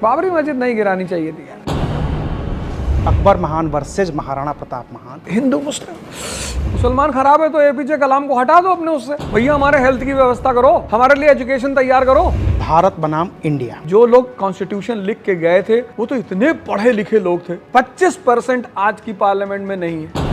बाबरी मस्जिद नहीं गिरानी चाहिए थी यार। अकबर महान वर्सेज महाराणा प्रताप महान। हिंदू मुस्लिम, मुसलमान खराब है तो एपीजे कलाम को हटा दो अपने उससे। भैया हमारे हेल्थ की व्यवस्था करो, हमारे लिए एजुकेशन तैयार करो। भारत बनाम इंडिया। जो लोग कॉन्स्टिट्यूशन लिख के गए थे वो तो इतने पढ़े लिखे लोग थे। 25% आज की पार्लियामेंट में नहीं है।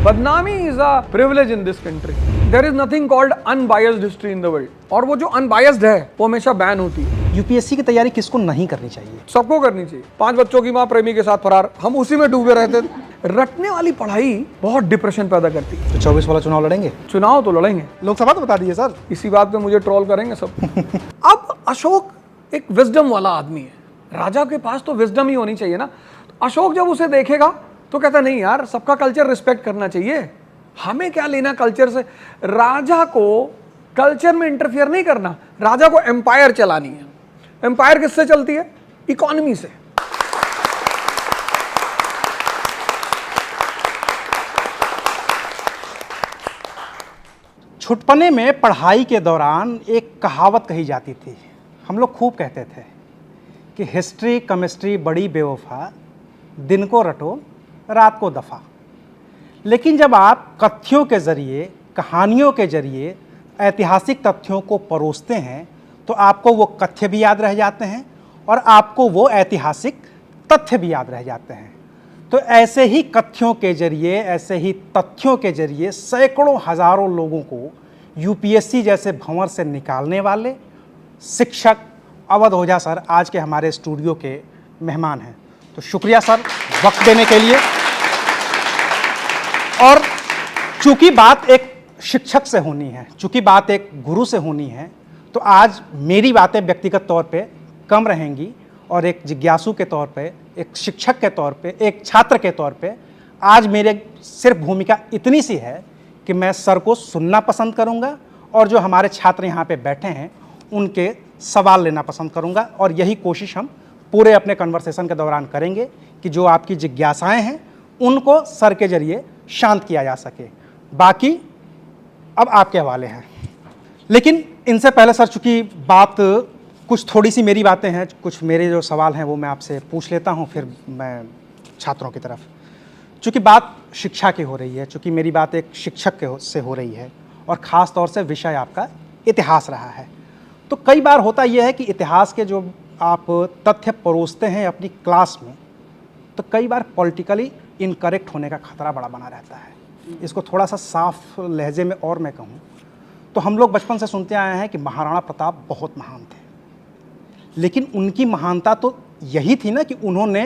बदनामी is a privilege in this country. There is nothing called unbiased history in the world, और वो जो अनबायस्ड है वो हमेशा बैन होती है। यूपीएससी की तैयारी किसको नहीं करनी चाहिए? सबको करनी चाहिए। 5 बच्चों की माँ प्रेमी के साथ फरार, हम उसी में डूबे रहते थे। रटने वाली पढ़ाई बहुत डिप्रेशन पैदा करती है। तो 24 वाला चुनाव लड़ेंगे? चुनाव तो लड़ेंगे, लोकसभा तो बता दीजिए सर। इसी बात पे मुझे ट्रोल करेंगे सब। अब अशोक एक विजडम वाला आदमी है, राजा के पास तो विजडम ही होनी चाहिए ना। तो अशोक जब उसे देखेगा तो कहता नहीं यार, सबका कल्चर रिस्पेक्ट करना चाहिए, हमें क्या लेना कल्चर से। राजा को कल्चर में इंटरफियर नहीं करना, राजा को एम्पायर चलानी है। एम्पायर किससे चलती है? इकोनॉमी से। छुटपने में पढ़ाई के दौरान एक कहावत कही जाती थी, हम लोग खूब कहते थे कि हिस्ट्री केमिस्ट्री बड़ी बेवफा, दिन को रटो रात को दफा। लेकिन जब आप कथ्यों के जरिए, कहानियों के जरिए ऐतिहासिक तथ्यों को परोसते हैं तो आपको वो कथ्य भी याद रह जाते हैं और आपको वो ऐतिहासिक तथ्य भी याद रह जाते हैं। तो ऐसे ही कथ्यों के जरिए, ऐसे ही तथ्यों के जरिए सैकड़ों हजारों लोगों को यूपीएससी जैसे भंवर से निकालने वाले शिक्षक अवध ओझा सर आज के हमारे स्टूडियो के मेहमान हैं। तो शुक्रिया सर वक्त देने के लिए। और चूंकि बात एक शिक्षक से होनी है, चूंकि बात एक गुरु से होनी है, तो आज मेरी बातें व्यक्तिगत तौर पे कम रहेंगी और एक जिज्ञासु के तौर पे, एक शिक्षक के तौर पे, एक छात्र के तौर पे आज मेरे सिर्फ भूमिका इतनी सी है कि मैं सर को सुनना पसंद करूंगा और जो हमारे छात्र यहाँ पे बैठे हैं उनके सवाल लेना पसंद करूंगा। और यही कोशिश हम पूरे अपने कन्वर्सेशन के दौरान करेंगे कि जो आपकी जिज्ञासाएं हैं उनको सर के जरिए शांत किया जा सके। बाकी अब आपके हवाले हैं। लेकिन इनसे पहले सर, चूंकि बात कुछ थोड़ी सी मेरी बातें हैं, कुछ मेरे जो सवाल हैं वो मैं आपसे पूछ लेता हूं, फिर मैं छात्रों की तरफ। चूंकि बात शिक्षा की हो रही है, चूंकि मेरी बात एक शिक्षक से हो रही है और ख़ास तौर से विषय आपका इतिहास रहा है, तो कई बार होता यह है कि इतिहास के जो आप तथ्य परोसते हैं अपनी क्लास में, तो कई बार पॉलिटिकली इनकरेक्ट होने का खतरा बड़ा बना रहता है। इसको थोड़ा सा साफ लहजे में और मैं कहूँ तो हम लोग बचपन से सुनते आए हैं कि महाराणा प्रताप बहुत महान थे, लेकिन उनकी महानता तो यही थी ना कि उन्होंने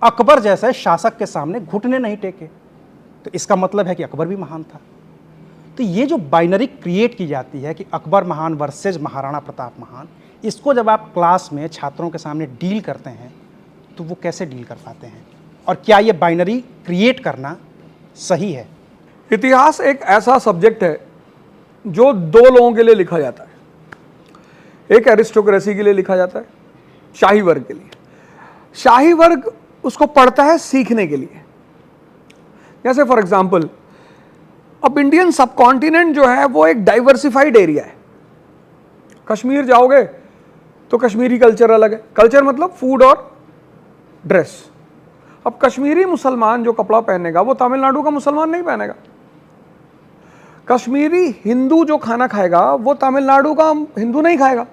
अकबर जैसे शासक के सामने घुटने नहीं टेके, तो इसका मतलब है कि अकबर भी महान था। तो ये जो बाइनरी क्रिएट की जाती है कि अकबर महान वर्सेज महाराणा प्रताप महान, इसको जब आप क्लास में छात्रों के सामने डील करते हैं तो वो कैसे डील कर पाते हैं, और क्या ये बाइनरी क्रिएट करना सही है? इतिहास एक ऐसा सब्जेक्ट है जो 2 लोगों के लिए लिखा जाता है। एक एरिस्टोक्रेसी के लिए लिखा जाता है, शाही वर्ग के लिए। शाही वर्ग उसको पढ़ता है सीखने के लिए। जैसे फॉर एग्जांपल, अब इंडियन सबकॉन्टिनेंट जो है वो एक डाइवर्सिफाइड एरिया है। कश्मीर जाओगे तो कश्मीरी कल्चर अलग है। कल्चर मतलब फूड और ड्रेस। अब कश्मीरी मुसलमान जो कपड़ा पहनेगा वो तमिलनाडु का मुसलमान नहीं पहनेगा। कश्मीरी हिंदू जो खाना खाएगा वो तमिलनाडु का हिंदू नहीं खाएगा।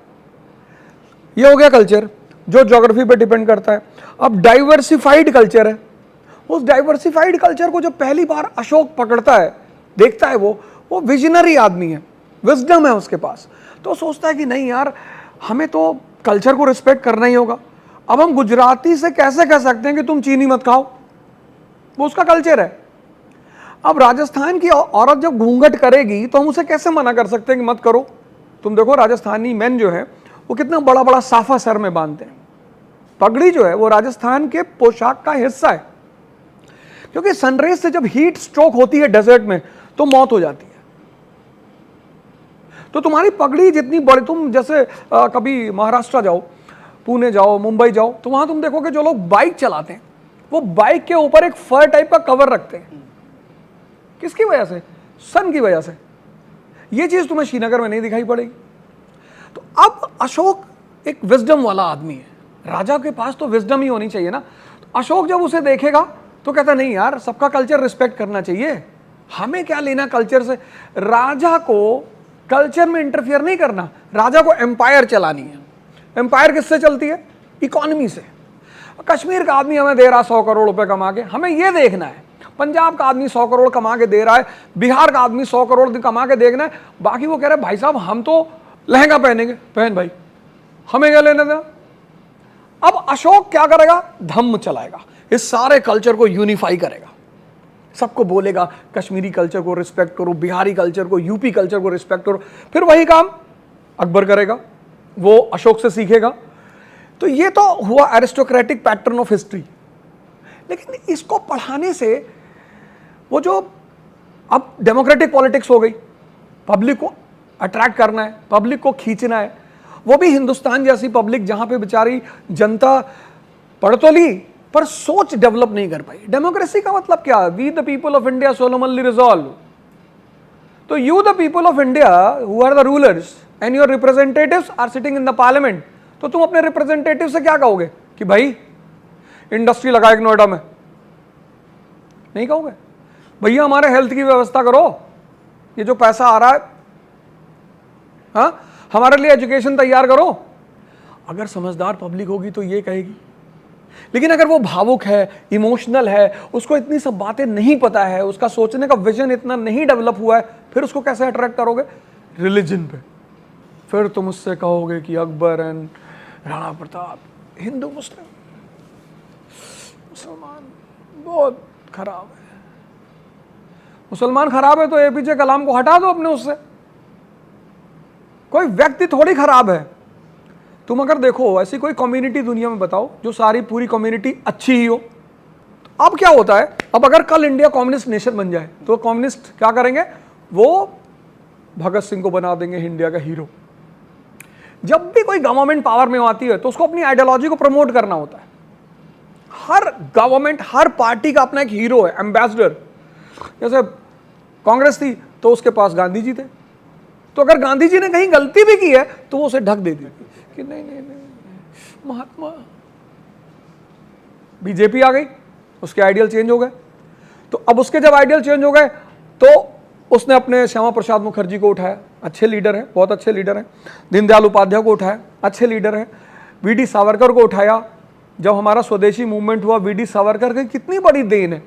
ये हो गया कल्चर, जो ज्योग्राफी पे डिपेंड करता है। अब डाइवर्सिफाइड कल्चर है। उस डाइवर्सिफाइड कल्चर को जब पहली बार अशोक पकड़ता है, देखता है, वो विजनरी आदमी है, विजडम है उसके पास, तो सोचता है कि नहीं यार, हमें तो कल्चर को रिस्पेक्ट करना ही होगा। अब हम गुजराती से कैसे कह सकते हैं कि तुम चीनी मत खाओ, वो उसका कल्चर है। अब राजस्थान की औरत जब घूंघट करेगी तो हम उसे कैसे मना कर सकते हैं कि मत करो। तुम देखो राजस्थानी मेन जो है वो कितना बड़ा बड़ा साफा सर में बांधते हैं। पगड़ी जो है वो राजस्थान के पोशाक का हिस्सा है, क्योंकि सनरेज से जब हीट स्ट्रोक होती है डेजर्ट में तो मौत हो जाती है। तो तुम्हारी पगड़ी जितनी बड़ी, तुम जैसे कभी महाराष्ट्र जाओ, पुणे जाओ, मुंबई जाओ, तो वहां तुम देखोगे जो लोग बाइक चलाते हैं वो बाइक के ऊपर एक फर टाइप का कवर रखते हैं। किसकी वजह से? सन की वजह से। ये चीज तुम्हें श्रीनगर में नहीं दिखाई पड़ेगी। तो अब अशोक एक विजडम वाला आदमी है, राजा के पास तो विजडम ही होनी चाहिए ना। तो अशोक जब उसे देखेगा तो कहता नहीं यार, सबका कल्चर रिस्पेक्ट करना चाहिए, हमें क्या लेना कल्चर से। राजा को कल्चर में इंटरफियर नहीं करना, राजा को एम्पायर चलानी है। एम्पायर किससे चलती है? इकोनॉमी से। कश्मीर का आदमी हमें दे रहा 100 करोड़ रुपए कमा के, हमें यह देखना है। पंजाब का आदमी 100 करोड़ कमा के दे रहा है, बिहार का आदमी 100 करोड़ कमा के देखना है, बाकी वो कह रहे भाई साहब हम तो लहंगा पहनेंगे, पहन भाई, हमें क्या लेना था। अब अशोक क्या करेगा? धम्म चलाएगा, इस सारे कल्चर को यूनिफाई करेगा, सबको बोलेगा कश्मीरी कल्चर को रिस्पेक्ट करो, बिहारी कल्चर को, यूपी कल्चर को रिस्पेक्ट करो। फिर वही काम अकबर करेगा, वो अशोक से सीखेगा। तो ये तो हुआ एरिस्टोक्रेटिक पैटर्न ऑफ हिस्ट्री। लेकिन इसको पढ़ाने से वो जो अब डेमोक्रेटिक पॉलिटिक्स हो गई, पब्लिक को अट्रैक्ट करना है, पब्लिक को खींचना है, वो भी हिंदुस्तान जैसी पब्लिक जहां पे बेचारी जनता पढ़ तो ली पर सोच डेवलप नहीं कर पाई। डेमोक्रेसी का मतलब क्या? We the people of India solemnly resolve. तो you the people of India who are the rulers and your representatives are sitting in the parliament, तो तुम अपने रिप्रेजेंटेटिव से क्या कहोगे कि भाई इंडस्ट्री लगाए नोएडा में? नहीं कहोगे। भैया हमारे हेल्थ की व्यवस्था करो, ये जो पैसा आ रहा है, हाँ हमारे लिए एजुकेशन तैयार करो। अगर समझदार पब्लिक होगी तो ये कहेगी। लेकिन अगर वो भावुक है, इमोशनल है, उसको इतनी सब बातें नहीं पता है, उसका सोचने का विजन इतना नहीं डेवलप हुआ है, फिर उसको कैसे अट्रैक्ट करोगे? रिलीजन पे। फिर तुम उससे कहोगे कि अकबर एंड राणा प्रताप हिंदू मुस्लिम, मुसलमान बहुत खराब है। मुसलमान खराब है तो एपीजे कलाम को हटा दो अपने उससे। कोई व्यक्ति थोड़ी खराब है। तुम अगर देखो ऐसी कोई कम्युनिटी दुनिया में बताओ जो सारी पूरी कम्युनिटी अच्छी ही हो। तो अब क्या होता है, अब अगर कल इंडिया कम्युनिस्ट नेशन बन जाए तो कम्युनिस्ट क्या करेंगे? वो भगत सिंह को बना देंगे इंडिया का हीरो। जब भी कोई गवर्नमेंट पावर में आती है तो उसको अपनी आइडियोलॉजी को प्रमोट करना होता है। हर गवर्नमेंट, हर पार्टी का अपना एक हीरो है, एम्बेसडर। जैसे कांग्रेस थी तो उसके पास गांधी जी थे, तो अगर गांधी जी ने कहीं गलती भी की है तो वो उसे ढक देती कि नहीं नहीं नहीं महात्मा। बीजेपी आ गई, उसके आइडियल चेंज हो गए। तो अब उसके जब आइडियल चेंज हो गए तो उसने अपने श्यामा प्रसाद मुखर्जी को उठाया, अच्छे लीडर हैं, बहुत अच्छे लीडर हैं। दीनदयाल उपाध्याय को उठाया, अच्छे लीडर हैं। वीडी सावरकर को उठाया। जब हमारा स्वदेशी मूवमेंट हुआ, वीडी सावरकर की कितनी बड़ी देन है।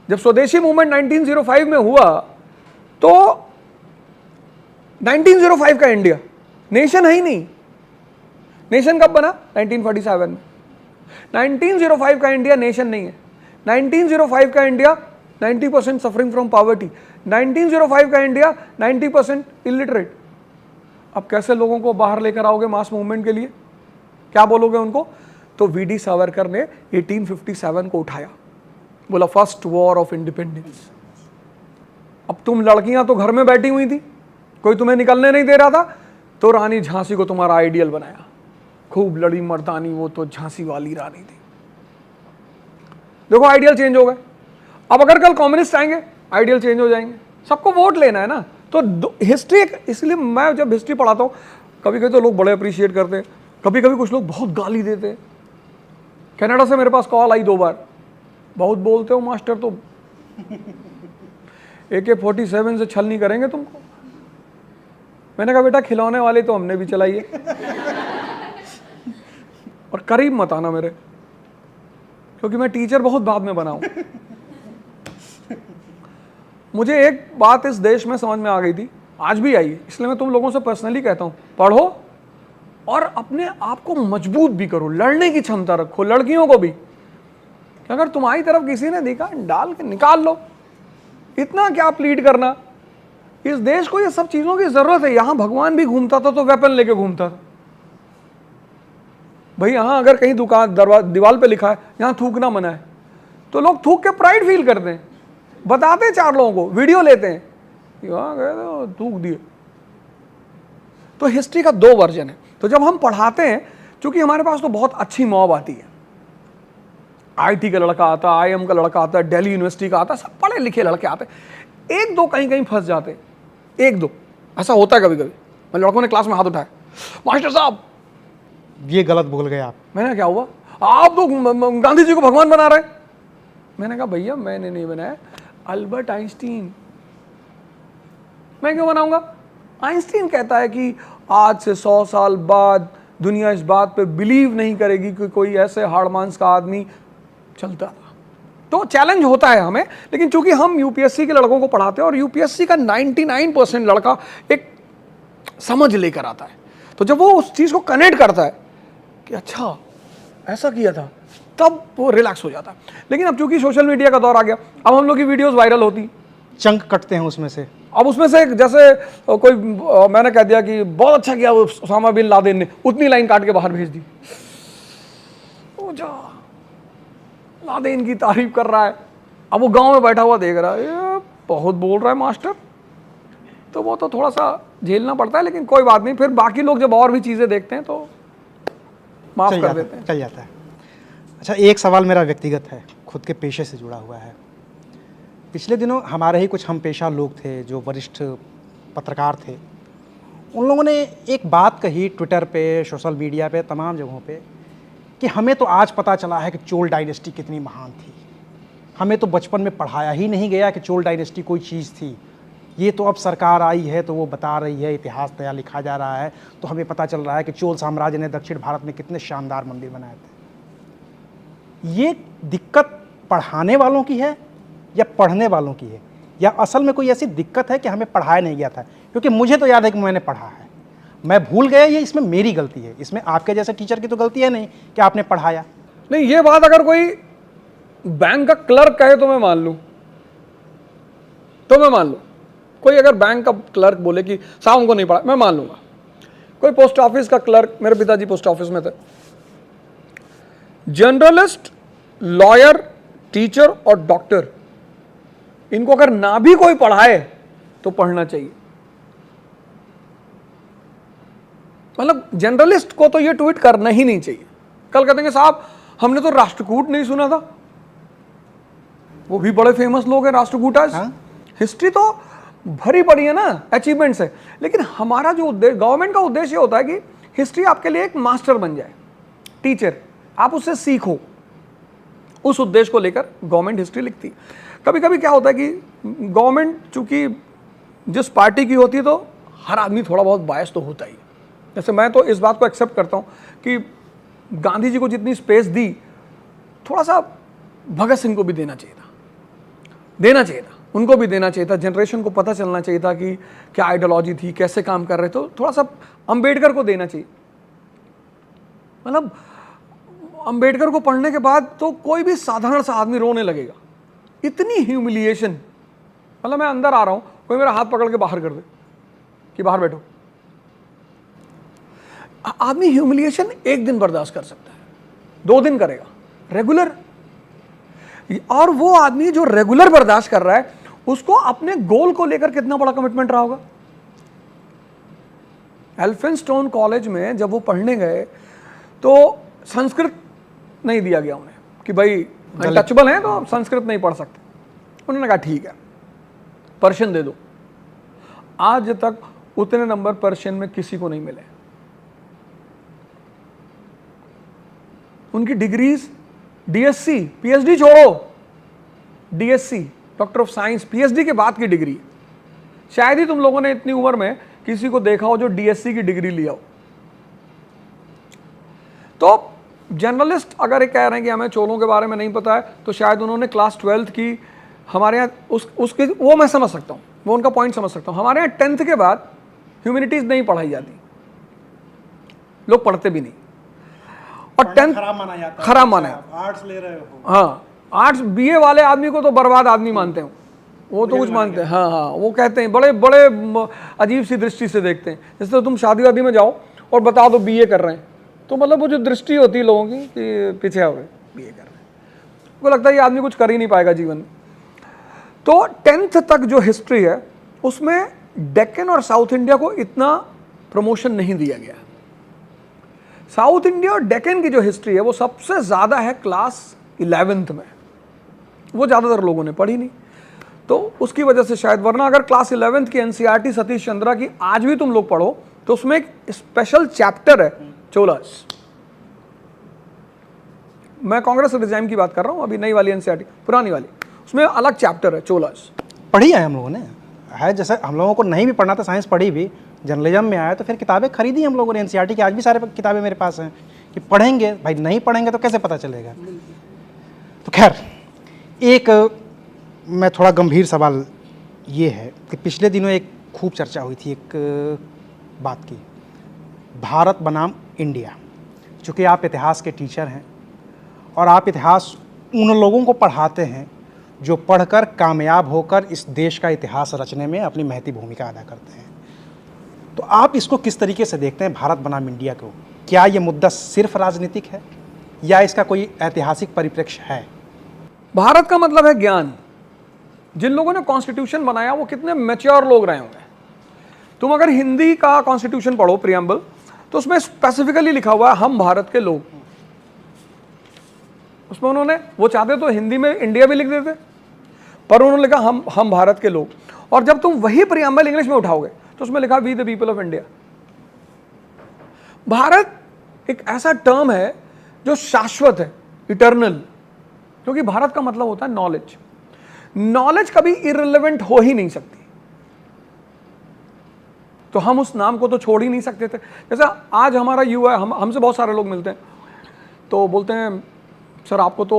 जब स्वदेशी मूवमेंट 1905 में हुआ तो 1905 का इंडिया नेशन है ही नहीं। नेशन कब बना? 1947 में। 1905 का इंडिया नेशन नहीं है। 1905 का इंडिया 90% सफरिंग फ्रॉम पॉवर्टी। 1905 का इंडिया 90% इलिटरेट। अब कैसे लोगों को बाहर लेकर आओगे मास मूवमेंट के लिए? क्या बोलोगे उनको? तो वीडी सावरकर ने 1857 को उठाया, बोला फर्स्ट वॉर ऑफ इंडिपेंडेंस। अब तुम लड़कियां तो घर में बैठी हुई थी, कोई तुम्हें निकलने नहीं दे रहा था, तो रानी झांसी को तुम्हारा आइडियल बनाया। खूब लड़ी मर्दानी, वो तो झांसी वाली रानी थी। देखो आइडियल चेंज हो गए। अब अगर कल कम्युनिस्ट आएंगे आइडियल चेंज हो जाएंगे। सबको वोट लेना है ना। तो हिस्ट्री, इसलिए मैं जब हिस्ट्री पढ़ाता हूँ कभी कभी तो लोग बड़े अप्रिशिएट करते हैं, कभी कभी कुछ लोग बहुत गाली देते हैं। कनाडा से मेरे पास कॉल आई 2 बार, बहुत बोलते हो मास्टर, तो AK-47 से छल नहीं करेंगे तुमको। मैंने कहा बेटा खिलौने वाले तो हमने भी चलाई है और करीब मत आना मेरे, क्योंकि मैं टीचर बहुत बाद में बना हूं। मुझे एक बात इस देश में समझ में आ गई थी, आज भी आई है, इसलिए मैं तुम लोगों से पर्सनली कहता हूं, पढ़ो और अपने आप को मजबूत भी करो, लड़ने की क्षमता रखो। लड़कियों को भी, अगर तुम्हारी तरफ किसी ने देखा डाल के निकाल लो। इतना क्या प्लीड करना। इस देश को ये सब चीजों की जरूरत है। यहां भगवान भी घूमता था तो वेपन लेके घूमता था। भाई यहां अगर कहीं दुकान दीवार पे लिखा है यहां थूकना मना है, तो लोग थूक के प्राइड फील करते हैं, बताते हैं 4 लोगों को, वीडियो लेते हैं, यहां गए तो थूक दिए। तो हिस्ट्री का 2 वर्जन है। तो जब हम पढ़ाते हैं, क्योंकि हमारे पास तो बहुत अच्छी मॉब आती है, IT का लड़का आता है, IIM का लड़का आता है, दिल्ली यूनिवर्सिटी का आता है, सब पढ़े लिखे लड़के आते हैं। 1-2 कहीं कहीं फंस जाते हैं, 1-2 ऐसा होता है कभी कभी। मैं लड़कों ने क्लास में हाथ उठाया, मास्टर साहब ये गलत बोल गए आप। मैंने क्या हुआ, आप तो गांधी जी को भगवान बना रहे हैं। मैंने कहा भैया मैंने नहीं बनाया, अल्बर्ट आइंस्टीन। मैं क्यों बनाऊंगा? आइंस्टीन कहता है कि आज से 100 साल बाद दुनिया इस बात पे बिलीव नहीं करेगी कि कोई ऐसे हाड़ मांस का आदमी चलता था। तो चैलेंज होता है हमें, लेकिन चूंकि हम यूपीएससी के लड़कों को पढ़ाते हैं और यूपीएससी का 99% लड़का एक समझ लेकर आता है, तो जब वो उस चीज को कनेक्ट करता है कि अच्छा ऐसा किया था, तब वो रिलैक्स हो जाता है। लेकिन अब चूंकि सोशल मीडिया का दौर आ गया, अब हम लोग की वीडियोस वायरल होती, चंक कटते हैं उसमें से। अब उसमें से जैसे कोई मैंने कह दिया कि बहुत अच्छा किया उसामा बिन लादेन ने, उतनी लाइन काट के बाहर भेज दी। ओ जा, लादेन की तारीफ कर रहा है, अब वो गांव में बैठा हुआ देख रहा है, ये बहुत बोल रहा है मास्टर, तो वो तो थोड़ा सा झेलना पड़ता है। लेकिन कोई बात नहीं, फिर बाकी लोग जब और भी चीजें देखते हैं तो माफ कर देते हैं, चल जाता है। अच्छा, एक सवाल मेरा व्यक्तिगत है, खुद के पेशे से जुड़ा हुआ है। पिछले दिनों हमारे ही कुछ हम पेशा लोग थे जो वरिष्ठ पत्रकार थे, उन लोगों ने एक बात कही ट्विटर पे, सोशल मीडिया पे, तमाम जगहों पे, कि हमें तो आज पता चला है कि चोल डायनेस्टी कितनी महान थी। हमें तो बचपन में पढ़ाया ही नहीं गया कि चोल डायनेस्टी कोई चीज़ थी। ये तो अब सरकार आई है तो वो बता रही है, इतिहास नया लिखा जा रहा है, तो हमें पता चल रहा है कि चोल साम्राज्य ने दक्षिण भारत में कितने शानदार मंदिर बनाए थे। ये दिक्कत पढ़ाने वालों की है या पढ़ने वालों की है, या असल में कोई ऐसी दिक्कत है कि हमें पढ़ाया नहीं गया था? क्योंकि मुझे तो याद है कि मैंने पढ़ा है, मैं भूल गया, ये इसमें मेरी गलती है, इसमें आपके जैसे टीचर की तो गलती है नहीं कि आपने पढ़ाया नहीं। ये बात अगर कोई बैंक का क्लर्क कहे तो मैं मान लूं, कोई अगर बैंक का क्लर्क बोले कि साहब हमको नहीं पढ़ा, मैं मान लूंगा। कोई पोस्ट ऑफिस का क्लर्क, मेरे पिताजी पोस्ट ऑफिस में थे, जर्नलिस्ट, लॉयर, टीचर और डॉक्टर, इनको अगर ना भी कोई पढ़ाए तो पढ़ना चाहिए। मतलब जर्नलिस्ट को तो ये ट्वीट करना ही नहीं चाहिए। कल कहते हैं साहब हमने तो राष्ट्रकूट नहीं सुना था, वो भी बड़े फेमस लोग हैं राष्ट्रकूटाज। हिस्ट्री तो भरी पड़ी है ना अचीवमेंट से, लेकिन हमारा जो उद्देश्य, गवर्नमेंट का उद्देश्य होता है कि हिस्ट्री आपके लिए एक मास्टर बन जाए, टीचर, आप उससे सीखो। उस उद्देश्य को लेकर गवर्नमेंट हिस्ट्री लिखती है। कभी कभी क्या होता है कि गवर्नमेंट चूंकि जिस पार्टी की होती है तो हर आदमी थोड़ा बहुत बायस तो होता ही है। जैसे मैं तो इस बात को एक्सेप्ट करता हूं कि गांधी जी को जितनी स्पेस दी, थोड़ा सा भगत सिंह को भी देना चाहिए था, उनको भी देना चाहिए था। जनरेशन को पता चलना चाहिए था कि क्या आइडियोलॉजी थी, कैसे काम कर रहे थे। तो थोड़ा सा अंबेडकर को देना चाहिए। मतलब अंबेडकर को पढ़ने के बाद तो कोई भी साधारण सा आदमी रोने लगेगा, इतनी ह्यूमिलिएशन। मतलब मैं अंदर आ रहा हूं, कोई मेरा हाथ पकड़ के बाहर कर दे कि बाहर बैठो। आदमी ह्यूमिलिएशन एक दिन बर्दाश्त कर सकता है, 2 दिन करेगा, रेगुलर। और वो आदमी जो रेगुलर बर्दाश्त कर रहा है, उसको अपने गोल को लेकर कितना बड़ा कमिटमेंट रहा होगा। एल्फिंस्टोन कॉलेज में जब वो पढ़ने गए तो संस्कृत नहीं दिया गया उन्हें कि भाई अनटचेबल हैं तो संस्कृत नहीं पढ़ सकते। उन्होंने कहा ठीक है पर्शियन दे दो। आज तक उतने नंबर पर्शियन में किसी को नहीं मिले। उनकी डिग्रीज डीएससी, पीएचडी छोड़ो, DSC doctor of science, PhD के बाद की डिग्री। शायद ही तुम लोगों ने इतनी उम्र में किसी को देखा हो जो डीएससी की डिग्री लिया हो। तो जर्नलिस्ट अगर ये कह रहे हैं कि हमें चोलों के बारे में नहीं पता है, तो शायद उन्होंने क्लास 12th की हमारे यहाँ उसके वो मैं समझ सकता हूँ, वो उनका पॉइंट समझ सकता हूँ। हमारे यहाँ 10th के बाद ह्यूमैनिटीज नहीं पढ़ाई जाती, लोग पढ़ते भी नहीं। और 10th खराब माना जाता है। आर्ट्स ले रहे हो, हाँ, आर्ट्स बीए वाले आदमी को तो बर्बाद आदमी मानते हैं, वो तो कुछ मानते हैं। हाँ, वो कहते हैं, बड़े बड़े अजीब सी दृष्टि से देखते हैं। जैसे तुम शादी वादी में जाओ और बता दो बीए कर रहे हैं, तो मतलब वो जो दृष्टि होती है लोगों की कि पीछे हो गए, बीए कर रहे हैं, उनको लगता है ये आदमी कुछ कर ही नहीं पाएगा जीवन में। तो 10th तक जो हिस्ट्री है उसमें डेक्कन और साउथ इंडिया को इतना प्रमोशन नहीं दिया गया। साउथ इंडिया और डेक्कन की जो हिस्ट्री है वो सबसे ज़्यादा है क्लास 11th में, वो ज़्यादातर लोगों ने पढ़ी नहीं, तो उसकी वजह से शायद। वरना अगर क्लास 11th की एनसीईआरटी सतीश चंद्रा की आज भी तुम लोग पढ़ो तो उसमें एक स्पेशल चैप्टर है चोलास, मैं कांग्रेस रिजाइम की बात कर रहा हूँ, अभी नई वाली एनसीईआरटी, पुरानी वाली, उसमें अलग चैप्टर है चोलास। पढ़ी है हम लोगों ने, है जैसे हम लोगों को नहीं भी पढ़ना था, साइंस पढ़ी भी, जर्नलिज्म में आया तो फिर किताबें खरीदी हम लोगों ने एनसीईआरटी की। आज भी सारे किताबें मेरे पास हैं कि पढ़ेंगे भाई, नहीं पढ़ेंगे तो कैसे पता चलेगा। तो खैर, एक मैं थोड़ा गंभीर सवाल ये है कि पिछले दिनों एक खूब चर्चा हुई थी एक बात की, भारत बनाम इंडिया। चूँकि आप इतिहास के टीचर हैं और आप इतिहास उन लोगों को पढ़ाते हैं जो पढ़कर कामयाब होकर इस देश का इतिहास रचने में अपनी महती भूमिका अदा करते हैं, तो आप इसको किस तरीके से देखते हैं भारत बनाम इंडिया को? क्या ये मुद्दा सिर्फ राजनीतिक है या इसका कोई ऐतिहासिक परिप्रेक्ष्य है? भारत का मतलब है ज्ञान। जिन लोगों ने कॉन्स्टिट्यूशन बनाया वो कितने मैच्योर लोग रहे होंगे। तुम अगर हिंदी का कॉन्स्टिट्यूशन पढ़ो प्रियम्बल, तो उसमें स्पेसिफिकली लिखा हुआ है हम भारत के लोग। उसमें उन्होंने, वो चाहते तो हिंदी में इंडिया भी लिख देते, पर उन्होंने लिखा हम भारत के लोग। और जब तुम वही प्रियम्बल इंग्लिश में उठाओगे तो उसमें लिखा we the people of India. Bharat एक ऐसा टर्म है जो शाश्वत है, इटर्नल, क्योंकि भारत का मतलब होता है नॉलेज। नॉलेज कभी इररिलेवेंट हो ही नहीं सकती, तो हम उस नाम को तो छोड़ ही नहीं सकते थे। जैसे आज हमारा युवा है, हमसे बहुत सारे लोग मिलते हैं तो बोलते हैं सर आपको तो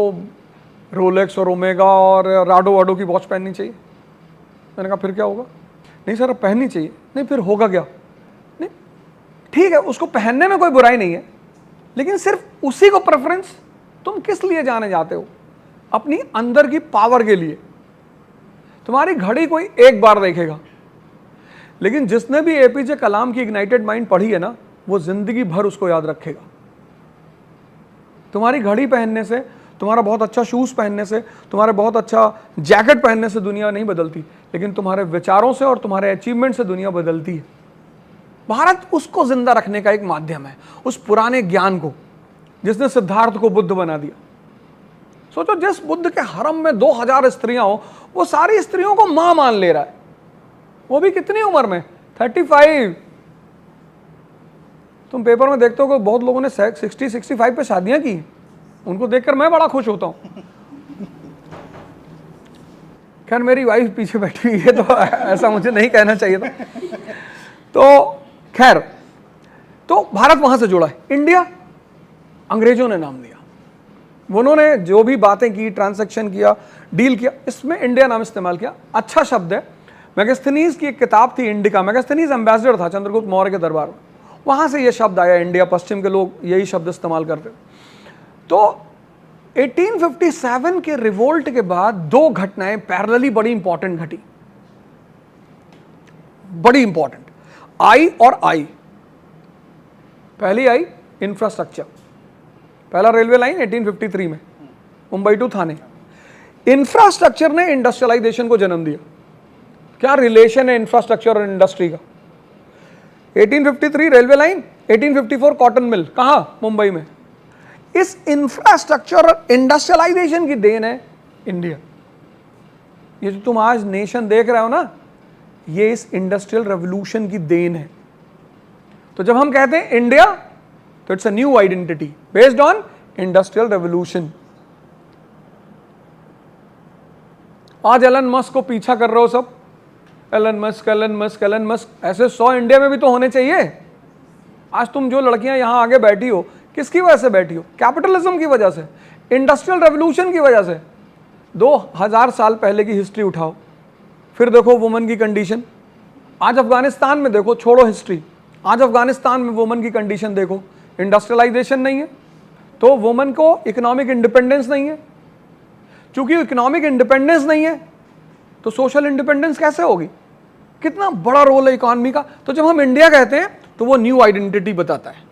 रोलेक्स और ओमेगा और राडो वाडो की वॉच पहननी चाहिए। मैंने कहा फिर क्या होगा? नहीं सर अब पहननी चाहिए। नहीं फिर होगा क्या? नहीं ठीक है, उसको पहनने में कोई बुराई नहीं है, लेकिन सिर्फ उसी को प्रेफरेंस तुम किस लिए जाने जाते हो? अपनी अंदर की पावर के लिए। तुम्हारी घड़ी कोई एक बार देखेगा, लेकिन जिसने भी एपीजे कलाम की इग्नाइटेड माइंड पढ़ी है ना, वो जिंदगी भर उसको याद रखेगा। तुम्हारी घड़ी पहनने से, तुम्हारा बहुत अच्छा शूज पहनने से, तुम्हारे बहुत अच्छा जैकेट पहनने से दुनिया नहीं बदलती, लेकिन तुम्हारे विचारों से और तुम्हारे अचीवमेंट से दुनिया बदलती है। भारत उसको जिंदा रखने का एक माध्यम है, उस पुराने ज्ञान को जिसने सिद्धार्थ को बुद्ध बना दिया। सोचो, जिस बुद्ध के हरम में 2000 स्त्रियां हो, वो सारी स्त्रियों को मां मान ले रहा है, वो भी कितनी उम्र में? 35। तुम पेपर में देखते हो कि बहुत लोगों ने 60-65 पे शादियां की। उनको देखकर मैं बड़ा खुश होता हूं। खैर मेरी वाइफ पीछे बैठी हुई है तो ऐसा मुझे नहीं कहना चाहिए था। तो खैर, तो भारत वहां से जुड़ा है। इंडिया अंग्रेजों ने नाम दिया, उन्होंने जो भी बातें की, ट्रांजैक्शन किया, डील किया, इसमें इंडिया नाम इस्तेमाल किया। अच्छा शब्द है। मैगस्थनीज की एक किताब थी इंडिका, मैगस्थनीज एम्बेसडर था चंद्रगुप्त मौर्य के दरबार में, वहां से यह शब्द आया इंडिया। पश्चिम के लोग यही शब्द इस्तेमाल करते। तो 1857 के रिवोल्ट के बाद दो घटनाएं पैरेलली बड़ी इंपॉर्टेंट घटी, बड़ी इंपॉर्टेंट, आई और आई। पहली आई इंफ्रास्ट्रक्चर, पहला रेलवे लाइन 1853 में मुंबई टू थाने। इंफ्रास्ट्रक्चर ने इंडस्ट्रियलाइजेशन को जन्म दिया। क्या रिलेशन है इंफ्रास्ट्रक्चर और इंडस्ट्री का? 1853 रेलवे लाइन, 1854 कॉटन मिल, कहां? मुंबई में। इस इंफ्रास्ट्रक्चर और इंडस्ट्रियलाइजेशन की देन है इंडिया। ये जो तुम आज नेशन देख रहे हो ना, ये इस इंडस्ट्रियल रेवोल्यूशन की देन है। तो जब हम कहते हैं इंडिया, तो it's a new identity based on industrial revolution. आज एलन मस्क को पीछा कर रहे हो सब, Elon Musk, Elon Musk, Elon Musk, ऐसे 100 इंडिया में भी तो होने चाहिए। आज तुम जो लड़कियां यहां आगे बैठी हो, किसकी वजह से बैठी हो? कैपिटलिज्म की वजह से, इंडस्ट्रियल रेवोल्यूशन की वजह से। 2000 साल पहले की हिस्ट्री उठाओ, फिर देखो वुमन की कंडीशन। आज अफगानिस्तान में देखो, छोड़ो हिस्ट्री, आज अफगानिस्तान में वुमन की कंडीशन देखो। इंडस्ट्रियलाइजेशन नहीं है तो वुमन को इकोनॉमिक इंडिपेंडेंस नहीं है। चूंकि इकोनॉमिक इंडिपेंडेंस नहीं है तो सोशल इंडिपेंडेंस कैसे होगी? कितना बड़ा रोल है इकोनॉमी का। तो जब हम इंडिया कहते हैं तो वो न्यू आइडेंटिटी बताता है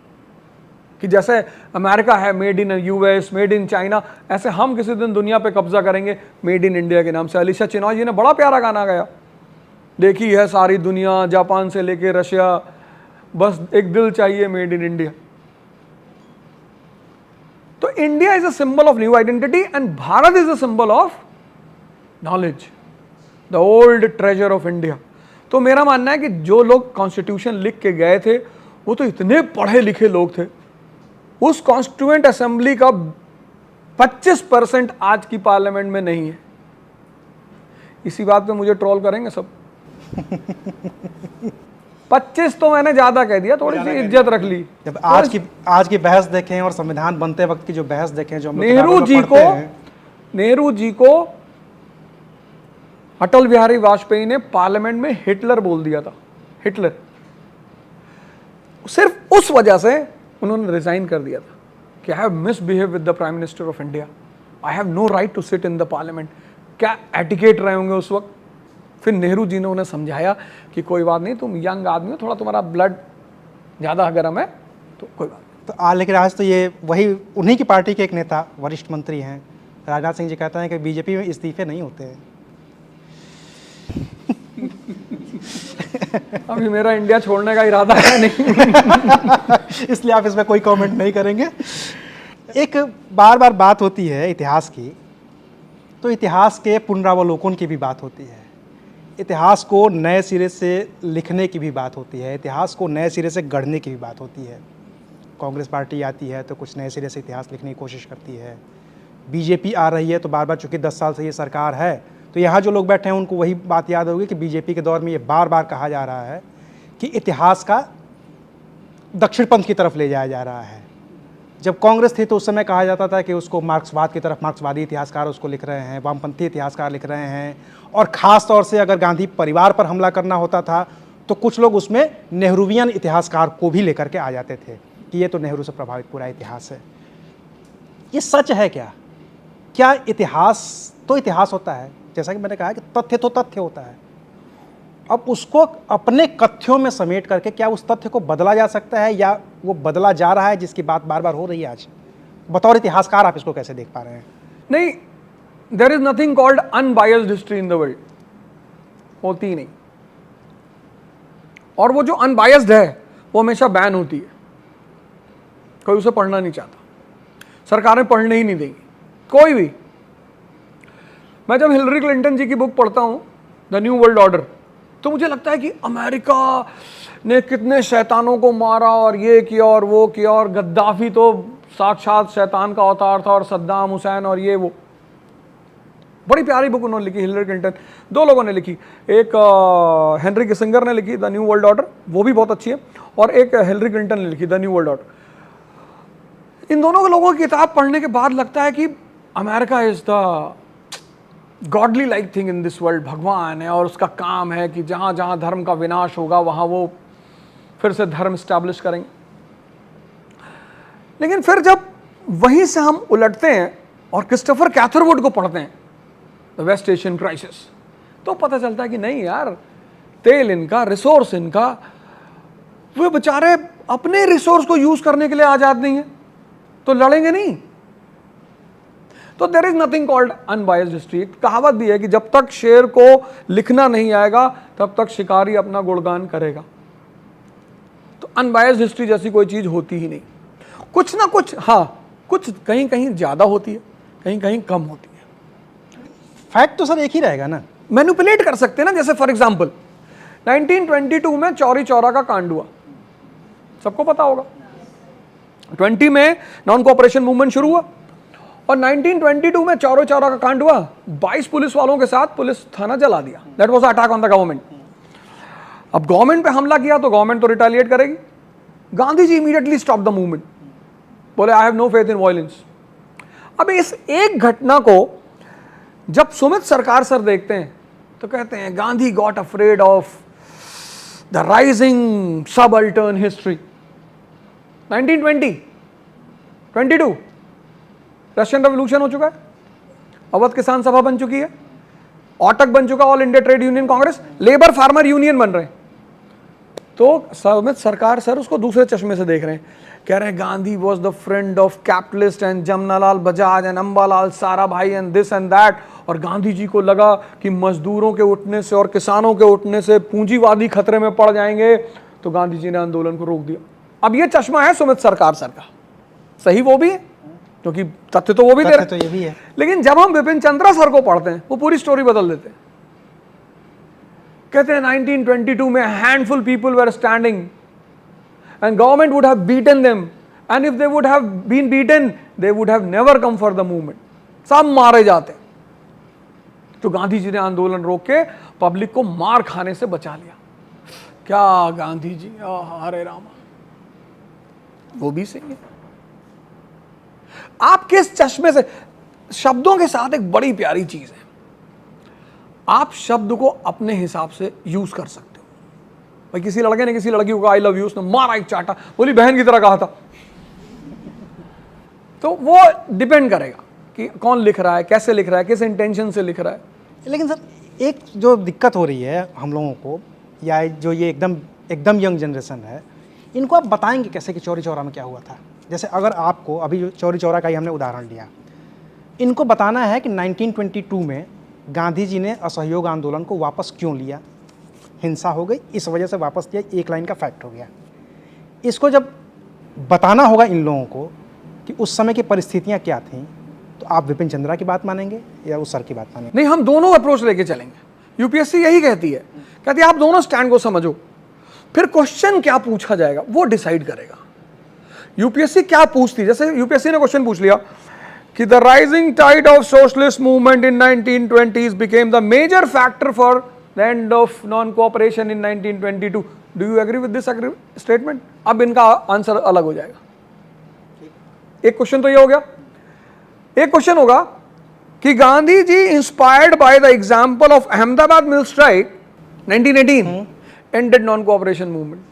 कि जैसे अमेरिका है made in US, made in China, ऐसे हम किसी दिन दुनिया पे कब्जा करेंगे मेड इन इंडिया के नाम से। अलीशा चिनॉय जी ने बड़ा प्यारा गाना गाया, देखी है सारी दुनिया, जापान से लेके रशिया, बस एक दिल चाहिए मेड इन इंडिया। तो India is a symbol of new identity and Bharat is a symbol of knowledge, the old treasure of India. तो मेरा मानना है कि जो लोग कॉन्स्टिट्यूशन लिख के गए थे वो तो इतने पढ़े लिखे लोग थे। उस कॉन्स्टिट्यूएंट असेंबली का 25% आज की पार्लियामेंट में नहीं है। इसी बात पे मुझे ट्रोल करेंगे सब। 25 तो मैंने ज्यादा कह दिया, थोड़ी सी इज्जत रख ली। जब आज की बहस देखें और संविधान बनते वक्त की जो बहस देखें, जो हम लोग नेहरू किताबों में पढ़ते हैं, नेहरू जी को अटल बिहारी वाजपेयी ने पार्लियामेंट में हिटलर बोल दिया था। हिटलर, सिर्फ उस वजह से उन्होंने रिजाइन कर दिया था कि I have misbehave with the prime minister of India, I have no right to sit in the parliament. क्या एटिकेट रहे होंगे उस वक्त। फिर नेहरू जी ने उन्हें समझाया कि कोई बात नहीं, तुम यंग आदमी हो, थोड़ा तुम्हारा ब्लड ज़्यादा गर्म है, तो कोई बात नहीं। तो लेकिन आज तो ये वही उन्हीं की पार्टी के एक नेता, वरिष्ठ मंत्री हैं राजनाथ सिंह जी, कहते हैं कि बीजेपी में इस्तीफे नहीं होते हैं। अभी मेरा इंडिया छोड़ने का इरादा है नहीं। इसलिए आप इसमें कोई कमेंट नहीं करेंगे। एक बार बार बात होती है इतिहास की, तो इतिहास के पुनरावलोकन की भी बात होती है, इतिहास को नए सिरे से लिखने की भी बात होती है, इतिहास को नए सिरे से गढ़ने की भी बात होती है। कांग्रेस पार्टी आती है तो कुछ नए सिरे से इतिहास लिखने की कोशिश करती है, बीजेपी आ रही है तो बार बार, चूँकि 10 साल से ये सरकार है, तो यहाँ जो लोग बैठे हैं उनको वही बात याद होगी कि बीजेपी के दौर में ये बार बार कहा जा रहा है कि इतिहास का दक्षिण पंथ की तरफ ले जाया जा रहा है। जब कांग्रेस थी तो उस समय कहा जाता था कि उसको मार्क्सवाद की तरफ, मार्क्सवादी इतिहासकार उसको लिख रहे हैं, वामपंथी इतिहासकार लिख रहे हैं, और ख़ास तौर से अगर गांधी परिवार पर हमला करना होता था तो कुछ लोग उसमें नेहरूवियन इतिहासकार को भी लेकर के आ जाते थे कि ये तो नेहरू से प्रभावित पूरा इतिहास है। ये सच है क्या? क्या इतिहास तो इतिहास होता है, जैसा कि मैंने कहा कि तथ्य तो तथ्य होता है, अब उसको अपने कथ्यों में समेट करके क्या उस तथ्य को बदला जा सकता है, या वो बदला जा रहा है, जिसकी बात बार बार हो रही है आज? बतौर इतिहासकार आप इसको कैसे देख पा रहे हैं? नहीं, there is nothing called unbiased history in the world, होती ही नहीं। और वो जो अनबायस्ड है वो हमेशा बैन होती है, कोई उसे पढ़ना नहीं चाहता, सरकारें पढ़ने ही नहीं देंगी कोई भी। मैं जब हिलरी क्लिंटन जी की बुक पढ़ता हूं द न्यू वर्ल्ड ऑर्डर, तो मुझे लगता है कि अमेरिका ने कितने शैतानों को मारा और ये किया और वो किया, और गद्दाफी तो साक्षात शैतान का अवतार था, और सद्दाम हुसैन और ये वो। बड़ी प्यारी बुक उन्होंने लिखी, हिलरी क्लिंटन। दो लोगों ने लिखी, एक हेनरी किसिंगर ने लिखी द न्यू वर्ल्ड ऑर्डर, वो भी बहुत अच्छी है, और एक हिलरी क्लिंटन ने लिखी द न्यू वर्ल्ड ऑर्डर। इन दोनों लोगों की किताब पढ़ने के बाद लगता है कि America is the godly like thing in this world, भगवान है और उसका काम है कि जहाँ जहाँ धर्म का विनाश होगा वहाँ वो फिर से धर्म इस्टेब्लिश करेंगे। लेकिन फिर जब वहीं से हम उलटते हैं और क्रिस्टोफर कैथरवुड को पढ़ते हैं द वेस्ट एशियन क्राइसिस, तो पता चलता है कि नहीं यार, तेल इनका, रिसोर्स इनका, वो बेचारे अपने रिसोर्स को यूज करने के लिए आजाद नहीं है, तो लड़ेंगे नहीं। तो there is nothing called unbiased history. कहावत भी है कि जब तक शेर को लिखना नहीं आएगा तब तक शिकारी अपना गुणगान करेगा। तो अनबायस्ड हिस्ट्री जैसी कोई चीज होती ही नहीं। कुछ ना कुछ, हाँ, कुछ कहीं कहीं ज्यादा होती है, कहीं कहीं कम होती है। फैक्ट तो सर एक ही रहेगा ना, मैनिपुलेट कर सकते हैं ना। जैसे फॉर एग्जाम्पल 1922 में चौरी चौरा का कांड हुआ, सबको पता होगा। 20 में नॉन कोऑपरेशन मूवमेंट शुरू हुआ, और 1922 में चौरी चौरा का कांड हुआ, 22 पुलिस वालों के साथ पुलिस थाना जला दिया। That was attack on the government. अब गवर्नमेंट पे हमला किया तो गवर्नमेंट तो रिटेलिएट करेगी। Gandhi ji immediately stop the movement, बोले I have no faith in violence. अब इस एक घटना को जब सुमित सरकार सर देखते हैं तो कहते हैं Gandhi got afraid of the rising subaltern history. 1922 Russian revolution हो चुका है, अवध किसान सभा बन चुकी है, ऑटक बन चुका, all India trade union Congress, labour farmer union बन रहे हैं। तो सुमित सरकार सर उसको दूसरे चश्मे से देख रहे हैं, कह रहे हैं Gandhi was the friend of capitalist and Jamnalal Bajaj and Ambalal Sarabhai and this and that. और गांधी जी को लगा कि मजदूरों के उठने से और किसानों के उठने से पूंजीवादी खतरे में पड़ जाएंगे, तो गांधी जी ने आंदोलन को रोक दिया। अब ये चश्मा है सुमित सरकार सर का, सही वो भी है क्योंकि तथ्य तो वो भी दे रहे हैं, तो ये भी है। लेकिन जब हम विपिन चंद्रा सर को पढ़ते हैं वो पूरी स्टोरी बदल देते हैं। कहते हैं 1922 में handful people were standing and government would have beaten them, and if they would have been beaten they would have never come for the movement, सब मारे जाते। तो गांधी जी ने आंदोलन रोक के पब्लिक को मार खाने से बचा लिया। क्या गांधी जी, हरे रामा, वो भी सही है। आप किस चश्मे से, शब्दों के साथ एक बड़ी प्यारी चीज है, आप शब्द को अपने हिसाब से यूज कर सकते हो। भाई किसी लड़के ने किसी लड़की को आई लव यू, उसने मारा एक चाटा, बोली बहन की तरह कहा था, तो वो डिपेंड करेगा कि कौन लिख रहा है, कैसे लिख रहा है, किस इंटेंशन से लिख रहा है। लेकिन सर एक जो दिक्कत हो रही है हम लोगों को, या जो ये एकदम यंग जनरेशन है, इनको आप बताएंगे कैसे कि चौरी चौरा में क्या हुआ था? जैसे अगर आपको अभी जो चौरी चौरा का ही हमने उदाहरण लिया, इनको बताना है कि 1922 में गांधी जी ने असहयोग आंदोलन को वापस क्यों लिया, हिंसा हो गई इस वजह से वापस लिया, एक लाइन का फैक्ट हो गया। इसको जब बताना होगा इन लोगों को कि उस समय की परिस्थितियां क्या थीं, तो आप विपिन चंद्रा की बात मानेंगे या उस सर की बात मानेंगे? नहीं, हम दोनों अप्रोच लेके चलेंगे। यूपीएससी यही कहती है आप दोनों स्टैंड को समझो, फिर क्वेश्चन क्या पूछा जाएगा वो डिसाइड करेगा। यूपीएससी क्या पूछती, जैसे यूपीएससी ने क्वेश्चन पूछ लिया कि the rising tide of socialist movement in 1920s became the major factor for the end of non cooperation in 1922। Do you agree with this statement? अब इनका आंसर अलग हो जाएगा। एक क्वेश्चन तो ये हो गया। एक क्वेश्चन होगा कि Gandhi ji inspired by the example of Ahmedabad mill strike 1918 ended non cooperation movement.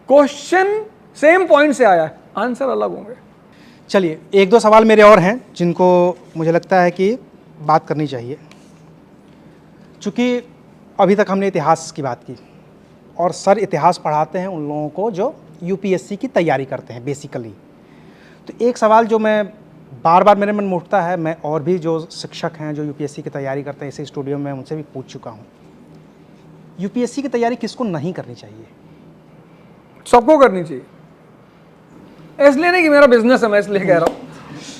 Question same point से आया है, आंसर अलग होंगे। चलिए एक दो सवाल मेरे और हैं जिनको मुझे लगता है कि बात करनी चाहिए। चूँकि अभी तक हमने इतिहास की बात की और सर इतिहास पढ़ाते हैं उन लोगों को जो यूपीएससी की तैयारी करते हैं बेसिकली। तो एक सवाल जो मैं बार बार मेरे मन में उठता है, मैं और भी जो शिक्षक हैं जो यूपीएससी की तैयारी करते हैं इसी स्टूडियो में उनसे भी पूछ चुका हूँ, यूपीएससी की तैयारी किसको नहीं करनी चाहिए? सबको करनी चाहिए। इसलिए नहीं कि मेरा बिजनेस है मैं इसलिए कह रहा हूँ,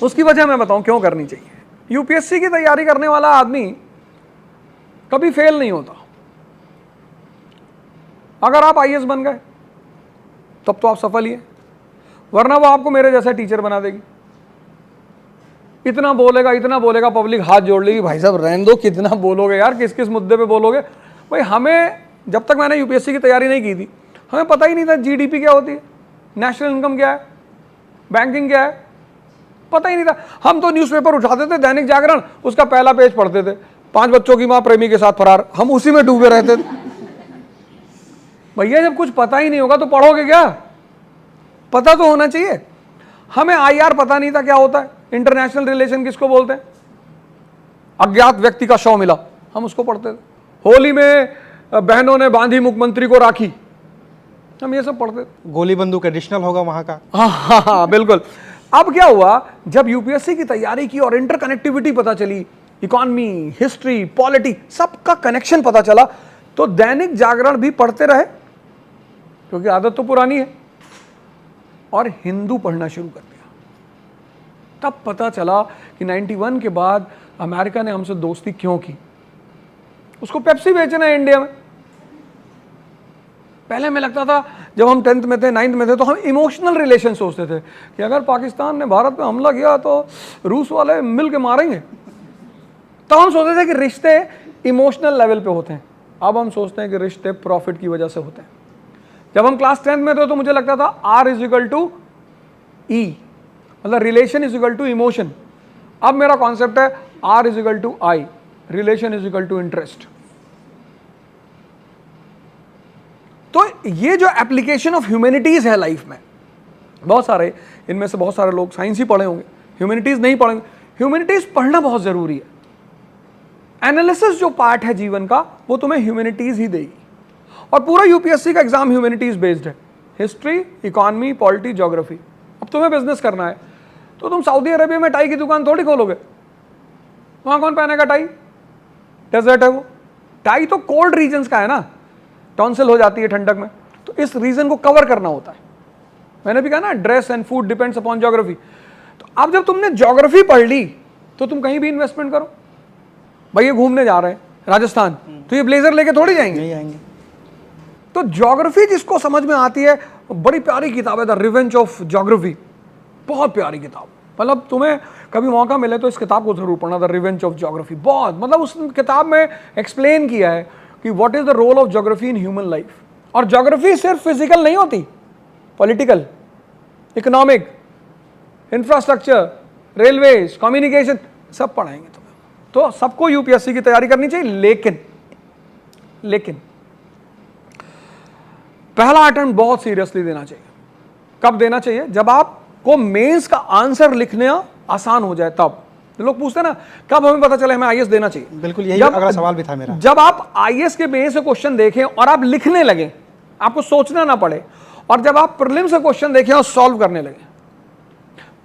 उसकी वजह मैं बताऊं क्यों करनी चाहिए। यूपीएससी की तैयारी करने वाला आदमी कभी फेल नहीं होता। अगर आप आईएएस बन गए तब तो आप सफल ही हैं, वरना वो आपको मेरे जैसा टीचर बना देगी। इतना बोलेगा पब्लिक हाथ जोड़ लेगी, भाई साहब रहने दो, कितना बोलोगे यार, किस किस मुद्दे पे बोलोगे। भाई हमें, जब तक मैंने यूपीएससी की तैयारी नहीं की थी, हमें पता ही नहीं था जीडीपी क्या होती है, नेशनल इनकम क्या है, बैंकिंग क्या है, पता ही नहीं था। हम तो न्यूज़पेपर उठाते थे, दैनिक जागरण, उसका पहला पेज पढ़ते थे, 5 बच्चों की मां प्रेमी के साथ फरार, हम उसी में डूबे रहते थे। भैया जब कुछ पता ही नहीं होगा तो पढ़ोगे क्या? पता तो होना चाहिए। हमें आईआर पता नहीं था क्या होता है, इंटरनेशनल रिलेशन किसको बोलते हैं, अज्ञात व्यक्ति का शव मिला, हम उसको पढ़ते थे। होली में बहनों ने बांधी मुख्यमंत्री को राखी, हम ये सब पढ़ते थे। गोली बंदूक एडिशनल होगा वहाँ का। हाँ, बिल्कुल। अब क्या हुआ, जब यूपीएससी की तैयारी की और इंटरकनेक्टिविटी पता चली, इकोनॉमी, हिस्ट्री, पॉलिटी, सबका कनेक्शन पता चला, तो दैनिक जागरण भी पढ़ते रहे क्योंकि आदत तो पुरानी है, और हिंदू पढ़ना शुरू कर दिया। तब पता चला कि 91 के बाद अमेरिका ने हमसे दोस्ती क्यों की, उसको पेप्सी बेचना है इंडिया में। पहले में लगता था, जब हम 10th में थे, 9th में थे, तो हम इमोशनल रिलेशन सोचते थे कि अगर पाकिस्तान ने भारत पे हमला किया तो रूस वाले मिल के मारेंगे। तो हम सोचते थे कि रिश्ते इमोशनल लेवल पे होते हैं। अब हम सोचते हैं कि रिश्ते प्रॉफिट की वजह से होते हैं। जब हम क्लास 10th में थे तो मुझे लगता था R = E, मतलब रिलेशन = इमोशन। अब मेरा कॉन्सेप्ट है R = I, रिलेशन = इंटरेस्ट। तो ये जो एप्लीकेशन ऑफ ह्यूमैनिटीज है लाइफ में, बहुत सारे, इनमें से बहुत सारे लोग साइंस ही पढ़े होंगे, ह्यूमैनिटीज नहीं पढ़ेंगे। ह्यूमैनिटीज पढ़ना बहुत जरूरी है। एनालिसिस जो पार्ट है जीवन का, वो तुम्हें ह्यूमैनिटीज ही देगी। और पूरा यूपीएससी का एग्जाम ह्यूमैनिटीज बेस्ड है, हिस्ट्री, इकोनॉमी, पॉलिटी, ज्योग्राफी। अब तुम्हें बिजनेस करना है तो तुम सऊदी अरेबिया में टाई की दुकान थोड़ी खोलोगे, वहां कौन पहनेगा टाई, डेजर्ट है वो। टाई तो कोल्ड रीजन्स का है ना, टॉन्सिल हो जाती है ठंडक में, तो इस रीजन को कवर करना होता है। मैंने भी कहा ना, dress and food depends upon geography. तो अब जब तुमने ज्योग्राफी पढ़ ली तो तुम कहीं भी इन्वेस्टमेंट करो। भाई ये घूमने जा रहे हैं राजस्थान, तो ये ब्लेजर लेके थोड़ी जाएंगे, नहीं आएंगे। तो ज्योग्राफी जिसको समझ में आती है, बड़ी प्यारी किताब है द रिवेंज ऑफ ज्योग्राफी, बहुत प्यारी किताब। मतलब तुम्हें कभी मौका मिले तो इस किताब को जरूर पढ़ना, द रिवेंज ऑफ ज्योग्राफी। बहुत मतलब उस किताब में एक्सप्लेन किया है कि what is the role of geography in human life. और ज्योग्राफी सिर्फ फिजिकल नहीं होती, political, economic, infrastructure, railways, communication, सब पढ़ाएंगे तुम्हें। तो सबको यूपीएससी की तैयारी करनी चाहिए, लेकिन पहला अटेम्प्ट बहुत सीरियसली देना चाहिए। कब देना चाहिए? जब आपको मेंस का आंसर लिखना आसान हो जाए तब। लोग पूछते हैं ना कब हमें पता चले हमें आईएएस देना चाहिए। बिल्कुल, यही अगला सवाल भी था मेरा। जब आप आईएएस के बेस से क्वेश्चन देखें और आप लिखने लगे, आपको सोचना ना पड़े, और जब आप प्रीलिम्स से क्वेश्चन देखें और सॉल्व करने लगे,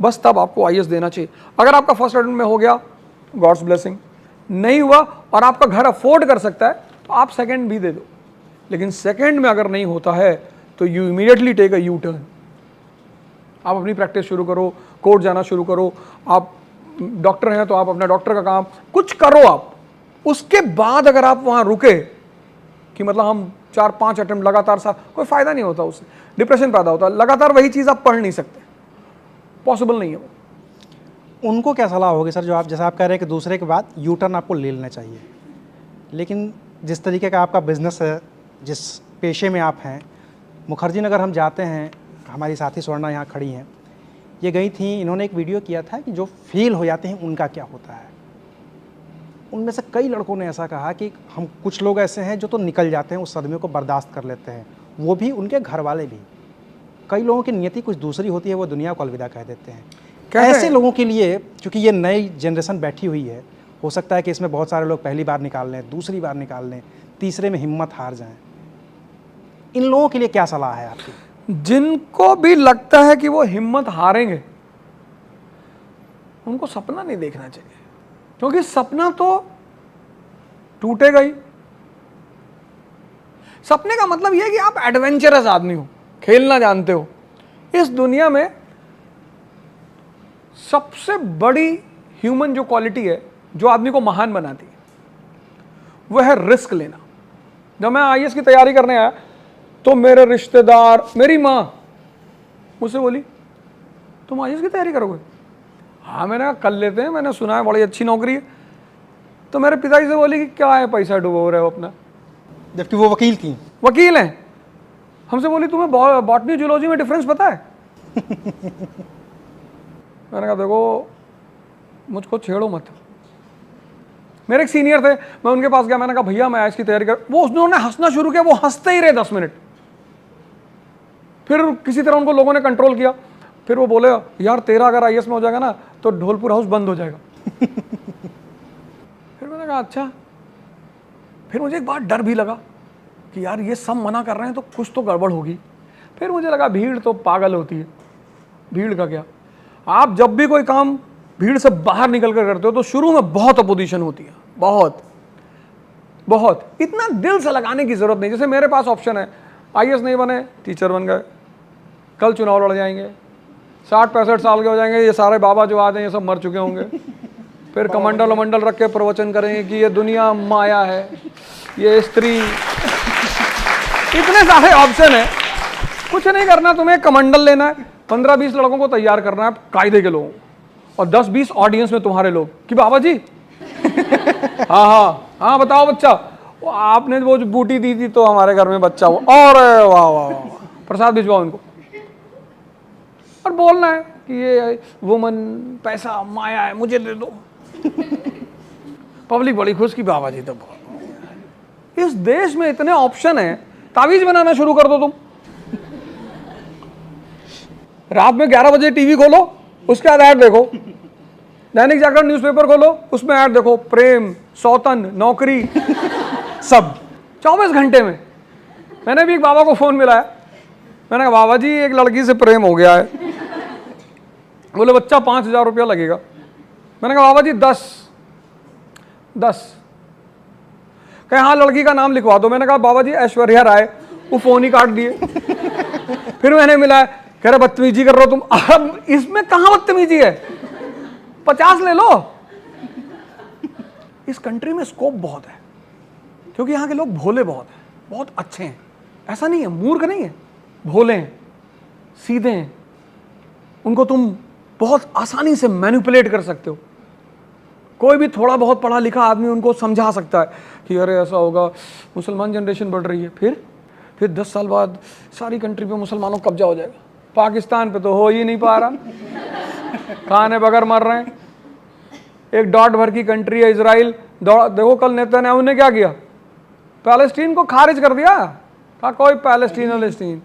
बस तब आपको आईएएस देना चाहिए। अगर आपका फर्स्ट अटेम्प्ट में हो गया, गॉड्स ब्लेसिंग। नहीं हुआ और आपका घर अफोर्ड कर सकता है तो आप सेकंड भी दे दो। लेकिन सेकंड में अगर नहीं होता है तो you immediately take a U turn. आप अपनी प्रैक्टिस शुरू करो, कोर्ट जाना शुरू करो, आप डॉक्टर हैं तो आप अपना डॉक्टर का काम कुछ करो आप। उसके बाद अगर आप वहां रुके कि मतलब हम 4-5 अटेम्प्ट लगातार कोई फायदा नहीं होता, उससे डिप्रेशन पैदा होता है। लगातार वही चीज आप पढ़ नहीं सकते, पॉसिबल नहीं है वो। उनको क्या सलाह होगी सर, जो आप जैसा आप कह रहे हैं कि दूसरे के बाद यू टर्न आपको ले लेना चाहिए, लेकिन जिस तरीके का आपका बिजनेस है, जिस पेशे में आप हैं, मुखर्जी नगर हम जाते हैं, हमारी साथी स्वर्णा यहाँ खड़ी हैं, ये गई थी, इन्होंने एक वीडियो किया था कि जो फेल हो जाते हैं उनका क्या होता है। उनमें से कई लड़कों ने ऐसा कहा कि हम कुछ लोग ऐसे हैं जो तो निकल जाते हैं, उस सदमे को बर्दाश्त कर लेते हैं, वो भी, उनके घर वाले भी। कई लोगों की नियति कुछ दूसरी होती है, वो दुनिया को अलविदा कह देते हैं। ऐसे लोगों के लिए, क्योंकि ये नई जनरेशन बैठी हुई है, हो सकता है कि इसमें बहुत सारे लोग पहली बार निकाल लें, दूसरी बार निकाल लें, तीसरे में हिम्मत हार जाएं, इन लोगों के लिए क्या सलाह है आपकी? जिनको भी लगता है कि वो हिम्मत हारेंगे, उनको सपना नहीं देखना चाहिए, क्योंकि सपना तो टूटेगा ही। सपने का मतलब यह है कि आप एडवेंचरस आदमी हो, खेलना जानते हो। इस दुनिया में सबसे बड़ी ह्यूमन जो क्वालिटी है, जो आदमी को महान बनाती है, वह है रिस्क लेना। जब मैं आईएएस की तैयारी करने आया तो मेरे रिश्तेदार, मेरी मां मुझसे बोली, तुम आईएएस की तैयारी करोगे? हाँ, मैंने कहा कर लेते हैं, मैंने सुना है बड़ी अच्छी नौकरी है। तो मेरे पिताजी से बोली कि क्या है, पैसा डुबो रहे हो अपना, जबकि वो वकील हैं। हमसे बोली तुम्हें बॉटनी जूलॉजी में डिफरेंस पता है? मैंने कहा देखो मुझको छेड़ो मत। मेरे एक सीनियर थे, मैं उनके पास गया, मैंने कहा भैया मैं आईएएस की तैयारी कर, वो उन्होंने हंसना शुरू किया, वो हंसते ही रहे 10 मिनट। फिर किसी तरह उनको लोगों ने कंट्रोल किया। फिर वो बोले यार तेरा अगर आईएएस में हो जाएगा ना तो ढोलपुर हाउस बंद हो जाएगा। फिर मैंने कहा अच्छा। फिर मुझे एक बात डर भी लगा कि यार ये सब मना कर रहे हैं तो कुछ तो गड़बड़ होगी। फिर मुझे लगा भीड़ तो पागल होती है, भीड़ का क्या। आप जब भी कोई काम भीड़ से बाहर निकल कर करते हो तो शुरू में बहुत अपोजिशन होती है, बहुत। इतना दिल से लगाने की जरूरत नहीं। जैसे मेरे पास ऑप्शन है, आईएएस नहीं बने, टीचर बन गए, कल चुनाव लड़ जाएंगे, 60-65 साल के हो जाएंगे, ये सारे बाबा जो आते हैं ये सब मर चुके होंगे। फिर कमंडल रख के प्रवचन करेंगे कि ये दुनिया माया है, ये स्त्री। इतने सारे ऑप्शन है, कुछ नहीं करना, तुम्हें कमंडल लेना है, 15-20 लड़कों को तैयार करना है कायदे के लोगों, और 10-20 ऑडियंस में तुम्हारे लोग कि बाबा जी हाँ बताओ बच्चा, आपने वो जो बूटी दी थी तो हमारे घर में बच्चा हुआ, और वाह वाह वाह, प्रसाद भिजवाओ इनको। और बोलना है कि ये वुमन, पैसा, माया है, मुझे दे दो। पब्लिक बड़ी खुश की बाबा जी तो बहुत। इस देश में इतने ऑप्शन है, तावीज बनाना शुरू कर दो तुम। रात में 11 बजे टीवी खोलो, उसके बाद ऐड देखो। दैनिक जागरण न्यूज़पेपर खोलो, उसमें ऐड देखो, प्रेम, सौतन, नौकरी, सब 24 घंटे में। मैंने भी एक बाबा को फोन मिलाया, मैंने कहा बाबा जी एक लड़की से प्रेम हो गया है। बोले बच्चा 5,000 रुपया लगेगा। मैंने कहा बाबा जी 10। कहे हाँ लड़की का नाम लिखवा दो। मैंने कहा बाबा जी ऐश्वर्या राय। वो फोन ही काट दिए। फिर मैंने मिलाया, कह रहे बदतमीजी कर रहे हो तुम। अब इसमें कहां बदतमीजी है, 50 ले लो। इस कंट्री में स्कोप बहुत है, क्योंकि यहाँ के लोग भोले बहुत हैं, बहुत अच्छे हैं। ऐसा नहीं है, मूर्ख नहीं है, भोले हैं, सीधे हैं। उनको तुम बहुत आसानी से मैनिपुलेट कर सकते हो। कोई भी थोड़ा बहुत पढ़ा लिखा आदमी उनको समझा सकता है कि अरे ऐसा होगा, मुसलमान जनरेशन बढ़ रही है, फिर 10 साल बाद सारी कंट्री पे मुसलमानों का कब्जा हो जाएगा। पाकिस्तान पे तो हो ही नहीं पा रहा, खाने बगैर मर रहे हैं। एक डॉट भर की कंट्री है इजराइल। देखो कल नेतन्याहू ने क्या किया, पैलेस्टीन को खारिज कर दिया, कहा कोई पैलेस्टीन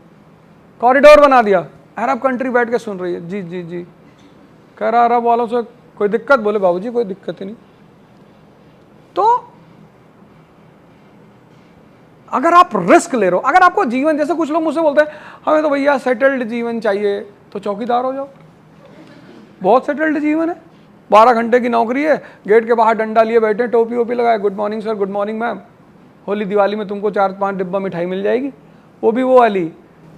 कॉरिडोर बना दिया। अरब कंट्री बैठ के सुन रही है, जी जी जी। कह रहा अरब वालों से कोई दिक्कत, बोले बाबूजी कोई दिक्कत ही नहीं। तो अगर आप रिस्क ले रहे हो, अगर आपको जीवन, जैसे कुछ लोग मुझसे बोलते हैं हमें तो भैया सेटल्ड जीवन चाहिए, तो चौकीदार हो जाओ। बहुत सेटल्ड जीवन है, 12 घंटे की नौकरी है, गेट के बाहर डंडा लिए बैठे, टोपी वोपी लगाए, good morning sir, good morning ma'am. Holi Diwali में तुमको 4-5 डिब्बा मिठाई मिल जाएगी, वो भी वो वाली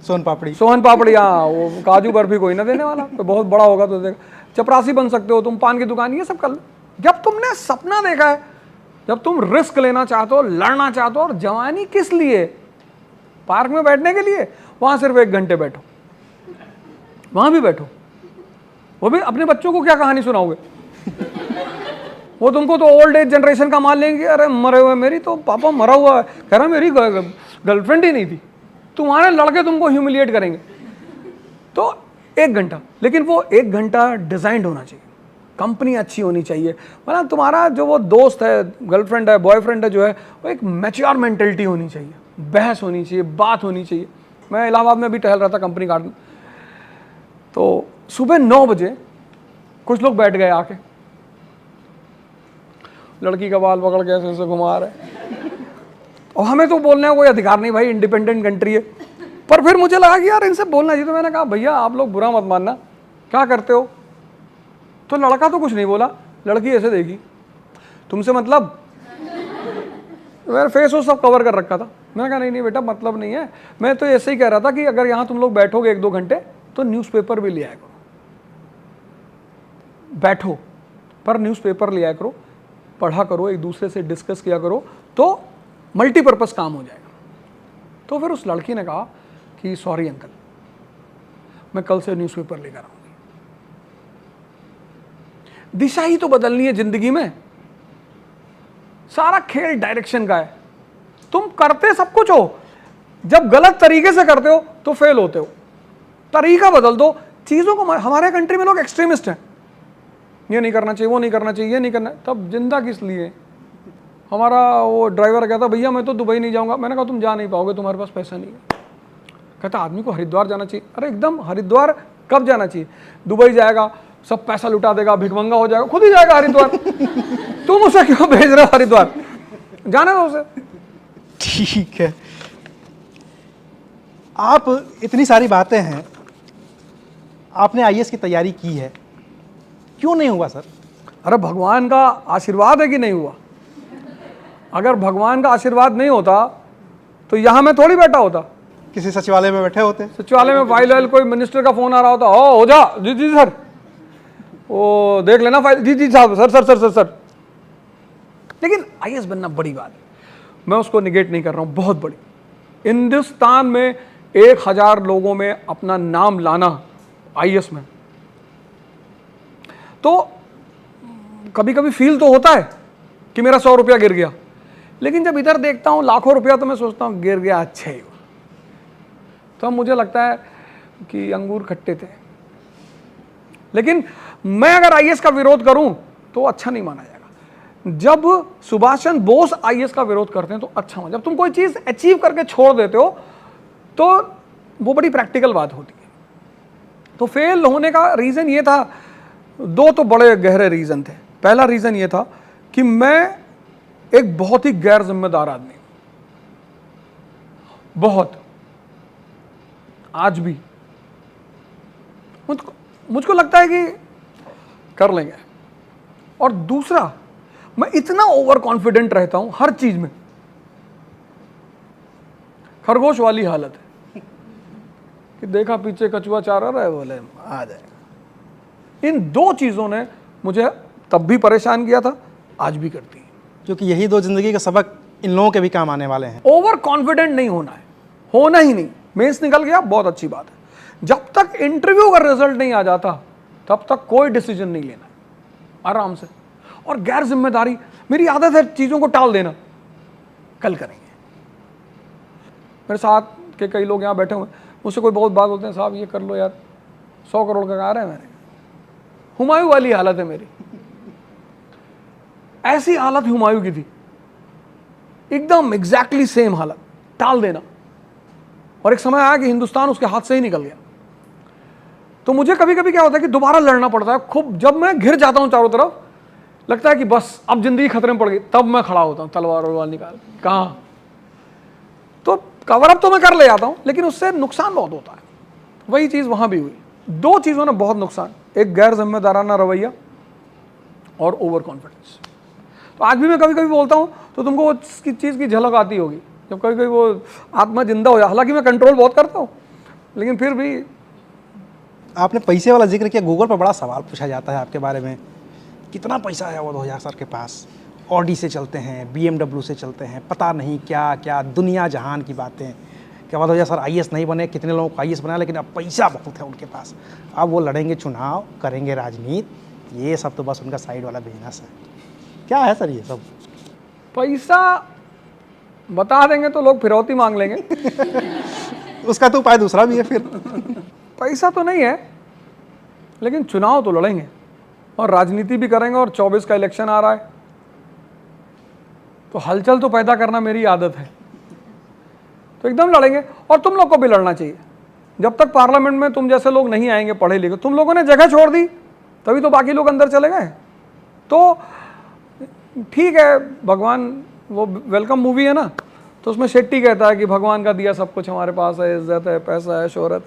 सोन पापड़ी। हाँ, वो काजू बर्फी कोई ना देने वाला, तो बहुत बड़ा होगा तो देख। चपरासी बन सकते हो तुम, पान की दुकान, ये सब कर लो। जब तुमने सपना देखा है, जब तुम रिस्क लेना चाहते हो, लड़ना चाहते हो, और जवानी किस लिए, पार्क में बैठने के लिए, वहां सिर्फ 1 घंटे बैठो, वहां भी बैठो। वो भी अपने बच्चों को क्या कहानी सुनाओगे? वो तुमको तो ओल्ड एज जनरेशन का मान लेंगे, अरे मरे हुए, मेरी तो पापा मरा हुआ है, कह रहा मेरी गर्लफ्रेंड ही नहीं थी। तुम्हारे लड़के तुमको ह्यूमिलिएट करेंगे। तो 1 घंटा, लेकिन वो 1 घंटा डिजाइंड होना चाहिए, कंपनी अच्छी होनी चाहिए। मतलब तुम्हारा जो वो दोस्त है, गर्लफ्रेंड है, बॉयफ्रेंड है जो है, वो एक मैच्योर मेंटेलिटी होनी चाहिए, बहस होनी चाहिए, बात होनी चाहिए। मैं इलाहाबाद में भी टहल रहा था कंपनी गार्डन, तो सुबह 9 बजे कुछ लोग बैठ गए आके, लड़की का बाल पकड़ के ऐसे घुमा रहे, और हमें तो बोलने का कोई अधिकार नहीं भाई, इंडिपेंडेंट कंट्री है। पर फिर मुझे लगा कि यार इनसे बोलना चाहिए, तो मैंने कहा भैया आप लोग बुरा मत मानना, क्या करते हो? तो लड़का तो कुछ नहीं बोला, लड़की ऐसे देखी, तुमसे मतलब? मेरा फेस वो सब कवर कर रखा था। मैंने कहा नहीं नहीं बेटा, मतलब नहीं है, मैं तो ऐसे ही कह रहा था कि अगर यहाँ तुम लोग बैठोगे 1-2 घंटे तो न्यूज़पेपर भी ले आया करो, बैठो पर न्यूज़पेपर ले आया करो, पढ़ा करो, एक दूसरे से डिस्कस किया करो, तो मल्टीपर्पज़ काम हो जाएगा। तो फिर उस लड़की ने कहा कि सॉरी अंकल, मैं कल से न्यूज़पेपर लेकर आऊंगी। दिशा ही तो बदलनी है जिंदगी में, सारा खेल डायरेक्शन का है। तुम करते सब कुछ हो, जब गलत तरीके से करते हो तो फेल होते हो। तरीका बदल दो चीज़ों को। हमारे कंट्री में लोग एक्सट्रीमिस्ट हैं, ये नहीं करना चाहिए, वो नहीं करना चाहिए, ये नहीं करना, तब जिंदा किस लिए? हमारा वो ड्राइवर कहता भैया मैं तो दुबई नहीं जाऊंगा। मैंने कहा तुम जा नहीं पाओगे, तुम्हारे पास पैसा नहीं है। कहता आदमी को हरिद्वार जाना चाहिए। अरे एकदम, हरिद्वार कब जाना चाहिए? दुबई जाएगा, सब पैसा लुटा देगा, भिखमंगा हो जाएगा, खुद ही जाएगा हरिद्वार। तुम उसे क्यों भेज रहे हो हरिद्वार? जाने दो उसे। ठीक है, आप इतनी सारी बातें हैं, आपने आईएएस की तैयारी की है, क्यों नहीं हुआ सर? अरे भगवान का आशीर्वाद है कि नहीं हुआ। अगर भगवान का आशीर्वाद नहीं होता तो यहां मैं थोड़ी बैठा होता, किसी सचिवालय में बैठे होते। सचिवालय में फाइल, कोई मिनिस्टर का फोन आ रहा होता, हो जा, जी जी सर, वो देख लेना फाइल, जी जी साहब, sir sir sir sir sir. लेकिन आईएएस बनना बड़ी बात है, मैं उसको निगेट नहीं कर रहा हूं, बहुत बड़ी। हिंदुस्तान में 1000 लोगों में अपना नाम लाना आईएएस में, तो कभी कभी फील तो होता है कि मेरा 100 रुपया गिर गया, लेकिन जब इधर देखता हूं लाखों रुपया तो मैं सोचता हूं गिर गया, अच्छा ही हुआ। तो अब मुझे लगता है कि अंगूर खट्टे थे। लेकिन मैं अगर आईएएस का विरोध करूं तो अच्छा नहीं माना जाएगा। जब सुभाष चंद्र बोस आईएएस का विरोध करते हैं तो अच्छा माना। जब तुम कोई चीज अचीव करके छोड़ देते हो तो वो बड़ी प्रैक्टिकल बात होती है। तो फेल होने का रीजन ये था, 2 तो बड़े गहरे रीजन थे। पहला रीजन ये था कि मैं एक बहुत ही गैर जिम्मेदार आदमी, बहुत, आज भी मुझको लगता है कि कर लेंगे। और दूसरा, मैं इतना ओवर कॉन्फिडेंट रहता हूं हर चीज में, खरगोश वाली हालत है कि देखा पीछे कछुआ चारा रहा है, बोले आ जाएगा। इन 2 चीजों ने मुझे तब भी परेशान किया था, आज भी करती है, क्योंकि यही 2 जिंदगी का सबक इन लोगों के भी काम आने वाले हैं। ओवर कॉन्फिडेंट नहीं होना है, होना ही नहीं। मेंस निकल गया, बहुत अच्छी बात है। जब तक इंटरव्यू का रिजल्ट नहीं आ जाता तब तक कोई डिसीजन नहीं लेना, आराम से। और गैर जिम्मेदारी, मेरी आदत है चीज़ों को टाल देना, कल करेंगे। मेरे साथ के कई लोग यहाँ बैठे हुए, मुझसे कोई बहुत बात बोलते हैं, साहब ये कर लो यार, 100 करोड़ का कार है, मैंने हुमायूं वाली हालत है मेरी। ऐसी हालत हुमायूं की थी, एकदम एग्जैक्टली सेम हालत, टाल देना। और एक समय आया कि हिंदुस्तान उसके हाथ से ही निकल गया। तो मुझे कभी कभी क्या होता है कि दोबारा लड़ना पड़ता है खूब। जब मैं घिर जाता हूं चारों तरफ, लगता है कि बस अब जिंदगी खतरे में पड़ गई, तब मैं खड़ा होता हूं तलवार वलवार निकाल। कहां तो कवर अप तो मैं कर ले जाता हूं, लेकिन उससे नुकसान बहुत होता है। वही चीज वहां भी हुई। दो चीजों ने बहुत नुकसान, एक गैर जिम्मेदाराना रवैया और ओवर कॉन्फिडेंस। तो आज भी मैं कभी कभी बोलता हूं तो तुमको वो चीज की झलक आती होगी, जब कभी कभी वो आत्मा जिंदा हो जाए। हालांकि मैं कंट्रोल बहुत करता हूं, लेकिन फिर भी। आपने पैसे वाला जिक्र किया, गूगल पर बड़ा सवाल पूछा जाता है आपके बारे में, कितना पैसा है वो 2000 सर के पास, ऑडी से चलते हैं, BMW से चलते हैं, पता नहीं क्या क्या दुनिया जहान की बातें। क्या बात हो जाए सर, IAS नहीं बने, कितने लोगों को IAS बना, लेकिन अब पैसा बहुत है उनके पास, अब वो लड़ेंगे चुनाव, करेंगे राजनीति, ये सब तो बस उनका साइड वाला बिजनेस है। क्या है सर ये सब? पैसा बता देंगे तो लोग फिरौती मांग लेंगे। उसका तो उपाय दूसरा भी है फिर। पैसा तो नहीं है, लेकिन चुनाव तो लड़ेंगे और राजनीति भी करेंगे। और 24 का इलेक्शन आ रहा है, तो हलचल तो पैदा करना मेरी आदत है, तो एकदम लड़ेंगे। और तुम लोग को भी लड़ना चाहिए। जब तक पार्लियामेंट में तुम जैसे लोग नहीं आएंगे पढ़े लिखे, तुम लोगों ने जगह छोड़ दी, तभी तो बाकी लोग अंदर चले गए। तो ठीक है, भगवान, वो वेलकम मूवी है ना, तो उसमें शेट्टी कहता है कि भगवान का दिया सब कुछ हमारे पास है, इज्जत है, पैसा है, शोहरत।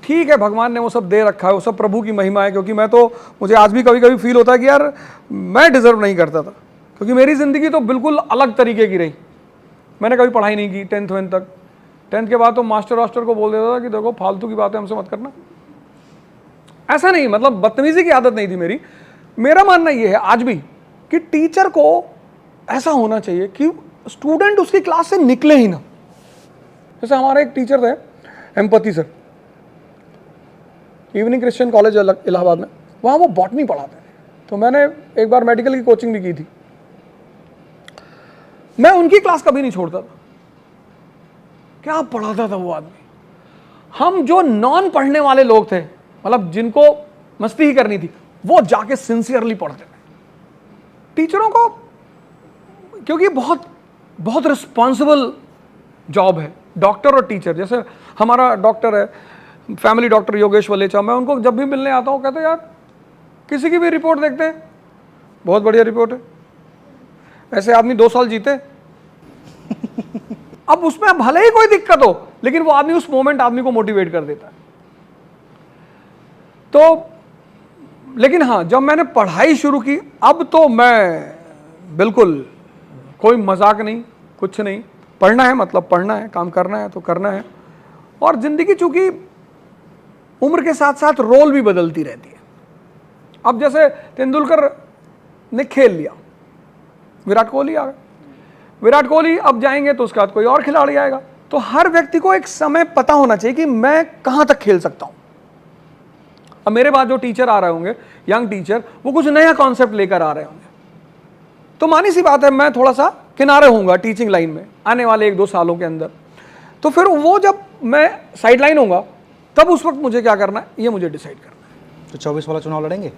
ठीक है, भगवान ने वो सब दे रखा है, वो सब प्रभु की महिमा है। क्योंकि मुझे आज भी कभी कभी फील होता है कि यार मैं डिजर्व नहीं करता था, क्योंकि मेरी ज़िंदगी तो बिल्कुल अलग तरीके की रही। मैंने कभी पढ़ाई नहीं की 10th तक। 10th के बाद तो मास्टर वास्टर को बोल देता था कि देखो फालतू की बातें हमसे मत करना। ऐसा नहीं, मतलब बदतमीजी की आदत नहीं थी मेरी। मेरा मानना ये है आज भी कि टीचर को ऐसा होना चाहिए कि स्टूडेंट उसकी क्लास से निकले ही ना। जैसे हमारे एक टीचर थे, empathy sir, evening Christian college Allahabad में, वहाँ वो बॉटनी पढ़ाते थे। तो मैंने एक बार मेडिकल की कोचिंग भी की थी। मैं उनकी क्लास कभी नहीं छोड़ता था। क्या पढ़ाता था वो आदमी। हम जो नॉन पढ़ने वाले लोग थे, मतलब जिनको मस्ती ही करनी थी, वो जाके सिंसियरली पढ़ते थे टीचरों को, क्योंकि बहुत बहुत रिस्पॉन्सिबल जॉब है डॉक्टर और टीचर। जैसे हमारा डॉक्टर है, फैमिली डॉक्टर योगेश वलेचा, मैं उनको जब भी मिलने आता हूँ कहते यार किसी की भी रिपोर्ट देखते हैं, बहुत बढ़िया रिपोर्ट है, ऐसे आदमी 2 साल जीते। अब उसमें भले ही कोई दिक्कत हो, लेकिन वो आदमी उस मोमेंट आदमी को मोटिवेट कर देता है। तो लेकिन हाँ, जब मैंने पढ़ाई शुरू की, अब तो मैं बिल्कुल कोई मजाक नहीं, कुछ नहीं। पढ़ना है मतलब पढ़ना है, काम करना है तो करना है। और जिंदगी चूंकि उम्र के साथ साथ रोल भी बदलती रहती है। अब जैसे तेंदुलकर ने खेल लिया, विराट कोहली आ गए। विराट कोहली अब जाएंगे तो उसके बाद कोई और खिलाड़ी आएगा। तो हर व्यक्ति को एक समय पता होना चाहिए कि मैं कहां तक खेल सकता हूं। अब मेरे बाद जो टीचर आ रहे होंगे, यंग टीचर, वो कुछ नया कॉन्सेप्ट लेकर आ रहे होंगे, तो मानी सी बात है मैं थोड़ा सा किनारे होऊंगा टीचिंग लाइन में आने वाले 1-2 सालों के अंदर। तो फिर वो जब मैं साइड लाइन होऊंगा, तब उस वक्त मुझे क्या करना है, ये मुझे डिसाइड करना है। तो 24 वाला चुनाव लड़ेंगे?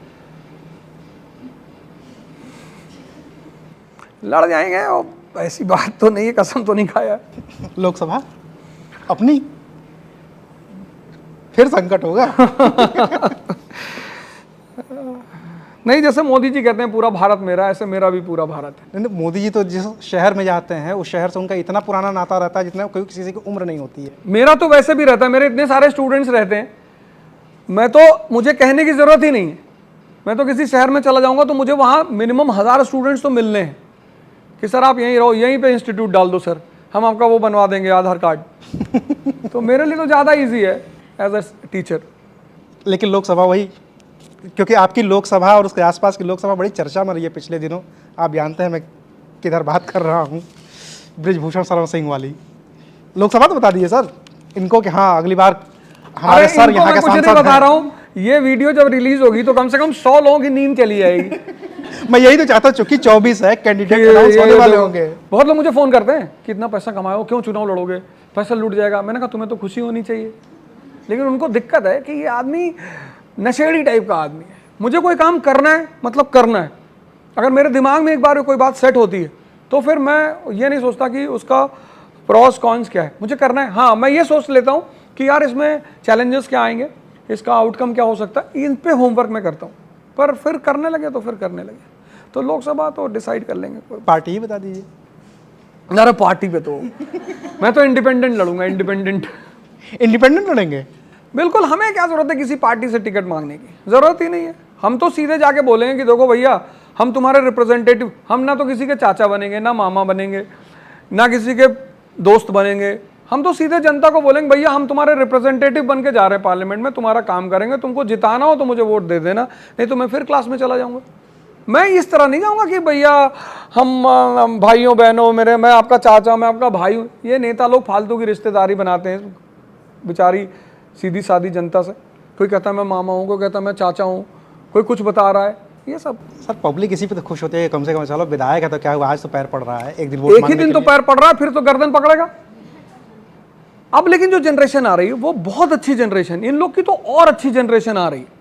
लड़ जाएंगे, और ऐसी बात तो नहीं है, कसम तो नहीं खाया। लोकसभा अपनी फिर संकट होगा। नहीं, जैसे मोदी जी कहते हैं पूरा भारत मेरा, ऐसे मेरा भी पूरा भारत है। नहीं, मोदी जी तो जिस शहर में जाते हैं उस शहर से उनका इतना पुराना नाता रहता है जितना कोई किसी की उम्र नहीं होती है। मेरा तो वैसे भी रहता है, मेरे इतने सारे स्टूडेंट्स रहते हैं, मैं तो, मुझे कहने की जरूरत ही नहीं है। मैं तो किसी शहर में चला जाऊंगा तो मुझे वहाँ मिनिमम 1000 स्टूडेंट्स तो मिलने हैं कि सर आप यहीं रहो, यहीं पे इंस्टीट्यूट डाल दो सर, हम आपका वो बनवा देंगे आधार कार्ड। तो मेरे लिए तो ज़्यादा ईजी है एज अ टीचर। लेकिन लोकसभा वही, क्योंकि आपकी लोकसभा और उसके आसपास की लोकसभा बड़ी चर्चा में रही है पिछले दिनों। आप जानते हैं मैं किधर बात कर रहा हूँ, ब्रिजभूषण शरण सिंह वाली लोकसभा। तो बता दिए सर इनको कि हाँ अगली बार हमारे सर यहाँ के सांसद बता रहा हूँ ये वीडियो जब रिलीज होगी तो कम से कम 100 लोगों की नींद चली जाएगी। मैं यही तो चाहता हूँ, चूंकि 24 है कैंडिडेट ये अनाउंस होने वाले तो होंगे। बहुत लोग मुझे फोन करते हैं कि इतना पैसा कमाओ, क्यों चुनाव लड़ोगे, पैसा लूट जाएगा। मैंने कहा तुम्हें तो खुशी होनी चाहिए, लेकिन उनको दिक्कत है कि ये आदमी नशेड़ी टाइप का आदमी है। मुझे कोई काम करना है मतलब करना है। अगर मेरे दिमाग में एक बार कोई बात सेट होती है तो फिर मैं ये नहीं सोचता कि उसका प्रॉस कॉन्स क्या है, मुझे करना है। हाँ, मैं ये सोच लेता हूँ कि यार इसमें चैलेंजेस क्या आएंगे, इसका आउटकम क्या हो सकता है, इन पे होमवर्क मैं करता हूँ। पर फिर करने लगे तो फिर करने लगे तो लोकसभा तो डिसाइड कर लेंगे। पार्टी ही बता दीजिए। अरे पार्टी पे तो मैं तो इंडिपेंडेंट लड़ूंगा, इंडिपेंडेंट लड़ेंगे। बिल्कुल, हमें क्या जरूरत है किसी पार्टी से टिकट मांगने की, जरूरत ही नहीं है। हम तो सीधे जाके बोलेंगे कि देखो भैया हम तुम्हारे रिप्रेजेंटेटिव, हम ना तो किसी के चाचा बनेंगे, ना मामा बनेंगे, ना किसी के दोस्त बनेंगे। हम तो सीधे जनता को बोलेंगे भैया हम तुम्हारे रिप्रेजेंटेटिव बन के जा रहे हैं पार्लियामेंट में, तुम्हारा काम करेंगे, तुमको जिताना हो तो मुझे वोट दे देना, नहीं तो मैं फिर क्लास में चला जाऊंगा। मैं इस तरह नहीं जाऊंगा कि भैया हम भाइयों बहनों मेरे, मैं आपका चाचा, मैं आपका भाई हूँ। ये नेता लोग फालतू की रिश्तेदारी बनाते हैं बेचारी सीधी सादी जनता से। कोई कहता है मैं मामा हूँ, कोई कहता है मैं चाचा हूँ, कोई कुछ बता रहा है, ये सब। सर पब्लिक इसी पे तो खुश होती है, कम से कम चलो विधायक है तो क्या हुआ, आज तो पैर पड़ रहा है, एक दिन एक ही दिन तो पैर पड़ रहा है, फिर तो गर्दन पकड़ेगा। अब लेकिन जो जनरेशन आ रही है वो बहुत अच्छी जनरेशन, इन लोग की तो और अच्छी जनरेशन आ रही है।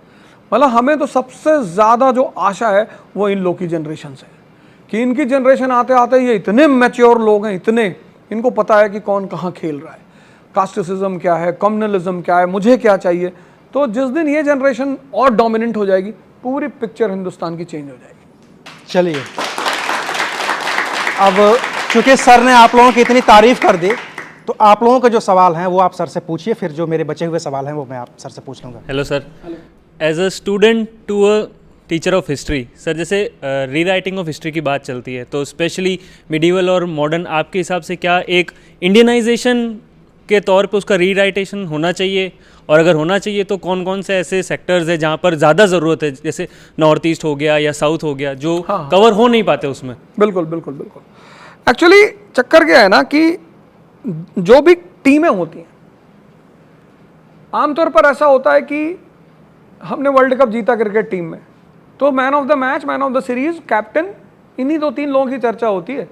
मतलब हमें तो सबसे ज्यादा जो आशा है वो इन लोग की जनरेशन से, कि इनकी जनरेशन आते आते ये इतने मैच्योर लोग हैं, इतने इनको पता है कि कौन कहाँ खेल रहा है, कास्टिसिज्म क्या है, कम्युनलिज्म क्या है, मुझे क्या चाहिए। तो जिस दिन ये जनरेशन और डोमिनेंट हो जाएगी, पूरी पिक्चर हिंदुस्तान की चेंज हो जाएगी। चलिए, अब चूंकि सर ने आप लोगों की इतनी तारीफ कर दी तो आप लोगों के जो सवाल हैं वो आप सर से पूछिए, फिर जो मेरे बचे हुए सवाल हैं वो मैं आप सर से पूछ लूँगा। Hello sir, as a student to a teacher of history, sir जैसे री राइटिंग ऑफ हिस्ट्री की बात चलती है तो स्पेशली मिडीवल और मॉडर्न, आपके हिसाब से क्या एक इंडियनाइजेशन के तौर पे उसका री राइटेशन होना चाहिए, और अगर होना चाहिए तो कौन कौन से ऐसे सेक्टर्स हैं जहाँ पर ज़्यादा ज़रूरत है, जैसे नॉर्थ ईस्ट हो गया या साउथ हो गया, जो कवर हो नहीं पाते उसमें? बिल्कुल बिल्कुल बिल्कुल। एक्चुअली चक्कर क्या है ना कि जो भी टीमें होती हैं, आमतौर पर ऐसा होता है कि हमने वर्ल्ड कप जीता क्रिकेट टीम में, तो man of the match, man of the series, captain, इन्हीं 2-3 लोगों की चर्चा होती है।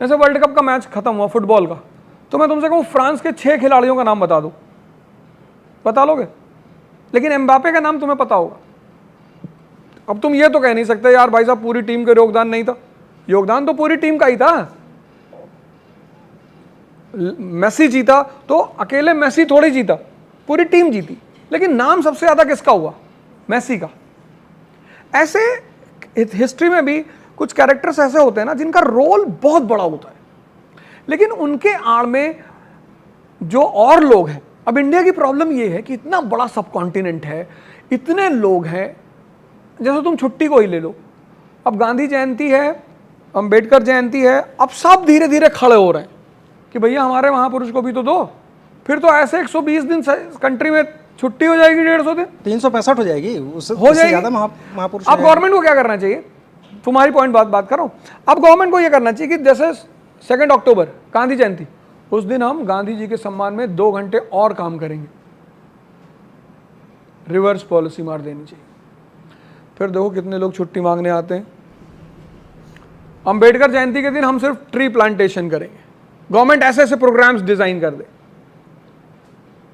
जैसे वर्ल्ड कप का मैच खत्म हुआ फुटबॉल का, तो मैं तुमसे कहूँ फ्रांस के 6 खिलाड़ियों का नाम बता दो, बता लोगे? लेकिन एम्बापे का नाम तुम्हें पता होगा। अब तुम ये तो कह नहीं सकते यार भाई साहब पूरी टीम का योगदान नहीं था। योगदान तो पूरी टीम का ही था। मेसी जीता तो अकेले मेसी थोड़ी जीता, पूरी टीम जीती, लेकिन नाम सबसे ज्यादा किसका हुआ? मेसी का। ऐसे हिस्ट्री में भी कुछ कैरेक्टर्स ऐसे होते हैं ना जिनका रोल बहुत बड़ा होता है, लेकिन उनके आड़ में जो और लोग हैं। अब इंडिया की प्रॉब्लम ये है कि इतना बड़ा सब कॉन्टिनेंट है, इतने लोग हैं। जैसे तुम छुट्टी को ही ले लो, अब गांधी जयंती है, अंबेडकर जयंती है, अब सब धीरे धीरे खड़े हो रहे हैं कि भैया हमारे महापुरुष को भी तो दो। फिर तो ऐसे 120 दिन कंट्री में छुट्टी हो जाएगी, 150 दिन, 365 हो जाएगी, उससे हो जाएगी। ज्यादा महापुरुष। अब गवर्नमेंट को क्या करना चाहिए? तुम्हारी पॉइंट बात कर रहा हूं। अब गवर्नमेंट को यह करना चाहिए कि जैसे 2 अक्टूबर गांधी जयंती, उस दिन हम गांधी जी के सम्मान में 2 घंटे और काम करेंगे, रिवर्स पॉलिसी मार देनी चाहिए। फिर देखो कितने लोग छुट्टी मांगने आते हैं। अंबेडकर जयंती के दिन हम सिर्फ ट्री प्लांटेशन करेंगे, गवर्नमेंट ऐसे ऐसे प्रोग्राम्स डिजाइन कर दे,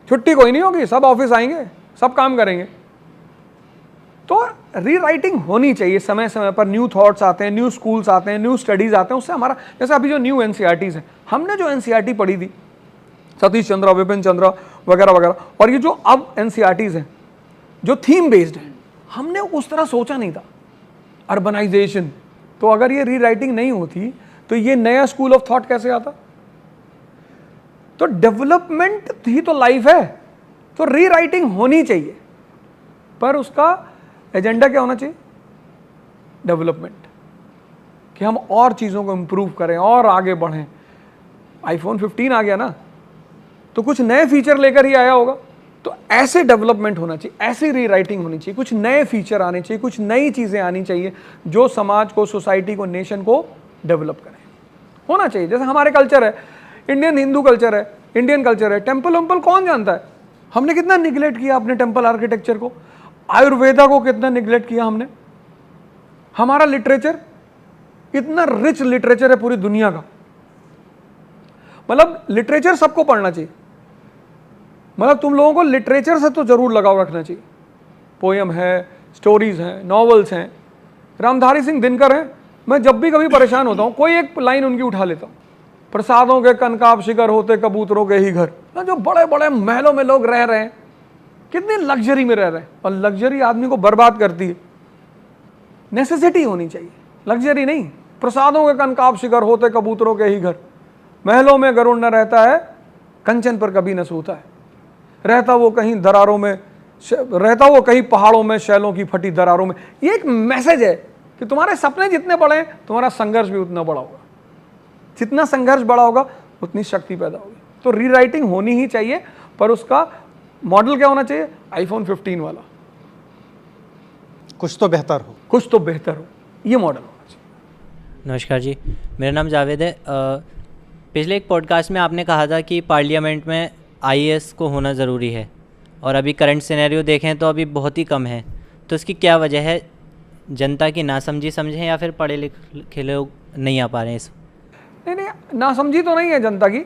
छुट्टी कोई नहीं होगी, सब ऑफिस आएंगे, सब काम करेंगे। तो रीराइटिंग होनी चाहिए समय समय पर। न्यू थॉट्स आते हैं, न्यू स्कूल्स आते हैं, न्यू स्टडीज आते हैं, उससे हमारा, जैसे अभी जो न्यू एनसीईआरटीज है, हमने जो एनसीईआरटी पढ़ी थी सतीश चंद्र, विपिन चंद्र वगैरह वगैरह, और ये जो अब एनसीईआरटीज हैं जो थीम बेस्ड है, हमने उस तरह सोचा नहीं था। अर्बनाइजेशन, तो अगर ये रीराइटिंग नहीं होती तो ये नया स्कूल ऑफ थॉट कैसे आता? तो डेवलपमेंट ही तो लाइफ है, तो रीराइटिंग होनी चाहिए, पर उसका एजेंडा क्या होना चाहिए? डेवलपमेंट, कि हम और चीज़ों को इम्प्रूव करें और आगे बढ़ें। आईफोन 15 आ गया ना, तो कुछ नए फीचर लेकर ही आया होगा। तो ऐसे डेवलपमेंट होना चाहिए, ऐसी रीराइटिंग होनी चाहिए, कुछ नए फीचर आने चाहिए, कुछ नई चीज़ें आनी चाहिए जो समाज को, सोसाइटी को, नेशन को डेवलप करें। होना चाहिए। जैसे हमारे कल्चर है, इंडियन हिंदू कल्चर है, इंडियन कल्चर है, टेम्पल वम्पल कौन जानता है? हमने कितना निगलेक्ट किया अपने टेम्पल आर्किटेक्चर को। आयुर्वेदा को कितना निगलेक्ट किया हमने। हमारा लिटरेचर इतना रिच लिटरेचर है पूरी दुनिया का, मतलब लिटरेचर सबको पढ़ना चाहिए। मतलब तुम लोगों को लिटरेचर से तो जरूर लगाव रखना चाहिए। पोयम है, स्टोरीज हैं, नॉवेल्स हैं। रामधारी सिंह दिनकर हैं, मैं जब भी कभी परेशान होता हूँ कोई एक लाइन उनकी उठा लेता हूँ। प्रसादों के कनकाब शिखर होते कबूतरों के ही घर। ना जो बड़े बड़े महलों में लोग रह रहे हैं, कितनी लग्जरी में रह रहे हैं, और लग्जरी आदमी को बर्बाद करती है। नेसेसिटी होनी चाहिए, लग्जरी नहीं। प्रसादों के कनकाब शिखर होते कबूतरों के ही घर, महलों में गरुड़ न रहता है, कंचन पर कभी न सोता है। रहता वो कहीं दरारों में, रहता वो कहीं पहाड़ों में, शैलों की फटी दरारों में। ये एक मैसेज है कि तुम्हारे सपने जितने बड़े हैं, तुम्हारा संघर्ष भी उतना बड़ा होगा। जितना संघर्ष बड़ा होगा उतनी शक्ति पैदा होगी। तो रीराइटिंग होनी ही चाहिए, पर उसका मॉडल क्या होना चाहिए? आईफोन 15 वाला, कुछ तो बेहतर हो, कुछ तो बेहतर हो, ये मॉडल होना चाहिए। नमस्कार जी, मेरा नाम जावेद है। पिछले एक पॉडकास्ट में आपने कहा था कि पार्लियामेंट में आईएएस को होना ज़रूरी है, और अभी करंट सिनेरियो देखें तो अभी बहुत ही कम है। तो इसकी क्या वजह है? जनता की नासमझी समझें या फिर पढ़े लिखे लोग नहीं आ पा रहे हैं इस? नहीं, नासमझी तो नहीं है जनता की,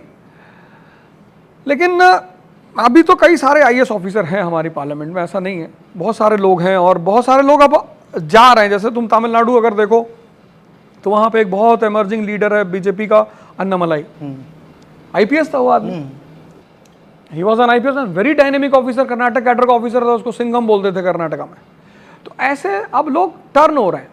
लेकिन अभी तो कई सारे आईएएस ऑफिसर हैं हमारी पार्लियामेंट में, ऐसा नहीं है। बहुत सारे लोग हैं और बहुत सारे लोग अब जा रहे हैं। जैसे तुम तमिलनाडु अगर देखो तो वहाँ पे एक बहुत एमर्जिंग लीडर है बीजेपी का, अन्नामलाई। आईपीएस था वो आदमी, he was an IPS, very dynamic officer, Karnataka cadre का ऑफिसर था, उसको सिंघम बोलते थे कर्नाटका में। तो ऐसे अब लोग टर्न हो रहे हैं।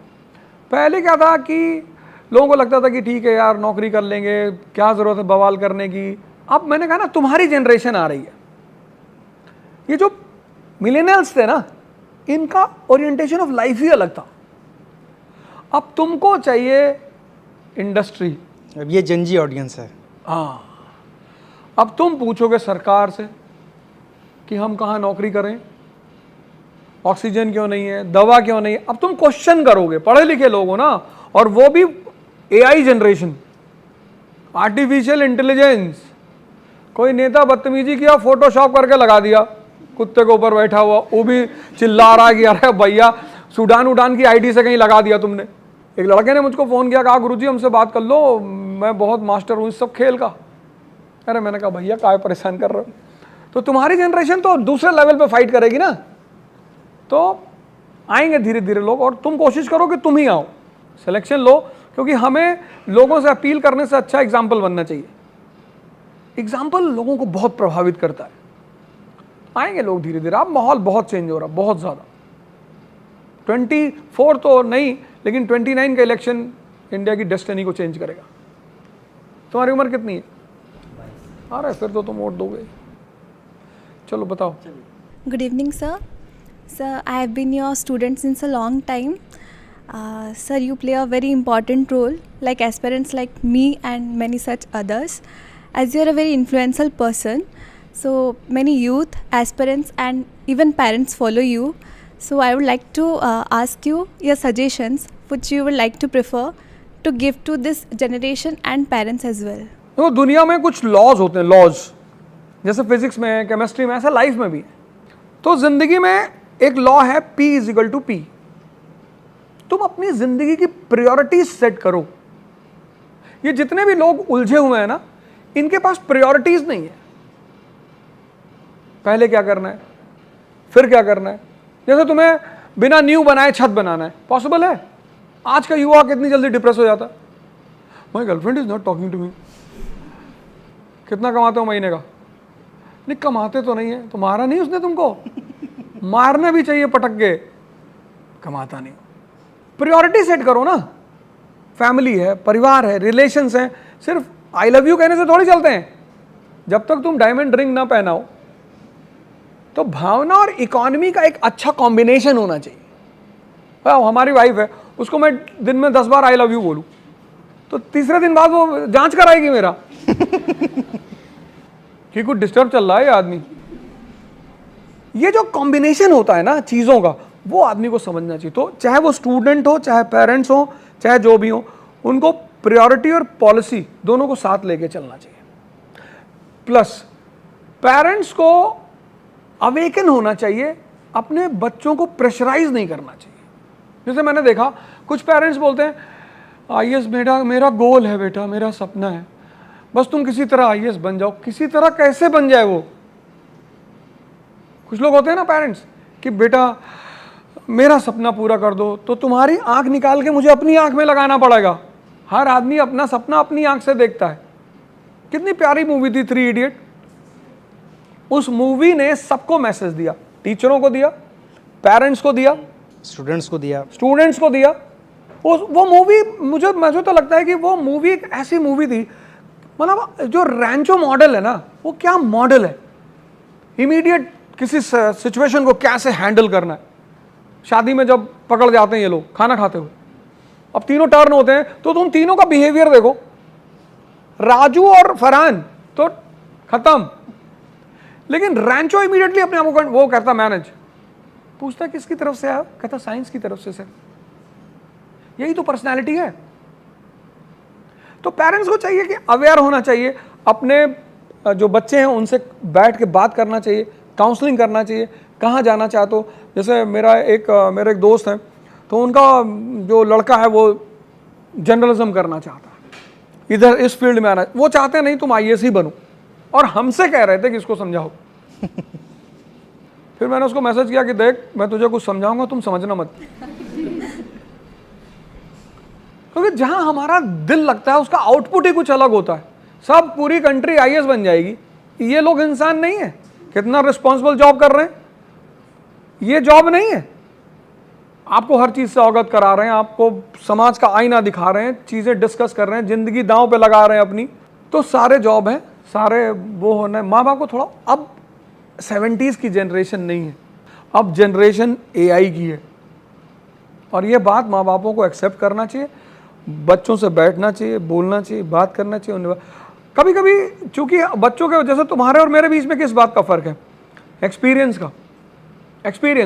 पहले क्या था कि लोगों को लगता था कि ठीक है यार, नौकरी कर लेंगे, क्या ज़रूरत है बवाल करने की। अब मैंने कहा ना, तुम्हारी जनरेशन आ रही है, ये जो मिलेनियल्स थे ना, इनका ओरिएंटेशन ऑफ लाइफ ही अलग था। अब तुमको चाहिए इंडस्ट्री, अब ये जनजी ऑडियंस है। हाँ, अब तुम पूछोगे सरकार से कि हम कहाँ नौकरी करें, ऑक्सीजन क्यों नहीं है, दवा क्यों नहीं है। अब तुम क्वेश्चन करोगे, पढ़े लिखे लोग हो ना, और वो भी एआई जनरेशन, आर्टिफिशियल इंटेलिजेंस। कोई नेता बदतमीजी किया, फोटोशॉप करके लगा दिया, कुत्ते के ऊपर बैठा हुआ, वो भी चिल्ला रहा है कि अरे भैया सूडान उडान की आईडी से कहीं लगा दिया तुमने। एक लड़के ने मुझको फ़ोन किया, कहा गुरुजी हमसे बात कर लो, मैं बहुत मास्टर हूँ इस सब खेल का। अरे मैंने कहा भैया काय परेशान कर रहे हो। तो तुम्हारी जनरेशन तो दूसरे लेवल पे फाइट करेगी ना, तो आएंगे धीरे धीरे लोग, और तुम कोशिश करो कि तुम ही आओ, सिलेक्शन लो, क्योंकि हमें लोगों से अपील करने से अच्छा एग्जाम्पल बनना चाहिए। एग्जाम्पल लोगों को बहुत प्रभावित करता है। आएंगे लोग धीरे धीरे। अब माहौल बहुत चेंज हो रहा, बहुत ज़्यादा। 24 तो नहीं, लेकिन 29 का इलेक्शन इंडिया की डेस्टिनी को चेंज करेगा। तुम्हारी उम्र कितनी है? अरे फिर तो तुम वोट दोगे। चलो बताओ। Good evening, sir. Sir, I have been your student since a long time. Sir, you play a very important role, like aspirants like me and many such others. As you are a very influential person, so many youth, aspirants and even parents follow you. So I would like to ask you your suggestions, which you would like to prefer to give to this generation and parents as well. देखो, दुनिया में कुछ laws होते हैं, laws जैसे physics में है, chemistry में, ऐसा लाइफ में भी है। तो जिंदगी में एक लॉ है P = P। तुम अपनी जिंदगी की प्रायोरिटीज सेट करो। ये जितने भी लोग उलझे हुए हैं ना, इनके पास प्रायोरिटीज नहीं है। पहले क्या करना है, फिर क्या करना है। जैसे तुम्हें बिना न्यू बनाए छत बनाना है, पॉसिबल है? आज का युवा कितनी जल्दी डिप्रेस हो जाता है। My girlfriend is not talking to me. कितना कमाते हो महीने का? नहीं कमाते तो नहीं है, तो मारा नहीं उसने तुमको? मारना भी चाहिए पटक के, कमाता नहीं। प्रायोरिटी सेट करो ना। फैमिली है, परिवार है, रिलेशंस हैं। सिर्फ आई लव यू कहने से थोड़ी चलते हैं। जब तक तुम डायमंड रिंग ना पहनाओ, तो भावना और इकोनॉमी का एक अच्छा कॉम्बिनेशन होना चाहिए। हमारी वाइफ है, उसको मैं दिन में 10 बार आई लव यू बोलूं, तो तीसरे दिन बाद वो जांच कराएगी मेरा कि कुछ डिस्टर्ब चल रहा है ये आदमी। ये जो कॉम्बिनेशन होता है ना चीज़ों का, वो आदमी को समझना चाहिए। तो चाहे वो स्टूडेंट हो, चाहे पेरेंट्स हो, चाहे जो भी हो, उनको प्रायोरिटी और पॉलिसी दोनों को साथ लेके चलना चाहिए। प्लस पेरेंट्स को अवेकन होना चाहिए अपने बच्चों को प्रेशराइज नहीं करना चाहिए। जैसे मैंने देखा कुछ पेरेंट्स बोलते हैं आईएएस मेरा गोल है बेटा, मेरा सपना है, बस तुम किसी तरह आईएएस बन जाओ। किसी तरह कैसे बन जाए वो? कुछ लोग होते हैं ना पेरेंट्स कि बेटा मेरा सपना पूरा कर दो, तो तुम्हारी आंख निकाल के मुझे अपनी आंख में लगाना पड़ेगा। हर आदमी अपना सपना अपनी आंख से देखता है। कितनी प्यारी मूवी थी 3 इडियट। उस मूवी ने सबको मैसेज दिया, टीचरों को दिया, पेरेंट्स को दिया, स्टूडेंट्स को दिया। वो मूवी मुझे तो लगता है कि वो मूवी एक ऐसी मूवी थी, मतलब जो रैंचो मॉडल है ना, वो क्या मॉडल है, इमीडिएट किसी सिचुएशन को कैसे हैंडल करना है। शादी में जब पकड़ जाते हैं ये लोग खाना खाते हुए, अब तीनों टर्न होते हैं, तो तुम तीनों का बिहेवियर देखो। राजू और फरहान तो खत्म, लेकिन रैंचो इमीडिएटली अपने आप को वो करता मैनेज। पूछता किसकी तरफ से आया, कहता साइंस की तरफ से सर। यही तो पर्सनालिटी है। तो पेरेंट्स को चाहिए कि अवेयर होना चाहिए, अपने जो बच्चे हैं उनसे बैठ के बात करना चाहिए, काउंसलिंग करना चाहिए, कहाँ जाना चाहते हो। जैसे मेरा एक दोस्त है, तो उनका जो लड़का है वो जर्नलिज्म करना चाहता है, इधर इस फील्ड में आना, वो चाहते नहीं तुम आईएएस ही बनो, और हमसे कह रहे थे कि इसको समझाओ। फिर मैंने उसको मैसेज किया कि देख मैं तुझे कुछ समझाऊंगा, तुम समझना मत। क्योंकि जहां हमारा दिल लगता है उसका आउटपुट ही कुछ अलग होता है। सब पूरी कंट्री आईएएस बन जाएगी, ये लोग इंसान नहीं है। कितना रिस्पॉन्सिबल जॉब कर रहे हैं, ये जॉब नहीं है। आपको हर चीज से अवगत करा रहे हैं, आपको समाज का आईना दिखा रहे हैं, चीजें डिस्कस कर रहे हैं, जिंदगी दांव पे लगा रहे हैं अपनी। तो सारे जॉब हैं, सारे वो होना है। माँ बाप को थोड़ा, अब 70s की जनरेशन नहीं है, अब जनरेशन एआई की है, और ये बात माँ बापों को एक्सेप्ट करना चाहिए। बच्चों से बैठना चाहिए, बोलना चाहिए, बात करना चाहिए। कभी कभी चूंकि बच्चों के, जैसे तुम्हारे और मेरे बीच में किस बात का फ़र्क है, एक्सपीरियंस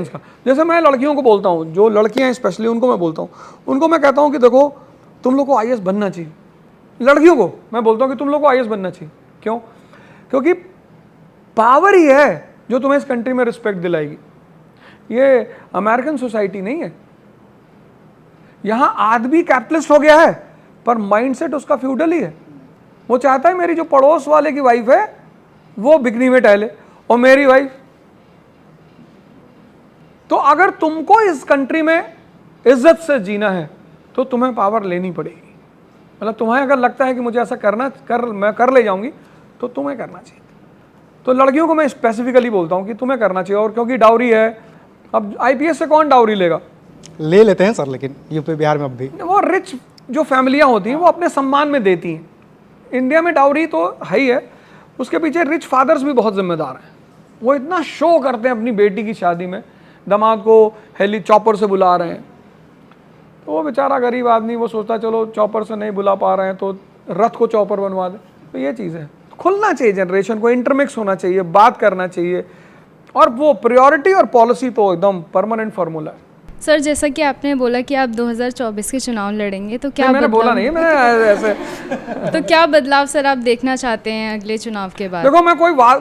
का। जैसे मैं लड़कियों को बोलता हूँ, जो लड़कियाँ स्पेशली उनको मैं बोलता हूँ, उनको मैं कहता हूँ कि देखो तुम लोग को आईएएस बनना चाहिए। लड़कियों को मैं बोलता हूँ कि तुम लोग को आईएएस बनना चाहिए। क्यों? क्योंकि पावर ही है जो तुम्हें इस कंट्री में रिस्पेक्ट दिलाएगी। ये अमेरिकन सोसाइटी नहीं है। यहां आदमी कैपिटलिस्ट हो गया है, पर माइंडसेट उसका फ्यूडल ही है। वो चाहता है मेरी जो पड़ोस वाले की वाइफ है वो बिकनी में टहले, और मेरी वाइफ। तो अगर तुमको इस कंट्री में इज्जत से जीना है तो तुम्हें पावर लेनी पड़ेगी। मतलब तुम्हें अगर लगता है कि मुझे ऐसा मैं कर ले जाऊंगी, तो तुम्हें करना चाहिए। तो लड़कियों को मैं स्पेसिफिकली बोलता हूं कि तुम्हें करना चाहिए। और क्योंकि डाउरी है, अब आईपीएस से कौन डाउरी लेगा? ले लेते हैं सर, लेकिन यूपी बिहार में अब भी वो रिच जो फैमिलियां होती हैं वो अपने सम्मान में देती हैं। इंडिया में डाउरी तो है ही है, उसके पीछे रिच फादर्स भी बहुत जिम्मेदार हैं। वो इतना शो करते हैं अपनी बेटी की शादी में, दामाद को हेली चॉपर से बुला रहे हैं, तो वो बेचारा गरीब आदमी वो सोचता चलो चॉपर से नहीं बुला पा रहे हैं तो रथ को चॉपर बनवा दें। तो ये चीज़ है, खुलना चाहिए जनरेशन को, इंटरमिक्स होना चाहिए, बात करना चाहिए। और वो प्रायोरिटी और पॉलिसी तो एकदम परमानेंट फार्मूला है। सर जैसा कि आपने बोला कि आप 2024 के चुनाव लड़ेंगे, तो क्या मैंने बोला नहीं है, मैं ऐसे तो क्या बदलाव सर आप देखना चाहते हैं अगले चुनाव के बाद? देखो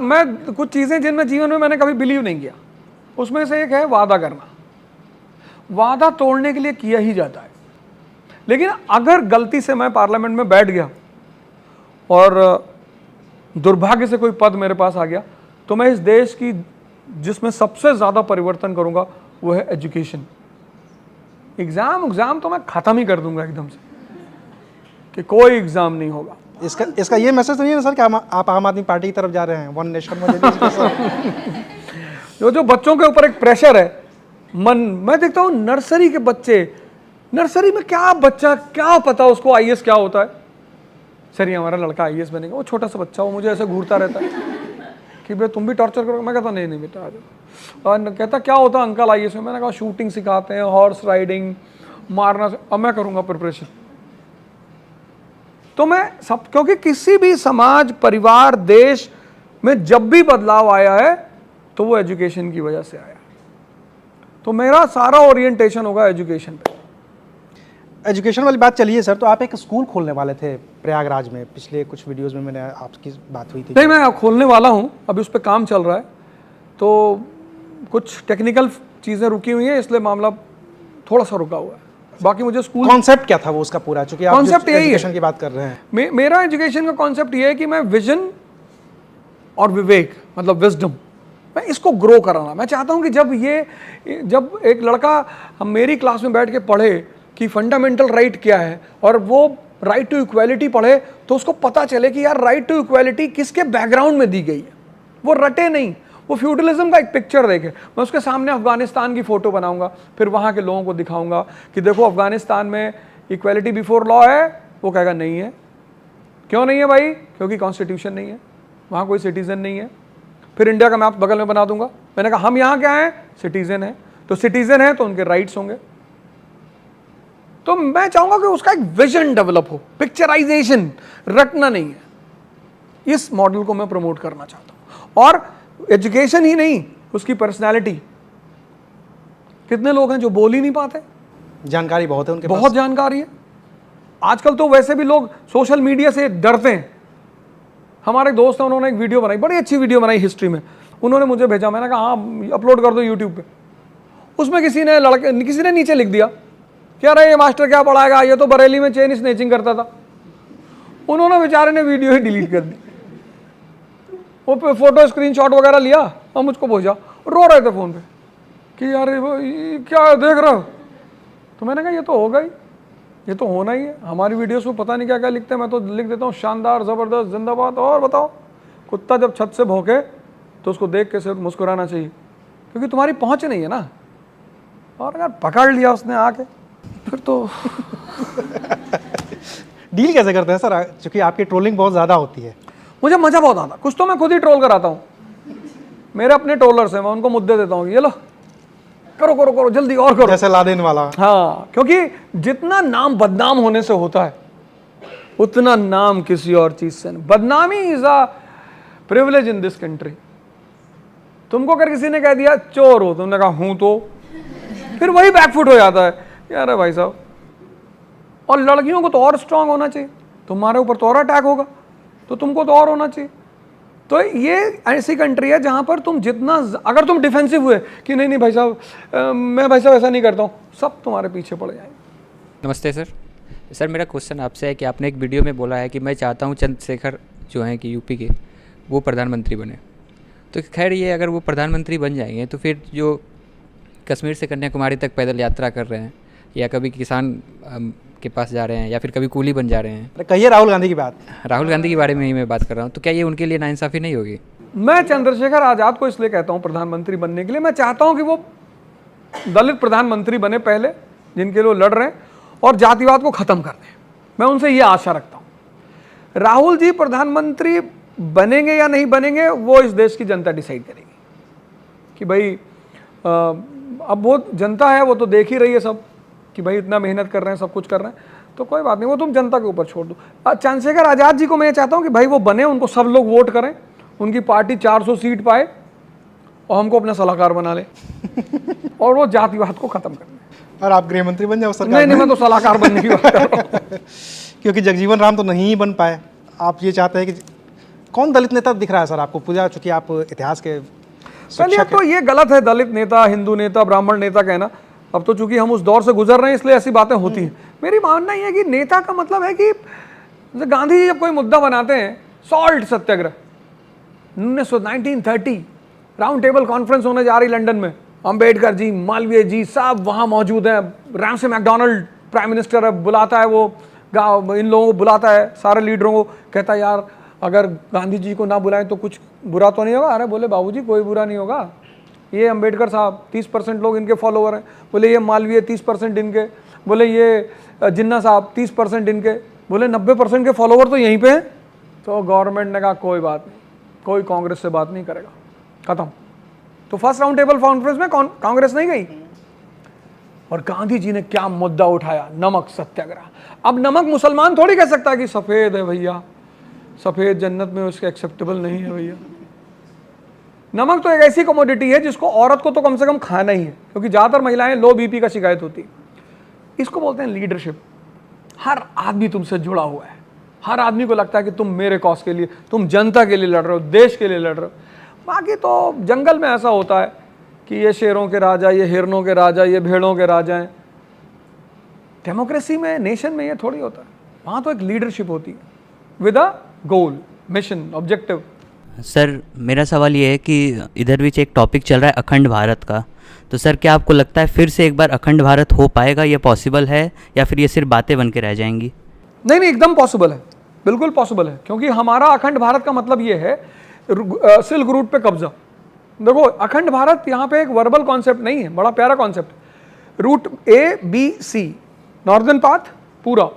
मैं कुछ चीज़ें जिनमें जीवन में मैंने कभी बिलीव नहीं किया, उसमें से एक है वादा करना। वादा तोड़ने के लिए किया ही जाता है, लेकिन अगर गलती से मैं पार्लियामेंट में बैठ गया और दुर्भाग्य से कोई पद मेरे पास आ गया, तो मैं इस देश की जिसमें सबसे ज़्यादा परिवर्तन करूंगा वो है एजुकेशन। एग्ज़ाम तो मैं ख़त्म ही कर दूंगा एकदम से, कि कोई एग्ज़ाम नहीं होगा। इसका ये मैसेज तो नहीं है सर कि आप आम आदमी पार्टी की तरफ जा रहे हैं, वन नेशन जो बच्चों के ऊपर एक प्रेशर है, मैं देखता हूँ नर्सरी के बच्चे, नर्सरी में क्या पता उसको आईएएस क्या होता है। सर ये हमारा लड़का आईएएस बनेगा, वो छोटा सा बच्चा, वो मुझे ऐसे घूरता रहता है कि भाई तुम भी टॉर्चर करोगे। मैं कहता नहीं बेटा आ जाओ। और कहता क्या होता है अंकल आईएएस में? मैंने कहा शूटिंग सिखाते हैं, हॉर्स राइडिंग, मारना। अब मैं करूँगा प्रिपरेशन। तो मैं क्योंकि किसी भी समाज, परिवार, देश में जब भी बदलाव आया है तो वो एजुकेशन की वजह से आया। तो मेरा सारा ओरिएंटेशन होगा एजुकेशन पे। एजुकेशन वाली बात चलिए सर, तो आप एक स्कूल खोलने वाले थे प्रयागराज में, पिछले कुछ वीडियोस में मैंने आपकी बात हुई थी। नहीं, मैं खोलने वाला हूँ, अभी उस पर काम चल रहा है। तो कुछ टेक्निकल चीज़ें रुकी हुई हैं, इसलिए मामला थोड़ा सा रुका हुआ है। बाकी मुझे स्कूल कॉन्सेप्ट क्या था वो उसका पूरा, चूंकि आप Concept यही है। एजुकेशन की बात कर रहे हैं। मेरा एजुकेशन का कॉन्सेप्ट ये है कि मैं विजन और विवेक, मतलब विजडम, मैं इसको ग्रो कराना। मैं चाहता हूँ कि जब एक लड़का हम मेरी क्लास में बैठ के पढ़े कि फंडामेंटल राइट क्या है और वो राइट टू इक्वालिटी पढ़े, तो उसको पता चले कि यार राइट टू इक्वालिटी किसके बैकग्राउंड में दी गई है। वो रटे नहीं, वो फ्यूडलिज्म का एक पिक्चर देखे। मैं उसके सामने अफगानिस्तान की फ़ोटो बनाऊंगा, फिर वहाँ के लोगों को दिखाऊंगा कि देखो अफगानिस्तान में इक्वालिटी बिफोर लॉ है। वो कहेगा नहीं है। क्यों नहीं है भाई? क्योंकि कॉन्स्टिट्यूशन नहीं है, वहाँ कोई सिटीज़न नहीं है। फिर इंडिया का मैप बगल में बना दूंगा। मैंने कहा हम यहाँ क्या हैं? सिटीज़न है। तो सिटीज़न है तो उनके राइट्स होंगे। तो मैं चाहूँगा कि उसका एक विजन डेवलप हो, पिक्चराइजेशन, रटना नहीं है। इस मॉडल को मैं प्रमोट करना चाहता हूँ। और एजुकेशन ही नहीं, उसकी पर्सनैलिटी। कितने लोग हैं जो बोल ही नहीं पाते? जानकारी बहुत है उनके बहुत जानकारी है। आजकल तो वैसे भी लोग सोशल मीडिया से डरते हैं। हमारे दोस्त हैं, उन्होंने एक वीडियो बनाई, बड़ी अच्छी वीडियो बनाई हिस्ट्री में, उन्होंने मुझे भेजा। मैंने कहा हाँ अपलोड कर दो यूट्यूब पे। उसमें किसी ने नीचे लिख दिया कि अरे ये मास्टर क्या पढ़ाएगा, ये तो बरेली में चेन स्नेचिंग करता था। उन्होंने बेचारे ने वीडियो ही डिलीट कर दी। वो फोटो स्क्रीनशॉट वगैरह लिया और मुझको भेजा, रो रहे थे फ़ोन पे कि यार ये क्या देख रहे हो। तो मैंने कहा ये तो होगा ही, ये तो होना ही है। हमारी वीडियोस में पता नहीं क्या क्या लिखते हैं, मैं तो लिख देता हूँ शानदार, ज़बरदस्त, जिंदाबाद। और बताओ, कुत्ता जब छत से भौंके तो उसको देख के सिर्फ मुस्कुराना चाहिए, क्योंकि तुम्हारी पहुँच नहीं है ना। और अगर पकड़ लिया उसने आके, फिर तो डील कैसे करते हैं सर, क्योंकि आपकी ट्रोलिंग बहुत ज़्यादा होती है? मुझे मज़ा बहुत आता। कुछ तो मैं खुद ही ट्रोल कराता हूँ। मेरे अपने ट्रोलर्स हैं, मैं उनको मुद्दे देता हूँ, ये लो करो करो करो जल्दी और करो, जैसे लादेन वाला। हाँ, क्योंकि जितना नाम बदनाम होने से होता है उतना नाम किसी और चीज से नहीं। बदनामी is a privilege in this country. तुमको अगर किसी ने कह दिया चोर हो, तुमने कहा हूं, तो फिर वही बैकफुट हो जाता है यार भाई साहब। और लड़कियों को तो और स्ट्रांग होना चाहिए, तुम्हारे ऊपर तो और अटैक होगा, तो तुमको तो और होना चाहिए। तो ये ऐसी कंट्री है जहां पर तुम जितना, अगर तुम डिफेंसिव हुए कि नहीं नहीं भाई साहब मैं भाई साहब ऐसा नहीं करता हूँ, सब तुम्हारे पीछे पड़ जाएंगे। नमस्ते सर। सर मेरा क्वेश्चन आपसे है कि आपने एक वीडियो में बोला है कि मैं चाहता हूँ चंद्रशेखर जो हैं कि यूपी के, वो प्रधानमंत्री बने। तो खैर ये अगर वो प्रधानमंत्री बन जाएंगे तो फिर जो कश्मीर से कन्याकुमारी तक पैदल यात्रा कर रहे हैं, या कभी किसान के पास जा रहे हैं, या फिर कभी कूली बन जा रहे हैं। कहिए राहुल गांधी की बात। राहुल गांधी के बारे में ही मैं बात कर रहा हूँ। तो क्या ये उनके लिए नाइंसाफ़ी नहीं होगी? मैं चंद्रशेखर आज़ाद को इसलिए कहता हूँ प्रधानमंत्री बनने के लिए, मैं चाहता हूँ कि वो दलित प्रधानमंत्री बने पहले, जिनके लिए लड़ रहे हैं, और जातिवाद को ख़त्म कर दें। मैं उनसे ये आशा रखता हूँ। राहुल जी प्रधानमंत्री बनेंगे या नहीं बनेंगे, वो इस देश की जनता डिसाइड करेगी कि भाई अब वो जनता है, वो तो देख ही रही है सब कि भाई इतना मेहनत कर रहे हैं, सब कुछ कर रहे हैं, तो कोई बात नहीं, वो तुम जनता के ऊपर छोड़ दो। चंद्रशेखर आज़ाद जी को मैं ये चाहता हूँ कि भाई वो बने, उनको सब लोग वोट करें, उनकी पार्टी 400 सीट पाए और हमको अपना सलाहकार बना ले और वो जातिवाद को खत्म कर दे। और आप गृह मंत्री बन जाओ सरकार नहीं, मैं तो सलाहकार बनने की बात कर रहा हूँ। क्योंकि जगजीवन राम तो नहीं बन पाए, आप ये चाहते हैं कि कौन दलित नेता दिख रहा है सर आपको? पूजा, चूंकि आप इतिहास के पहले तो ये गलत है दलित नेता, हिंदू नेता, ब्राह्मण नेता कहना। अब तो चूंकि हम उस दौर से गुजर रहे हैं इसलिए ऐसी बातें होती हैं। मेरी मानना ये है कि नेता का मतलब है कि जैसे गांधी जी जब कोई मुद्दा बनाते हैं, सॉल्ट सत्याग्रह 1930 राउंड टेबल कॉन्फ्रेंस होने जा रही लंदन में, अंबेडकर जी, मालवीय जी सब वहाँ मौजूद हैं, रैमसे मैकडोनल्ड प्राइम मिनिस्टर है, बुलाता है वो इन लोगों को बुलाता है, सारे लीडरों को, कहता है यार अगर गांधी जी को ना बुलाएं तो कुछ बुरा तो नहीं होगा? अरे बोले बाबूजी कोई बुरा नहीं होगा, ये अंबेडकर साहब 30% लोग इनके फॉलोवर हैं, बोले ये मालवीय 30% इनके, बोले ये जिन्ना साहब 30% इनके, बोले 90% के फॉलोवर तो यहीं पे हैं। तो गवर्नमेंट ने कहा कोई बात नहीं, कोई कांग्रेस से बात नहीं करेगा, खत्म। तो फर्स्ट राउंड टेबल कॉन्फ्रेंस में कांग्रेस नहीं गई। और गांधी जी ने क्या मुद्दा उठाया? नमक सत्याग्रह। अब नमक मुसलमान थोड़ी कह सकता कि सफ़ेद है भैया, सफ़ेद जन्नत में उसके एक्सेप्टेबल नहीं है भैया। नमक तो एक ऐसी कमोडिटी है जिसको औरत को तो कम से कम खाना ही है, क्योंकि ज़्यादातर महिलाएं लो बीपी का शिकायत होती है। इसको बोलते हैं लीडरशिप। हर आदमी तुमसे जुड़ा हुआ है, हर आदमी को लगता है कि तुम मेरे कॉज के लिए, तुम जनता के लिए लड़ रहे हो, देश के लिए लड़ रहे हो। बाकी तो जंगल में ऐसा होता है कि ये शेरों के राजा, ये हिरनों के राजा, ये भेड़ों के राजा हैं। डेमोक्रेसी में, नेशन में ये थोड़ी होता है। वहाँ तो एक लीडरशिप होती है with a goal, mission, objective. Sir मेरा सवाल ये है कि इधर बीच एक टॉपिक चल रहा है अखंड भारत का, तो सर क्या आपको लगता है फिर से एक बार अखंड भारत हो पाएगा, ये पॉसिबल है, या फिर ये सिर्फ बातें बन के रह जाएंगी? नहीं नहीं, एकदम पॉसिबल है, बिल्कुल पॉसिबल है, क्योंकि हमारा अखंड भारत का मतलब ये है सिल्क रूट पे कब्जा। देखो अखंड भारत यहाँ पे एक वर्बल कॉन्सेप्ट नहीं है, बड़ा प्यारा concept. Route ABC, northern path पूरा,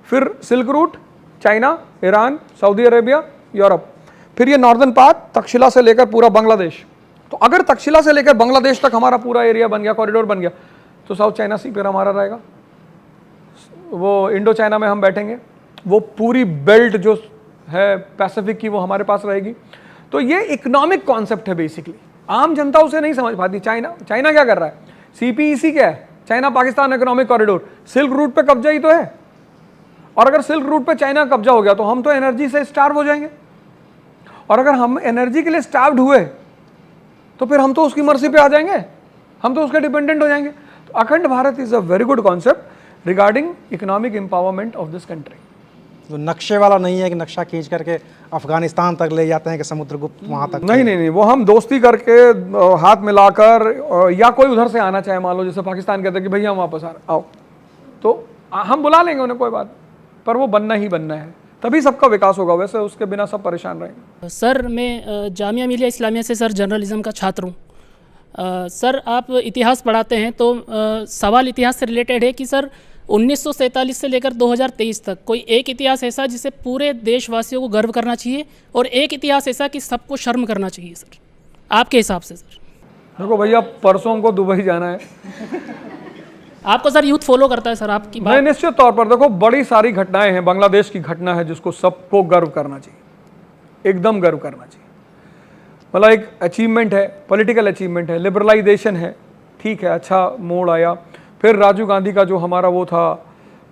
फिर silk route China, Iran, Saudi Arabia, Europe, फिर ये नॉर्दर्न पाथ तक्षशिला से लेकर पूरा बांग्लादेश। तो अगर तक्षशिला से लेकर बांग्लादेश तक हमारा पूरा एरिया बन गया, कॉरिडोर बन गया, तो साउथ चाइना सी फिर हमारा रहेगा, वो इंडो चाइना में हम बैठेंगे, वो पूरी बेल्ट जो है पैसिफिक की वो हमारे पास रहेगी। तो ये इकोनॉमिक कॉन्सेप्ट है बेसिकली, आम जनता उसे नहीं समझ पाती। चाइना क्या कर रहा है? CPEC क्या है? China Pakistan economic corridor, silk route पे कब्जा ही तो है। और अगर सिल्क रूट पे चाइना कब्जा हो गया तो हम तो एनर्जी से स्टार्व हो जाएंगे, और अगर हम एनर्जी के लिए स्टार्व्ड हुए तो फिर हम तो उसकी मर्जी पे आ जाएंगे, हम तो उसके डिपेंडेंट हो जाएंगे। तो अखंड Bharat is a very good concept regarding economic empowerment of this country. जो नक्शे वाला नहीं है कि नक्शा खींच करके अफगानिस्तान तक ले जाते हैं कि समुद्रगुप्त वहाँ तक। नहीं नहीं नहीं, वो हम दोस्ती करके हाथ मिलाकर, या कोई उधर से आना चाहे, मान लो जैसे पाकिस्तान कहते हैं कि भैया हम वापस आ रहे, आओ, तो हम बुला लेंगे उन्हें, कोई बात, पर वो बनना ही बनना है, तभी सबका विकास होगा, वैसे उसके बिना सब परेशान रहेंगे। सर मैं जामिया मिलिया इस्लामिया से सर जर्नलिज्म का छात्र हूँ। सर आप इतिहास पढ़ाते हैं, तो सवाल इतिहास से रिलेटेड है कि सर 1947 से लेकर 2023 तक कोई एक इतिहास ऐसा जिसे पूरे देशवासियों को गर्व करना चाहिए, और एक इतिहास ऐसा कि सबको शर्म करना चाहिए सर, आपके हिसाब से? सर देखो भैया, परसों हमको दुबई जाना है। आपको सर यूथ फॉलो करता है सर आपकी बात? नहीं, निश्चित तौर पर देखो बड़ी सारी घटनाएं हैं, बांग्लादेश की घटना है जिसको सबको गर्व करना चाहिए, एकदम गर्व करना चाहिए। मतलब एक अचीवमेंट है, पॉलिटिकल अचीवमेंट है, लिबरलाइजेशन है, ठीक है, अच्छा मोड़ आया। फिर राजीव गांधी का जो हमारा वो था,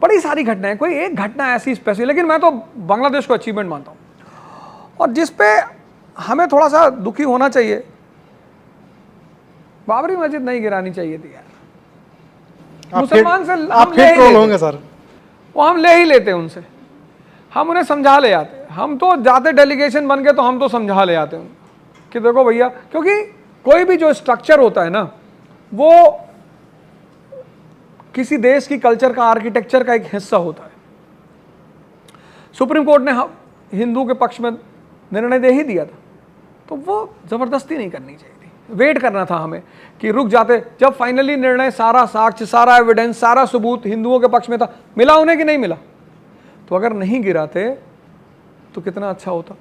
बड़ी सारी घटनाएं, कोई एक घटना ऐसी स्पेशल, लेकिन मैं तो बांग्लादेश को अचीवमेंट मानता हूँ। और जिस पे हमें थोड़ा सा दुखी होना चाहिए, बाबरी मस्जिद नहीं गिरानी चाहिए थी यार। मुसलमान से आप फिर ट्रोल होंगे सर, वो हम ले ही लेते हैं उनसे, हम उन्हें समझा ले आते, हम तो जाते डेलीगेशन बन के तो हम तो समझा ले आते हैं कि देखो भैया, क्योंकि कोई भी जो स्ट्रक्चर होता है ना, वो किसी देश की कल्चर का, आर्किटेक्चर का एक हिस्सा होता है। सुप्रीम कोर्ट ने हिंदू के पक्ष में निर्णय दे ही दिया था, तो वो जबरदस्ती नहीं करनी चाहिए थी, वेट करना था हमें कि रुक जाते। जब फाइनली निर्णय, सारा साक्ष्य, सारा एविडेंस, सारा सबूत हिंदुओं के पक्ष में था, मिला उन्हें कि नहीं मिला? तो अगर नहीं गिराते तो कितना अच्छा होता।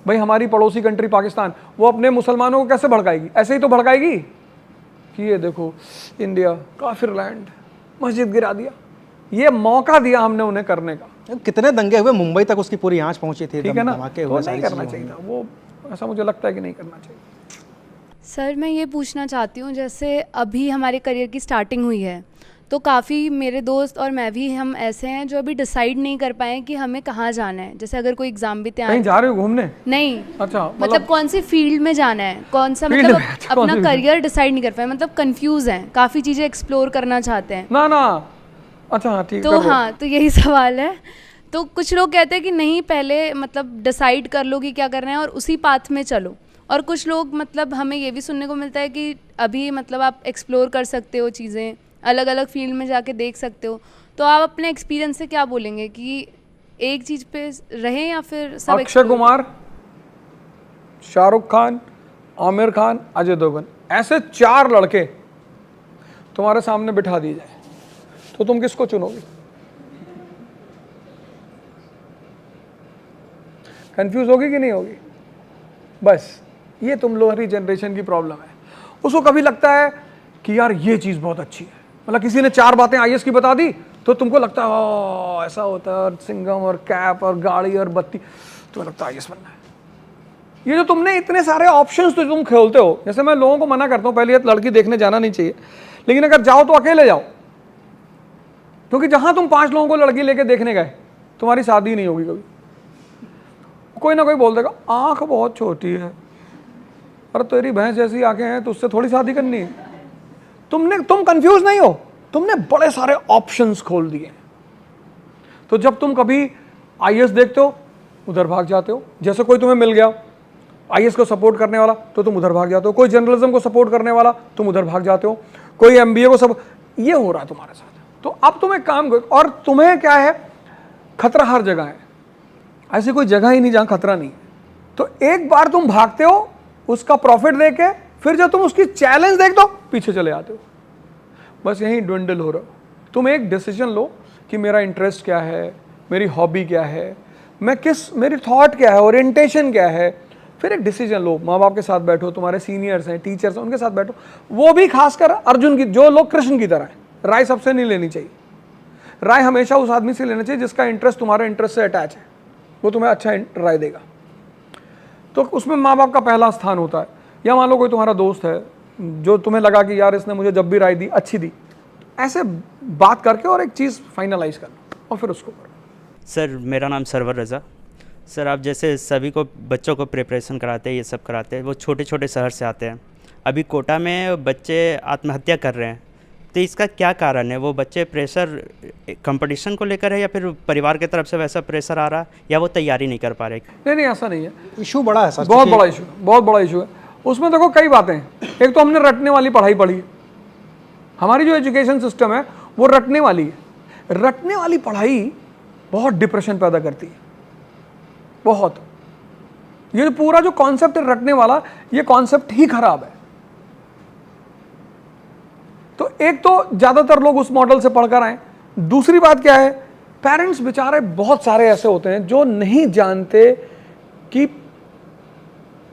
भाई हमारी पड़ोसी कंट्री पाकिस्तान, वो अपने मुसलमानों को कैसे भड़काएगी? ऐसे ही तो भड़काएगी कि ये देखो इंडिया काफिर लैंड, मस्जिद गिरा दिया। ये मौका दिया हमने उन्हें करने का। कितने दंगे हुए, मुंबई तक उसकी पूरी आंच पहुंची थी, ठीक है ना, धमाके तो हुए, नहीं करना चाहिए था वो, ऐसा मुझे लगता है कि नहीं करना चाहिए। सर मैं ये पूछना चाहती हूँ, जैसे अभी हमारे करियर की स्टार्टिंग हुई है, तो काफ़ी मेरे दोस्त और मैं भी, हम ऐसे हैं जो अभी डिसाइड नहीं कर पाए कि हमें कहाँ जाना है। जैसे अगर कोई एग्जाम भी तैयार, कहीं जा रहे हो घूमने? नहीं, अच्छा, मतलब कौन सी फील्ड में जाना है, कौन सा, फील्ड मतलब में, अच्छा, अपना कौन सी करियर डिसाइड नहीं कर पाए, मतलब कंफ्यूज हैं, काफ़ी चीज़ें एक्सप्लोर करना चाहते हैं। ना ना, अच्छा हाँ ठीक है। तो हाँ, तो यही सवाल है। तो कुछ लोग कहते हैं कि नहीं, पहले मतलब डिसाइड कर लो कि क्या करना है और उसी पाथ में चलो, और कुछ लोग, मतलब हमें ये भी सुनने को मिलता है कि अभी मतलब आप एक्सप्लोर कर सकते हो चीज़ें, अलग अलग फील्ड में जाके देख सकते हो। तो आप अपने एक्सपीरियंस से क्या बोलेंगे कि एक चीज़ पे रहें या फिर सब? अक्षय कुमार, शाहरुख खान, आमिर खान, अजय देवगन, ऐसे 4 लड़के तुम्हारे सामने बिठा दिए जाए तो तुम किसको चुनोगे? कंफ्यूज होगी कि नहीं होगी? बस ये तुम लोहरी जनरेशन की प्रॉब्लम है। उसको कभी लगता है कि यार ये चीज़ बहुत अच्छी है, मतलब किसी ने 4 बातें IAS की बता दी तो तुमको लगता है ऐसा होता है, और सिंघम और कैप और गाड़ी और बत्ती, तुम्हें लगता है IAS बनना है। ये जो तुमने इतने सारे ऑप्शंस तो तुम खोलते हो, जैसे मैं लोगों को मना करता हूँ, पहले लड़की देखने जाना नहीं चाहिए, लेकिन अगर जाओ तो अकेले जाओ, क्योंकि जहां तुम 5 लोगों को लड़की लेके देखने गए, तुम्हारी शादी नहीं होगी कभी। कोई ना कोई बोल देगा आंख बहुत छोटी है, अरे तेरी भैंस जैसी आंखें हैं तो उससे थोड़ी शादी करनी है। तुम कंफ्यूज नहीं हो, तुमने बड़े सारे ऑप्शंस खोल दिए। तो जब तुम कभी आईएएस देखते हो उधर भाग जाते हो, जैसे कोई तुम्हें मिल गया आईएएस को सपोर्ट करने वाला तो तुम उधर भाग जाते हो, कोई जर्नलिज्म को सपोर्ट करने वाला तुम उधर भाग जाते हो, कोई एमबीए को सपोर्ट, ये हो रहा है तुम्हारे साथ। तो अब तुम एक काम करो, और तुम्हें क्या है, खतरा हर जगह है, ऐसी कोई जगह ही नहीं जहां खतरा नहीं है। तो एक बार तुम भागते हो उसका प्रॉफिट देके, फिर जब तुम उसकी चैलेंज देखते हो पीछे चले आते हो, बस यही ड्विंडल हो रहा हो। तुम एक डिसीजन लो कि मेरा इंटरेस्ट क्या है, मेरी हॉबी क्या है, मेरी थॉट क्या है, ओरिएंटेशन क्या है, फिर एक डिसीजन लो। माँ बाप के साथ बैठो, तुम्हारे सीनियर्स हैं, टीचर्स हैं, उनके साथ बैठो। वो भी खासकर अर्जुन की, जो लोग कृष्ण की तरह है, राय सबसे नहीं लेनी चाहिए। राय हमेशा उस आदमी से लेना चाहिए जिसका इंटरेस्ट तुम्हारे इंटरेस्ट से अटैच है, वो तुम्हें अच्छा राय देगा। तो उसमें माँ बाप का पहला स्थान होता है। या मान लो कोई तुम्हारा दोस्त है जो तुम्हें लगा कि यार इसने मुझे जब भी राय दी अच्छी दी, ऐसे बात करके और एक चीज़ फाइनलाइज कर लो और फिर उसको करो। सर मेरा नाम सरवर रज़ा। सर आप जैसे सभी को बच्चों को प्रिपरेशन कराते हैं, ये सब कराते हैं, वो छोटे छोटे शहर से आते हैं। अभी कोटा में बच्चे आत्महत्या कर रहे हैं, तो इसका क्या कारण है? वो बच्चे प्रेशर कंपटीशन को लेकर है या फिर परिवार की तरफ से वैसा प्रेशर आ रहा, या वो तैयारी नहीं कर पा रहे? नहीं ऐसा नहीं है, इशू बड़ा है सर, बहुत बड़ा इशू, बहुत बड़ा इशू है। उसमें देखो कई बातें हैं। एक तो हमने रटने वाली पढ़ाई पढ़ी है, हमारी जो एजुकेशन सिस्टम है वो रटने वाली है। रटने वाली पढ़ाई बहुत डिप्रेशन पैदा करती है, बहुत। ये पूरा जो कॉन्सेप्ट है रटने वाला, ये कॉन्सेप्ट ही खराब है। तो एक तो ज्यादातर लोग उस मॉडल से पढ़कर आए। दूसरी बात क्या है, पेरेंट्स बेचारे बहुत सारे ऐसे होते हैं जो नहीं जानते कि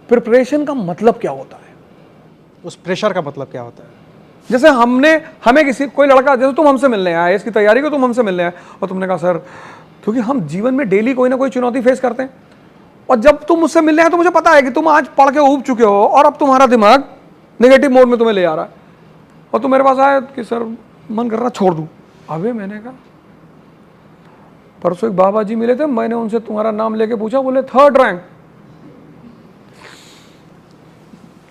प्रिपरेशन का मतलब क्या होता है, उस प्रेशर का मतलब क्या होता है। जैसे हमें कोई लड़का, जैसे तुम हमसे मिलने आए, इसकी तैयारी को तुम हमसे मिलने आए और तुमने कहा सर, क्योंकि हम जीवन में डेली कोई ना कोई चुनौती फेस करते हैं, और जब तुम मुझसे मिलने आए तो मुझे पता है कि तुम आज पढ़ के ऊब चुके हो और अब तुम्हारा दिमाग नेगेटिव मोड में तुम्हें ले आ रहा है, और तुम मेरे पास आए कि सर मन कर रहा छोड़ दूं। अबे मैंने कहा, परसों एक बाबा जी मिले थे, मैंने उनसे तुम्हारा नाम लेके पूछा, बोले 3rd रैंक।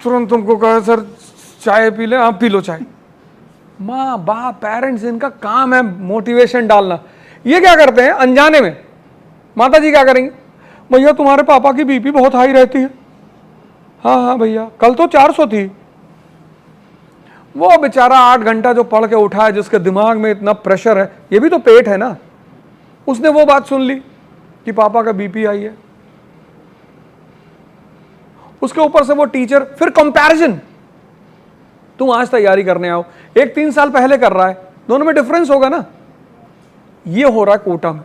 तुरंत तुमको कहा सर चाय पी ले, आप पी लो चाय। माँ बाप पेरेंट्स, इनका काम है मोटिवेशन डालना। ये क्या करते हैं अनजाने में, माता जी क्या करेंगी, भैया तुम्हारे पापा की बीपी बहुत हाई रहती है। हाँ भैया, कल तो 400 थी। वो बेचारा 8 घंटा जो पढ़ के उठा है, जिसके दिमाग में इतना प्रेशर है, ये भी तो पेट है ना, उसने वो बात सुन ली कि पापा का बीपी हाई है। उसके ऊपर से वो टीचर, फिर कंपैरिजन। तुम आज तैयारी करने आओ, एक 3 साल पहले कर रहा है, दोनों में डिफरेंस होगा ना। ये हो रहा है कोटा में,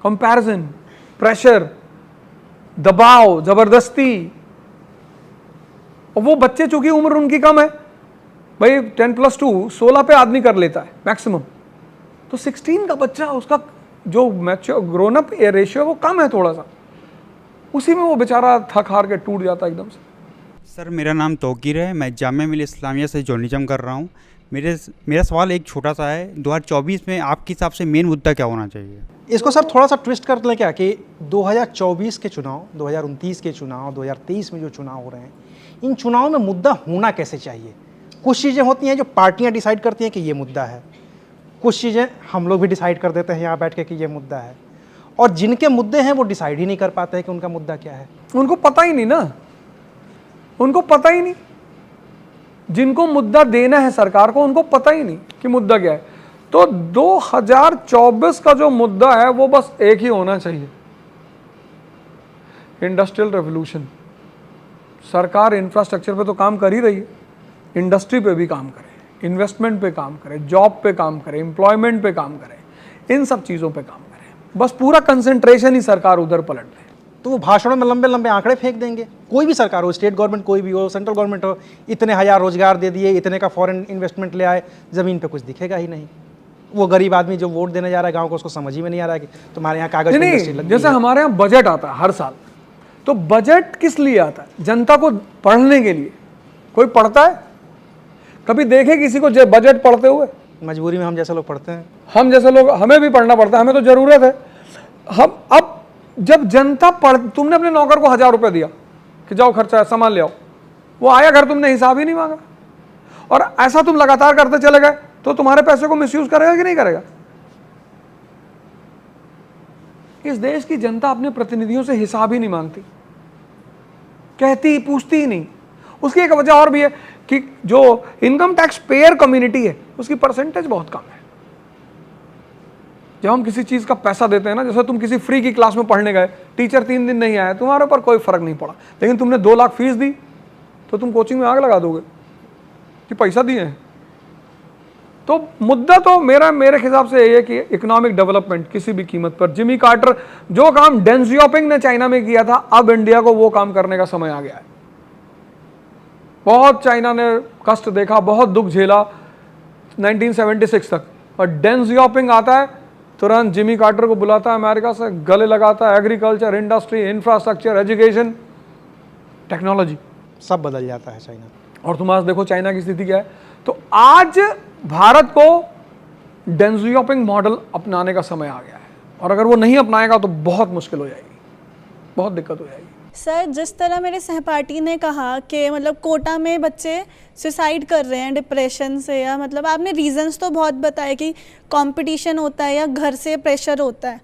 कंपैरिजन, प्रेशर, दबाव, जबरदस्ती। और वो बच्चे, चूंकि उम्र उनकी कम है, भाई 10+2 16 पे आदमी कर लेता है मैक्सिमम, तो 16 का बच्चा, उसका जो मैच्योर ग्रोन अप रेशियो है वो कम है थोड़ा सा, उसी में वो बेचारा थक हार के टूट जाता है एकदम से। सर मेरा नाम तौकीर है, मैं जामिया मिलिया इस्लामिया से जर्नलिज्म कर रहा हूँ। मेरा सवाल एक छोटा सा है, 2024 में आपके हिसाब से मेन मुद्दा क्या होना चाहिए? इसको सर थोड़ा सा ट्विस्ट कर लें क्या, कि 2024 के चुनाव, 2029 के चुनाव, 2023 में जो चुनाव हो रहे हैं, इन चुनाव में मुद्दा होना कैसे चाहिए? कुछ चीज़ें होती हैं जो पार्टियां डिसाइड करती हैं कि ये मुद्दा है, कुछ चीज़ें हम लोग भी डिसाइड कर देते हैं यहाँ बैठ के कि ये मुद्दा है, और जिनके मुद्दे हैं वो डिसाइड ही नहीं कर पाते हैं कि उनका मुद्दा क्या है। उनको पता ही नहीं ना, उनको पता ही नहीं। जिनको मुद्दा देना है सरकार को, उनको पता ही नहीं कि मुद्दा क्या है। तो 2024 का जो मुद्दा है वो बस एक ही होना चाहिए, इंडस्ट्रियल रेवोल्यूशन। सरकार इंफ्रास्ट्रक्चर पे तो काम कर ही रही है, इंडस्ट्री पे भी काम करे, इन्वेस्टमेंट पे काम करे, जॉब पे काम करे, एम्प्लॉयमेंट पे काम करे, इन सब चीज़ों पे काम करे। बस पूरा कंसंट्रेशन ही सरकार उधर पलट दे। तो वो भाषणों में लंबे लंबे आंकड़े फेंक देंगे, कोई भी सरकार हो, स्टेट गवर्नमेंट कोई भी हो, सेंट्रल गवर्नमेंट हो, इतने 1000 रोजगार दे दिए, इतने का फॉरेन इन्वेस्टमेंट ले आए, ज़मीन पे कुछ दिखेगा ही नहीं। वो गरीब आदमी जो वोट देने जा रहा है गांव को, उसको समझ ही में नहीं आ रहा है कि तुम्हारे यहाँ कागज नहीं। जैसे हमारे यहाँ बजट आता है हर साल, तो बजट किस लिए आता है? जनता को पढ़ने के लिए। कोई पढ़ता है? कभी देखे किसी को बजट पढ़ते हुए? मजबूरी में हम जैसे लोग पढ़ते हैं, हम जैसे लोग, हमें भी पढ़ना पड़ता है, हमें तो जरूरत है। हम अब जब जनता तुमने अपने नौकर को 1000 रुपये दिया कि जाओ खर्चा है, सामान ले आओ, वो आया घर, तुमने हिसाब ही नहीं मांगा, और ऐसा तुम लगातार करते चले गए तो तुम्हारे पैसे को मिसयूज करेगा कि नहीं करेगा? इस देश की जनता अपने प्रतिनिधियों से हिसाब ही नहीं मांगती, कहती पूछती ही नहीं। उसकी एक वजह और भी है कि जो इनकम टैक्स पेयर कम्युनिटी है उसकी परसेंटेज बहुत कम है। जब हम किसी चीज का पैसा देते हैं ना, जैसे तुम किसी फ्री की क्लास में पढ़ने गए, टीचर 3 दिन नहीं आया, तुम्हारे ऊपर कोई फर्क नहीं पड़ा, लेकिन तुमने 2 लाख फीस दी तो तुम कोचिंग में आग लगा दोगे कि पैसा दिए हैं। तो मुद्दा तो मेरे हिसाब से ये है कि इकोनॉमिक डेवलपमेंट किसी भी कीमत पर। जिमी कार्टर, जो काम डेंग जियाओपिंग ने चाइना में किया था, अब इंडिया को वो काम करने का समय आ गया है। बहुत चाइना ने कष्ट देखा, बहुत दुख झेला 1976 तक, और डेंग जियाओपिंग आता है, तुरंत जिमी कार्टर को बुलाता है अमेरिका से, गले लगाता है, agriculture, industry, infrastructure, education, technology, सब बदल जाता है चाइना। और तुम आज देखो चाइना की स्थिति क्या है। तो आज भारत को डेंग जियाओपिंग मॉडल अपनाने का समय आ गया है, और अगर वो नहीं अपनाएगा तो बहुत मुश्किल हो जाएगी, बहुत दिक्कत हो जाएगी। सर, जिस तरह मेरे सहपाठी ने कहा कि मतलब कोटा में बच्चे सुसाइड कर रहे हैं डिप्रेशन से, या मतलब आपने रीजंस तो बहुत बताए कि कंपटीशन होता है या घर से प्रेशर होता है,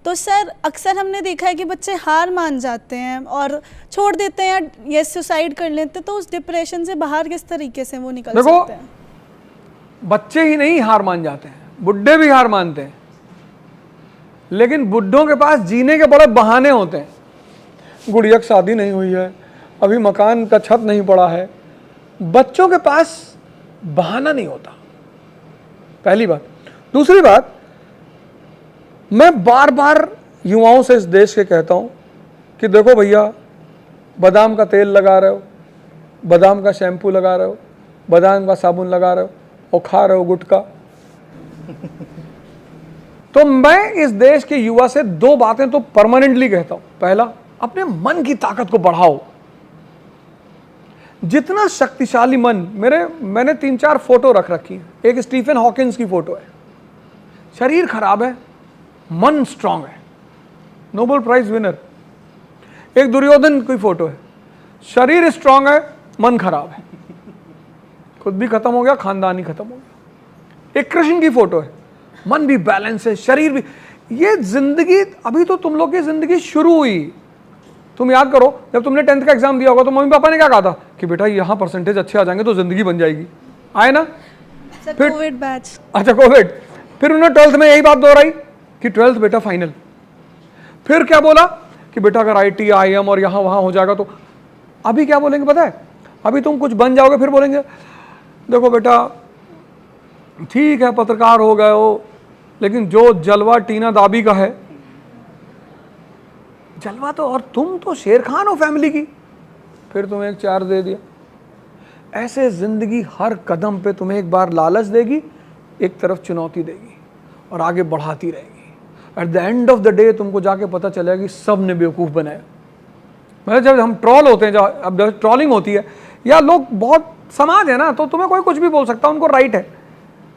तो सर अक्सर हमने देखा है कि बच्चे हार मान जाते हैं और छोड़ देते हैं या ये सुसाइड कर लेते हैं, तो उस डिप्रेशन से बाहर किस तरीके से वो निकल सकते हैं? बच्चे ही नहीं हार मान जाते हैं, बुढ़े भी हार मानते हैं, लेकिन बुढ़ों के पास जीने के बड़े बहाने होते हैं। गुड़िया की शादी नहीं हुई है, अभी मकान का छत नहीं पड़ा है। बच्चों के पास बहाना नहीं होता, पहली बात। दूसरी बात, मैं बार बार युवाओं से इस देश के कहता हूं कि देखो भैया, बादाम का तेल लगा रहे हो, बादाम का शैम्पू लगा रहे हो, बादाम का साबुन लगा रहे हो और खा रहे हो गुटखा। तो मैं इस देश के युवा से 2 बातें तो परमानेंटली कहता हूं। पहला, अपने मन की ताकत को बढ़ाओ। जितना शक्तिशाली मन, मैंने 3-4 फोटो रख रखी है। एक स्टीफन हॉकिंस की फोटो है, शरीर खराब है, मन स्ट्रांग है, नोबेल प्राइज विनर। एक दुर्योधन की फोटो है, शरीर स्ट्रांग है, मन खराब है, खुद भी खत्म हो गया, खानदान ही खत्म हो गया। एक कृष्ण की फोटो है, मन भी बैलेंस है, शरीर भी। ये जिंदगी, अभी तो तुम लोग की जिंदगी शुरू हुई। तुम याद करो, जब तुमने 10th का एग्जाम दिया होगा तो मम्मी पापा ने क्या कहा था कि बेटा यहाँ परसेंटेज अच्छे आ जाएंगे तो जिंदगी बन जाएगी, आए ना? फिर कोविड बैच, अच्छा कोविड, फिर उन्होंने 12th में यही बात दोहराई कि 12th बेटा फाइनल। फिर क्या बोला कि बेटा अगर IIT IIM और यहाँ वहाँ हो जाएगा तो। अभी क्या बोलेंगे पता है? अभी तुम कुछ बन जाओगे, फिर बोलेंगे देखो बेटा ठीक है पत्रकार हो गए हो, लेकिन जो जलवा टीना दाबी का है, जलवा तो, और तुम तो शेर खान हो फैमिली की, फिर तुम्हें एक 4 दे दिया। ऐसे जिंदगी हर कदम पे तुम्हें एक बार लालच देगी, एक तरफ चुनौती देगी और आगे बढ़ाती रहेगी। At the end of the day तुमको जाके पता चलेगा कि सब ने बेवकूफ़ बनाया। मतलब जब हम ट्रॉल होते हैं, अब जब ट्रॉलिंग होती है या लोग, बहुत समाज है ना, तो तुम्हें कोई कुछ भी बोल सकता है, उनको राइट है,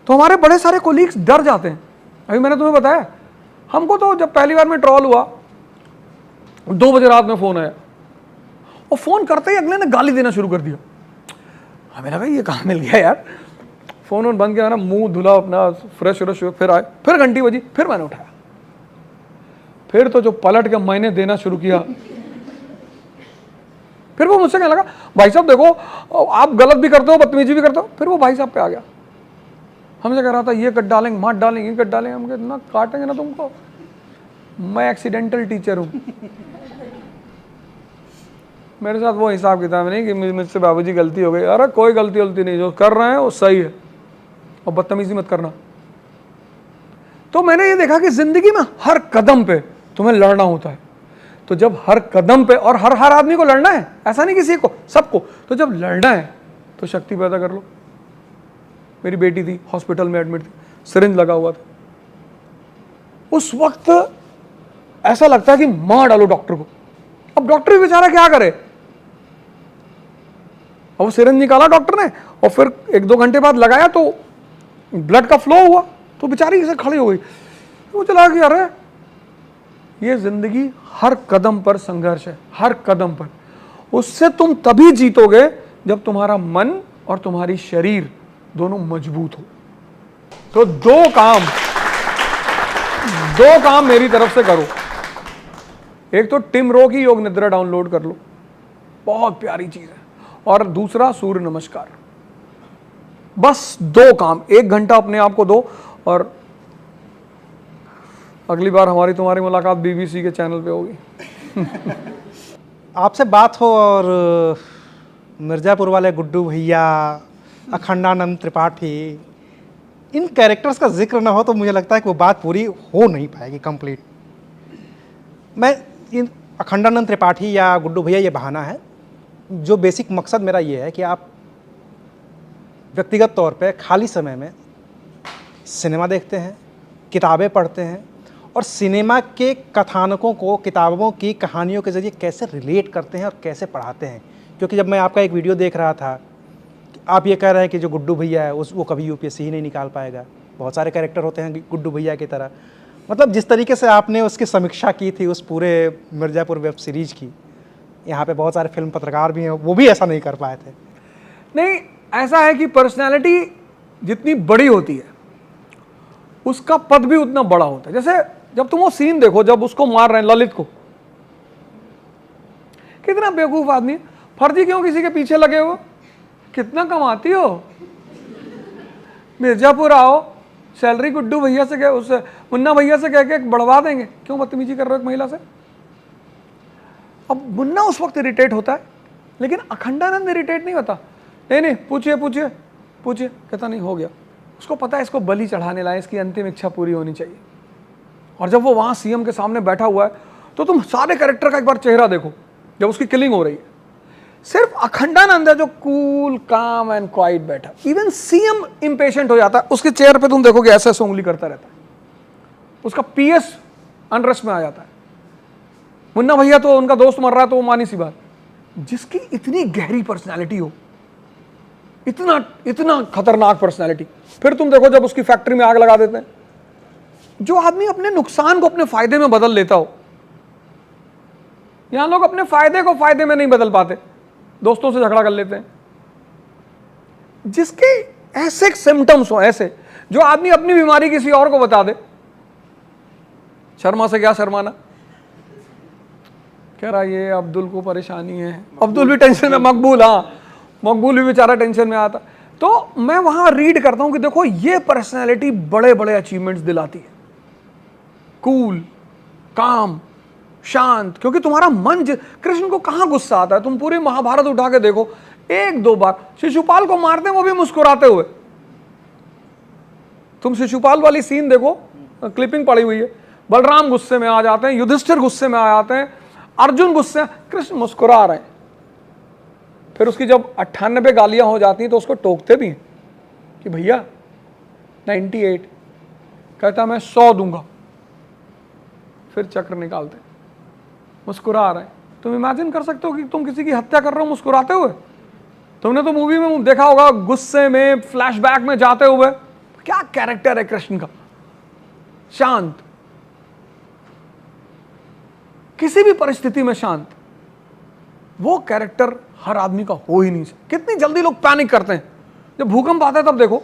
तो हमारे बड़े सारे कोलीग्स डर जाते हैं। अभी मैंने तुम्हें बताया, हमको तो जब पहली बार में ट्रॉल हुआ 2 बजे रात में फ़ोन आया, और फ़ोन करते ही अगले ने गाली देना शुरू कर दिया। हमें लगा ये कहाँ मिल गया यार। फ़ोन बंद किया ना, मुंह धुला अपना, फ्रेश व्रेश, फिर आए, फिर घंटी बजी, फिर मैंने उठाया, फिर तो जो पलट के मैंने देना शुरू किया। फिर वो मुझसे कहने लगा भाई साहब देखो आप गलत भी करते हो, बदतमीजी भी करते हो। फिर वो भाई साहब पे आ गया, हमसे कह रहा था ये कट डालेंगे, मार डालेंगे, ये कट डालेंगे। हम कहते ना काटेंगे ना तुमको, मैं एक्सीडेंटल टीचर हूँ। मेरे साथ वो हिसाब किताब नहीं कि मुझसे बाबूजी गलती हो गई। अरे कोई गलती वलती नहीं, जो कर रहे हैं वो सही है, और बदतमीजी मत करना। तो मैंने ये देखा कि जिंदगी में हर कदम पे तुम्हें लड़ना होता है। तो जब हर कदम पे, और हर आदमी को लड़ना है, ऐसा नहीं किसी को, सबको, तो जब लड़ना है तो शक्ति पैदा कर लो। मेरी बेटी थी, हॉस्पिटल में एडमिट थी, सिरिंज लगा हुआ था। उस वक्त ऐसा लगता है कि मार डालो डॉक्टर को। अब डॉक्टर भी बेचारा क्या करे, अब वो सिरिंज निकाला डॉक्टर ने, और फिर 1-2 घंटे बाद लगाया तो ब्लड का फ्लो हुआ, तो बेचारी से खड़ी हो गई। मुझे लगा कि अरे ये जिंदगी हर कदम पर संघर्ष है, हर कदम पर। उससे तुम तभी जीतोगे जब तुम्हारा मन और तुम्हारी शरीर दोनों मजबूत हो। तो दो काम मेरी तरफ से करो। एक तो टिम रो की योग निद्रा डाउनलोड कर लो, बहुत प्यारी चीज है, और दूसरा सूर्य नमस्कार। बस 2 काम, 1 घंटा अपने आप को दो, और अगली बार हमारी तुम्हारी मुलाकात बीबीसी के चैनल पे होगी। आपसे बात हो और मिर्ज़ापुर वाले गुड्डू भैया, अखंडानंद त्रिपाठी, इन कैरेक्टर्स का जिक्र ना हो तो मुझे लगता है कि वो बात पूरी हो नहीं पाएगी कंप्लीट। मैं इन अखंडानंद त्रिपाठी या गुड्डू भैया ये बहाना है, जो बेसिक मकसद मेरा ये है कि आप व्यक्तिगत तौर पे खाली समय में सिनेमा देखते हैं, किताबें पढ़ते हैं, और सिनेमा के कथानकों को किताबों की कहानियों के ज़रिए कैसे रिलेट करते हैं और कैसे पढ़ाते हैं। क्योंकि जब मैं आपका एक वीडियो देख रहा था, आप ये कह रहे हैं कि जो गुड्डू भैया है वो कभी यूपीएससी ही नहीं निकाल पाएगा, बहुत सारे कैरेक्टर होते हैं गुड्डू भैया की तरह। मतलब जिस तरीके से आपने उसकी समीक्षा की थी उस पूरे मिर्ज़ापुर वेब सीरीज़ की, यहाँ पे बहुत सारे फिल्म पत्रकार भी हैं, वो भी ऐसा नहीं कर पाए थे। नहीं, ऐसा है कि पर्सनैलिटी जितनी बड़ी होती है उसका पद भी उतना बड़ा होता है। जैसे जब तुम वो सीन देखो, जब उसको मार रहे हैं ललित को, कितना बेवकूफ आदमी, फर्जी क्यों किसी के पीछे लगे हो, कितना कमाती हो, मिर्जापुर आओ, सैलरी गुड्डू भैया से कह, उससे मुन्ना भैया से कह के बढ़वा देंगे, क्यों बदतमीजी कर रहे हो एक महिला से। अब मुन्ना उस वक्त इरिटेट होता है, लेकिन अखंडानंद इरिटेट नहीं होता। नहीं पूछिए पूछिए पूछिए, कहता नहीं हो गया, उसको पता है इसको बलि चढ़ाने लाए, इसकी अंतिम इच्छा पूरी होनी चाहिए। और जब वो वहां सीएम के सामने बैठा हुआ है तो तुम सारे कैरेक्टर का एक बार चेहरा देखो जब उसकी किलिंग हो रही है, सिर्फ अखंडानंद है जो कूल काम एंड क्वाइट बैठा। इवन सीएम इंपेशेंट हो जाता है, उसके चेहरे पे तुम देखोगे ऐसे उंगली करता रहता है, उसका पीएस अनरेस्ट में आ जाता है। मुन्ना भैया तो उनका दोस्त मर रहा है तो वो मानी सी बात। जिसकी इतनी गहरी पर्सनैलिटी हो, इतना खतरनाक पर्सनैलिटी, फिर तुम देखो जब उसकी फैक्ट्री में आग लगा देते हैं। जो आदमी अपने नुकसान को अपने फायदे में बदल लेता हो, यहां लोग अपने फायदे को फायदे में नहीं बदल पाते, दोस्तों से झगड़ा कर लेते हैं। जिसके ऐसे सिम्टम्स हो, ऐसे जो आदमी अपनी बीमारी किसी और को बता दे, शर्मा से क्या शर्माना, कह रहा ये अब्दुल को परेशानी है, अब्दुल भी टेंशन में, मकबूल, हाँ मकबूल भी बेचारा टेंशन में आता। तो मैं वहां रीड करता हूं कि देखो ये पर्सनैलिटी बड़े बड़े अचीवमेंट्स दिलाती है, कूल, काम, शांत। क्योंकि तुम्हारा मन, कृष्ण को कहां गुस्सा आता है, तुम पूरी महाभारत उठा के देखो, 1-2 बार शिशुपाल को मारते हैं वो भी मुस्कुराते हुए। तुम शिशुपाल वाली सीन देखो, क्लिपिंग पड़ी हुई है, बलराम गुस्से में आ जाते हैं, युधिष्ठिर गुस्से में आ जाते हैं, अर्जुन गुस्से, कृष्ण मुस्कुरा रहे हैं। फिर उसकी जब 98 गालियां हो जाती हैं तो उसको टोकते भी हैं कि भैया 98, कहता मैं 100 दूंगा, फिर चक्र निकालते हैं, मुस्कुरा रहे हैं। तुम इमेजिन कर सकते हो कि तुम किसी की हत्या कर रहे हो मुस्कुराते हुए? तुमने तो मूवी में देखा होगा, गुस्से में फ्लैशबैक में जाते हुए। क्या कैरेक्टर है कृष्ण का, शांत, किसी भी परिस्थिति में शांत। वो कैरेक्टर हर आदमी का हो ही नहीं सकता। कितनी जल्दी लोग पैनिक करते हैं जब भूकंप आता है, तब देखो,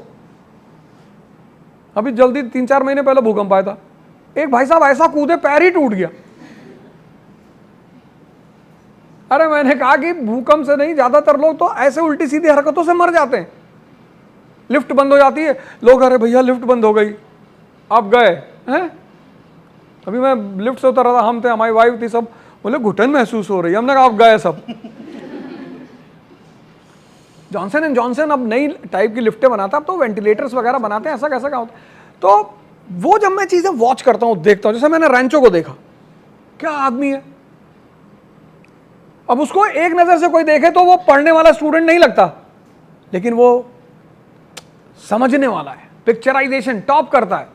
अभी जल्दी 3-4 महीने पहले भूकंप आया था, एक भाई साहब ऐसा कूदे पैर ही टूट गया। अरे मैंने कहा कि भूकंप से नहीं, ज्यादातर लोग तो ऐसे उल्टी सीधी हरकतों से मर जाते हैं। लिफ्ट बंद हो जाती है, लोग अरे भैया लिफ्ट बंद हो गई, आप गए हैं। अभी मैं लिफ्ट से उतर रहा था, हम थे, हमारी वाइफ थी, सब बोले घुटन महसूस हो रही है, हमने कहा आप गए सब। जॉनसन एंड जॉनसन अब नई टाइप की लिफ्टें बनाता है, अब तो वेंटिलेटर्स वगैरह बनाते हैं, ऐसा कैसा क्या होता है। तो वो जब मैं चीजें वॉच करता हूँ, देखता हूँ, जैसे मैंने रैंचो को देखा, क्या आदमी है। अब उसको एक नजर से कोई देखे तो वो पढ़ने वाला स्टूडेंट नहीं लगता, लेकिन वो समझने वाला है, पिक्चराइजेशन टॉप करता है,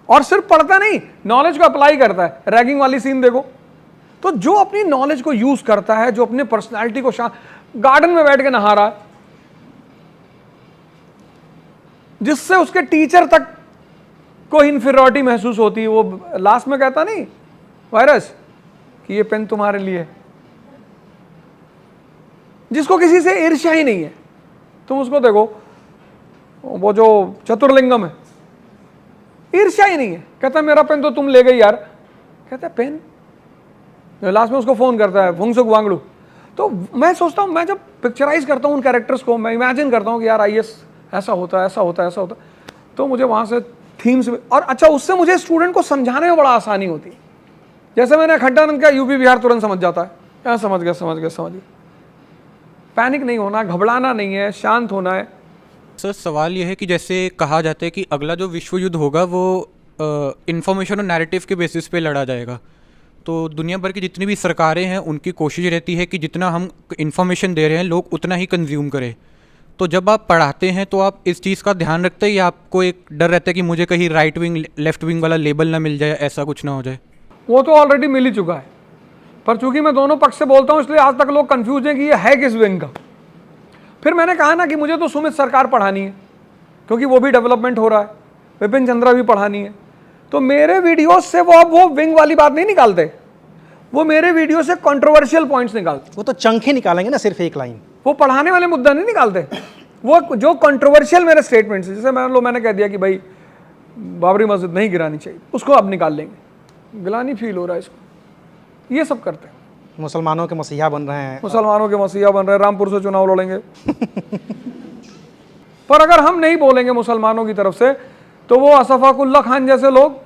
और सिर्फ पढ़ता नहीं, नॉलेज को अप्लाई करता है। रैगिंग वाली सीन देखो, तो जो अपनी नॉलेज को यूज करता है, जो अपने पर्सनालिटी को गार्डन में बैठ के नहा रहा है, जिससे उसके टीचर तक को इन्फीरियरिटी महसूस होती है। वो लास्ट में कहता नहीं वायरस कि ये पेन तुम्हारे लिए, जिसको किसी से ईर्ष्या ही नहीं है। तुम उसको देखो, वो जो चतुर्लिंगम है, ईर्ष्या ही नहीं है, कहता है मेरा पेन तो तुम ले गई यार, कहता है पेन, लास्ट में उसको फोन करता है फुंगसुक वांगड़ू। तो मैं सोचता हूँ, मैं जब पिक्चराइज करता हूँ उन कैरेक्टर्स को, मैं इमेजिन करता हूँ कि यार आईएएस ऐसा होता है, ऐसा होता है, ऐसा होता है, तो मुझे वहाँ से थीम्स और अच्छा उससे मुझे स्टूडेंट को समझाने में बड़ा आसानी होती है। जैसे मैंने खड्डानंद का यूपी बिहार तुरंत समझ जाता है, क्या समझ गया समझ गया समझ गया। पैनिक नहीं होना, घबराना नहीं है, शांत होना है। सर सवाल यह है कि जैसे कहा जाता है कि अगला जो विश्व युद्ध होगा वो इंफॉर्मेशन और नैरेटिव के बेसिस पे लड़ा जाएगा, तो दुनिया भर की जितनी भी सरकारें हैं उनकी कोशिश रहती है कि जितना हम इंफॉर्मेशन दे रहे हैं लोग उतना ही कंज्यूम करें। तो जब आप पढ़ाते हैं तो आप इस चीज़ का ध्यान रखते हैं या आपको एक डर रहता है कि मुझे कहीं राइट विंग लेफ्ट विंग वाला लेबल ना मिल जाए, ऐसा कुछ ना हो जाए? वो तो ऑलरेडी मिल ही चुका है, पर चूंकि मैं दोनों पक्ष से बोलता हूँ इसलिए आज तक लोग कंफ्यूज हैं कि ये है किस विंग का। फिर मैंने कहा ना कि मुझे तो सुमित सरकार पढ़ानी है क्योंकि वो भी डेवलपमेंट हो रहा है, विपिन चंद्रा भी पढ़ानी है। तो मेरे वीडियो से वो अब वो विंग वाली बात नहीं निकालते, वो मेरे वीडियो से कंट्रोवर्शियल पॉइंट्स निकालते। वो तो चंखे निकालेंगे ना, सिर्फ एक लाइन, वो पढ़ाने वाले मुद्दा नहीं निकालते, वो जो कंट्रोवर्शियल मेरे स्टेटमेंट्स, जैसे मैंने कह दिया कि भाई बाबरी मस्जिद नहीं गिरानी चाहिए, उसको अब निकाल लेंगे, गिलानी फील हो रहा है इसको, ये सब करते हैं। मुसलमानों के मसीहा बन रहे हैं, मुसलमानों के मसीहा बन रहे हैं, रामपुर से चुनाव लड़ेंगे। पर अगर हम नहीं बोलेंगे मुसलमानों की तरफ से, तो वो असफाकुल्ला खान जैसे लोग,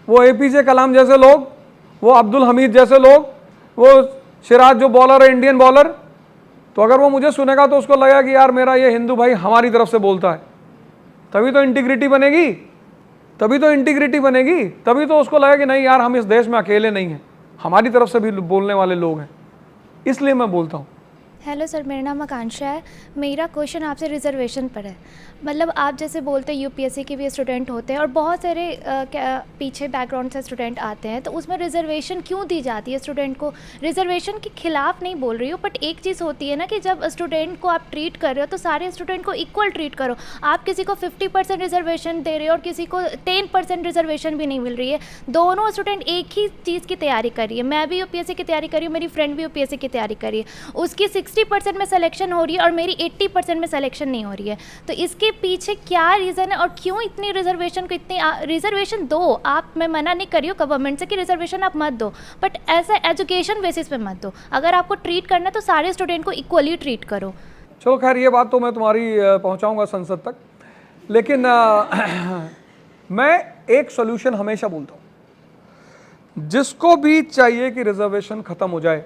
वो एपीजे कलाम जैसे लोग, वो अब्दुल हमीद जैसे लोग, वो सिराज जो बॉलर है इंडियन बॉलर, तो अगर वो मुझे सुनेगा तो उसको लगेगा कि यार मेरा ये हिंदू भाई हमारी तरफ से बोलता है, तभी तो इंटीग्रिटी बनेगी, तभी तो इंटीग्रिटी बनेगी, तभी तो उसको लगेगा कि नहीं यार हम इस देश में अकेले नहीं हैं, हमारी तरफ से भी बोलने वाले लोग हैं, इसलिए मैं बोलता हूँ। हेलो सर, मेरा नाम आकांक्षा है। मेरा क्वेश्चन आपसे रिजर्वेशन पर है। मतलब आप जैसे बोलते हैं यूपीएससी के भी स्टूडेंट होते हैं और बहुत सारे पीछे बैकग्राउंड से स्टूडेंट आते हैं, तो उसमें रिजर्वेशन क्यों दी जाती है स्टूडेंट को? रिजर्वेशन के खिलाफ नहीं बोल रही हूँ, बट एक चीज़ होती है ना कि जब स्टूडेंट को आप ट्रीट कर रहे हो तो सारे स्टूडेंट को इक्वल ट्रीट करो। आप किसी को 50% रिजर्वेशन दे रहे हो और किसी को 10% रिजर्वेशन भी नहीं मिल रही है। दोनों स्टूडेंट एक ही चीज़ की तैयारी कर रही है, मैं भी यूपीएससी की तैयारी कर रही हूँ, मेरी फ्रेंड भी यूपीएससी की तैयारी कर रही है, उसकी 60% में सिलेक्शन हो रही है और मेरी 80% में सिलेक्शन नहीं हो रही है। तो इसके पीछे क्या रीज़न है और क्यों इतनी रिजर्वेशन को इतनी रिजर्वेशन दो आप, मैं मना नहीं कर रही हूँ गवर्नमेंट से कि रिजर्वेशन आप मत दो, बट ऐसा एजुकेशन बेसिस पे मत दो। अगर आपको ट्रीट करना है तो सारे स्टूडेंट को इक्वली ट्रीट करो। चलो खैर ये बात तो मैं तुम्हारी पहुंचाऊंगा संसद तक, लेकिन मैं एक सोल्यूशन हमेशा बोलता हूँ, जिसको भी चाहिए कि रिजर्वेशन ख़त्म हो जाए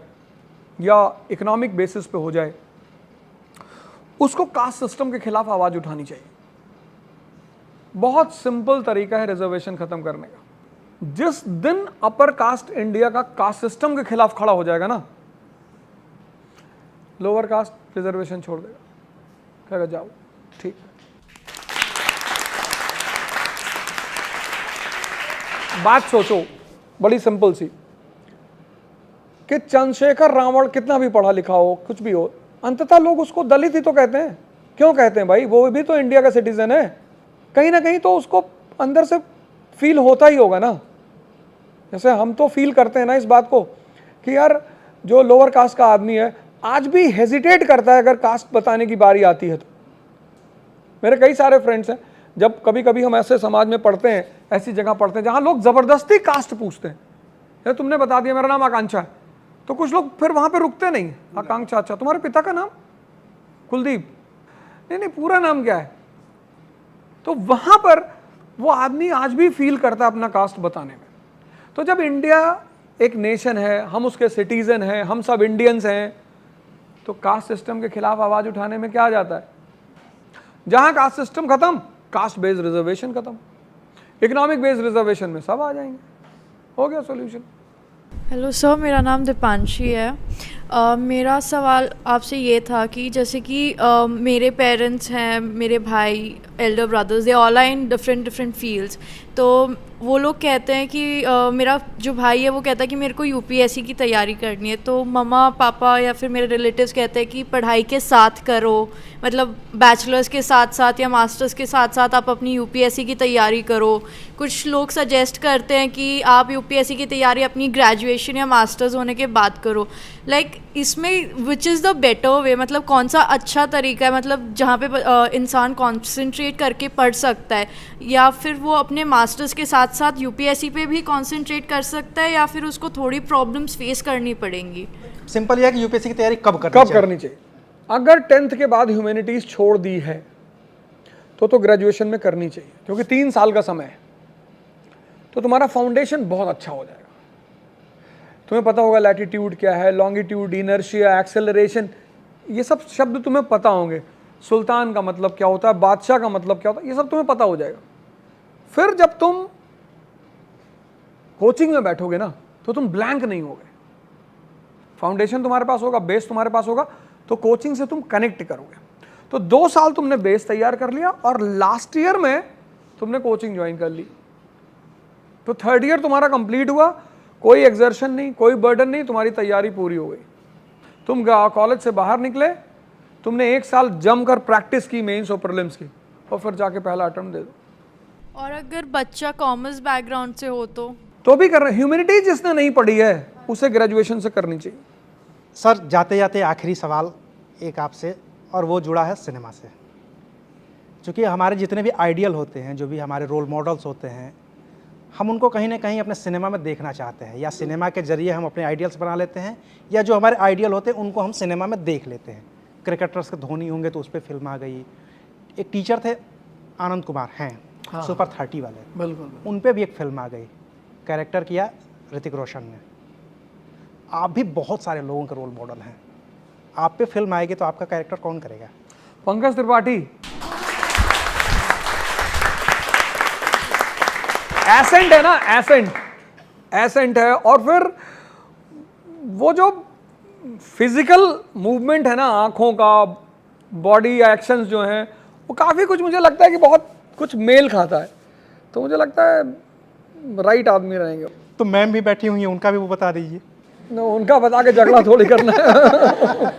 या इकोनॉमिक बेसिस पे हो जाए, उसको कास्ट सिस्टम के खिलाफ आवाज़ उठानी चाहिए। बहुत सिंपल तरीका है रिजर्वेशन खत्म करने का। जिस दिन अपर कास्ट इंडिया का कास्ट सिस्टम के खिलाफ खड़ा हो जाएगा ना, लोअर कास्ट रिजर्वेशन छोड़ देगा, कहेगा जाओ ठीक। बात सोचो बड़ी सिंपल सी, कि चंद्रशेखर रावण कितना भी पढ़ा लिखा हो, कुछ भी हो, अंततः लोग उसको दलित ही तो कहते हैं। क्यों कहते हैं भाई? वो भी तो इंडिया का सिटीजन है, कहीं ना कहीं तो उसको अंदर से फील होता ही होगा ना। जैसे हम तो फील करते हैं ना इस बात को कि यार जो लोअर कास्ट का आदमी है आज भी हेजिटेट करता है अगर कास्ट बताने की बारी आती है तो। मेरे कई सारे फ्रेंड्स हैं, जब कभी कभी हम ऐसे समाज में पढ़ते हैं, ऐसी जगह पढ़ते हैं जहाँ लोग ज़बरदस्ती कास्ट पूछते हैं, यार तुमने बता दिया मेरा नाम आकांक्षा है, तो कुछ लोग फिर वहाँ पे रुकते नहीं। आकांक्षा, अच्छा तुम्हारे पिता का नाम? कुलदीप? नहीं पूरा नाम क्या है? तो वहाँ पर वो आदमी आज भी फील करता है अपना कास्ट बताने में। तो जब इंडिया एक नेशन है, हम उसके सिटीजन हैं, हम सब इंडियंस हैं, तो कास्ट सिस्टम के खिलाफ आवाज़ उठाने में क्या आ जाता है? जहाँ कास्ट सिस्टम खत्म, कास्ट बेस्ड रिजर्वेशन खत्म, इकोनॉमिक बेस्ड रिजर्वेशन में सब आ जाएंगे, हो गया सॉल्यूशन। हेलो सर, मेरा नाम दीपांशी है। मेरा सवाल आपसे ये था कि जैसे कि मेरे पेरेंट्स हैं, मेरे भाई elder brothers, they all are in different fields. तो वो लोग कहते हैं कि मेरा जो भाई है वो कहता है कि मेरे को यूपीएससी की तैयारी करनी है, तो मम्मा पापा या फिर मेरे रिलेटिव्स कहते हैं कि पढ़ाई के साथ करो, मतलब बैचलर्स के साथ साथ या मास्टर्स के साथ साथ आप अपनी यूपीएससी की तैयारी करो। कुछ लोग सजेस्ट करते हैं कि आप यूपीएससी की तैयारी अपनी ग्रेजुएशन या मास्टर्स होने के बाद करो। लाइक इसमें which is the better way, मतलब कौन सा अच्छा तरीका है, मतलब जहाँ पे इंसान कॉन्सेंट्रेट करके पढ़ सकता है, या फिर वो अपने मास्टर्स के साथ साथ यूपीएससी पे भी कॉन्सेंट्रेट कर सकता है, या फिर उसको थोड़ी प्रॉब्लम्स फेस करनी पड़ेंगी? सिंपल ये है कि यूपीएससी की तैयारी कब करनी चाहिए। अगर 10th के बाद ह्यूमैनिटीज़ छोड़ दी है तो ग्रेजुएशन में करनी चाहिए, क्योंकि 3 साल का समय है, तो तुम्हारा फाउंडेशन बहुत अच्छा हो जाएगा। तुम्हें पता होगा लैटिट्यूड क्या है, लॉन्गिट्यूड, इनर्शिया, एक्सेलरेशन, ये सब शब्द तुम्हें पता होंगे। सुल्तान का मतलब क्या होता है, बादशाह का मतलब क्या होता है, ये सब तुम्हें पता हो जाएगा। फिर जब तुम कोचिंग में बैठोगे ना तो तुम ब्लैंक नहीं होगे। फाउंडेशन तुम्हारे पास होगा, बेस तुम्हारे पास होगा, तो कोचिंग से तुम कनेक्ट करोगे। तो 2 साल तुमने बेस तैयार कर लिया और लास्ट ईयर में तुमने कोचिंग ज्वाइन कर ली, तो 3rd ईयर तुम्हारा कंप्लीट हुआ, कोई एग्जर्शन नहीं, कोई बर्डन नहीं, तुम्हारी तैयारी पूरी हो गई। तुम कॉलेज से बाहर निकले, तुमने 1 साल जमकर प्रैक्टिस की मेंस और प्रीलिम्स की, और फिर जाके पहला अटेम्प्ट दे दो। और अगर बच्चा कॉमर्स बैकग्राउंड से हो तो भी कर रहे। ह्यूमैनिटीज जिसने नहीं पढ़ी है उसे ग्रेजुएशन से करनी चाहिए। सर जाते जाते आखिरी सवाल एक आपसे, और वो जुड़ा है सिनेमा से। क्योंकि हमारे जितने भी आइडियल होते हैं, जो भी हमारे रोल मॉडल्स होते हैं, हम उनको कहीं ना कहीं अपने सिनेमा में देखना चाहते हैं, या सिनेमा के जरिए हम अपने आइडियल्स बना लेते हैं, या जो हमारे आइडियल होते हैं उनको हम सिनेमा में देख लेते हैं। क्रिकेटर्स के धोनी होंगे तो उस पर फिल्म आ गई। एक टीचर थे आनंद कुमार हैं, हाँ, सुपर 30 वाले, बिल्कुल, उन पे भी एक फिल्म आ गई, कैरेक्टर किया ऋतिक रोशन ने। आप भी बहुत सारे लोगों के रोल मॉडल हैं, आप पे फिल्म आएगी तो आपका कैरेक्टर कौन करेगा? पंकज त्रिपाठी एसेंट है ना, एसेंट है। और फिर वो जो फिजिकल मूवमेंट है ना, आंखों का, बॉडी एक्शंस जो हैं, वो काफ़ी कुछ मुझे लगता है कि बहुत कुछ मेल खाता है। तो मुझे लगता है राइट आदमी रहेंगे। तो मैम भी बैठी हुई हैं, उनका भी वो बता दीजिए। उनका बता के झगड़ा थोड़ी करना है।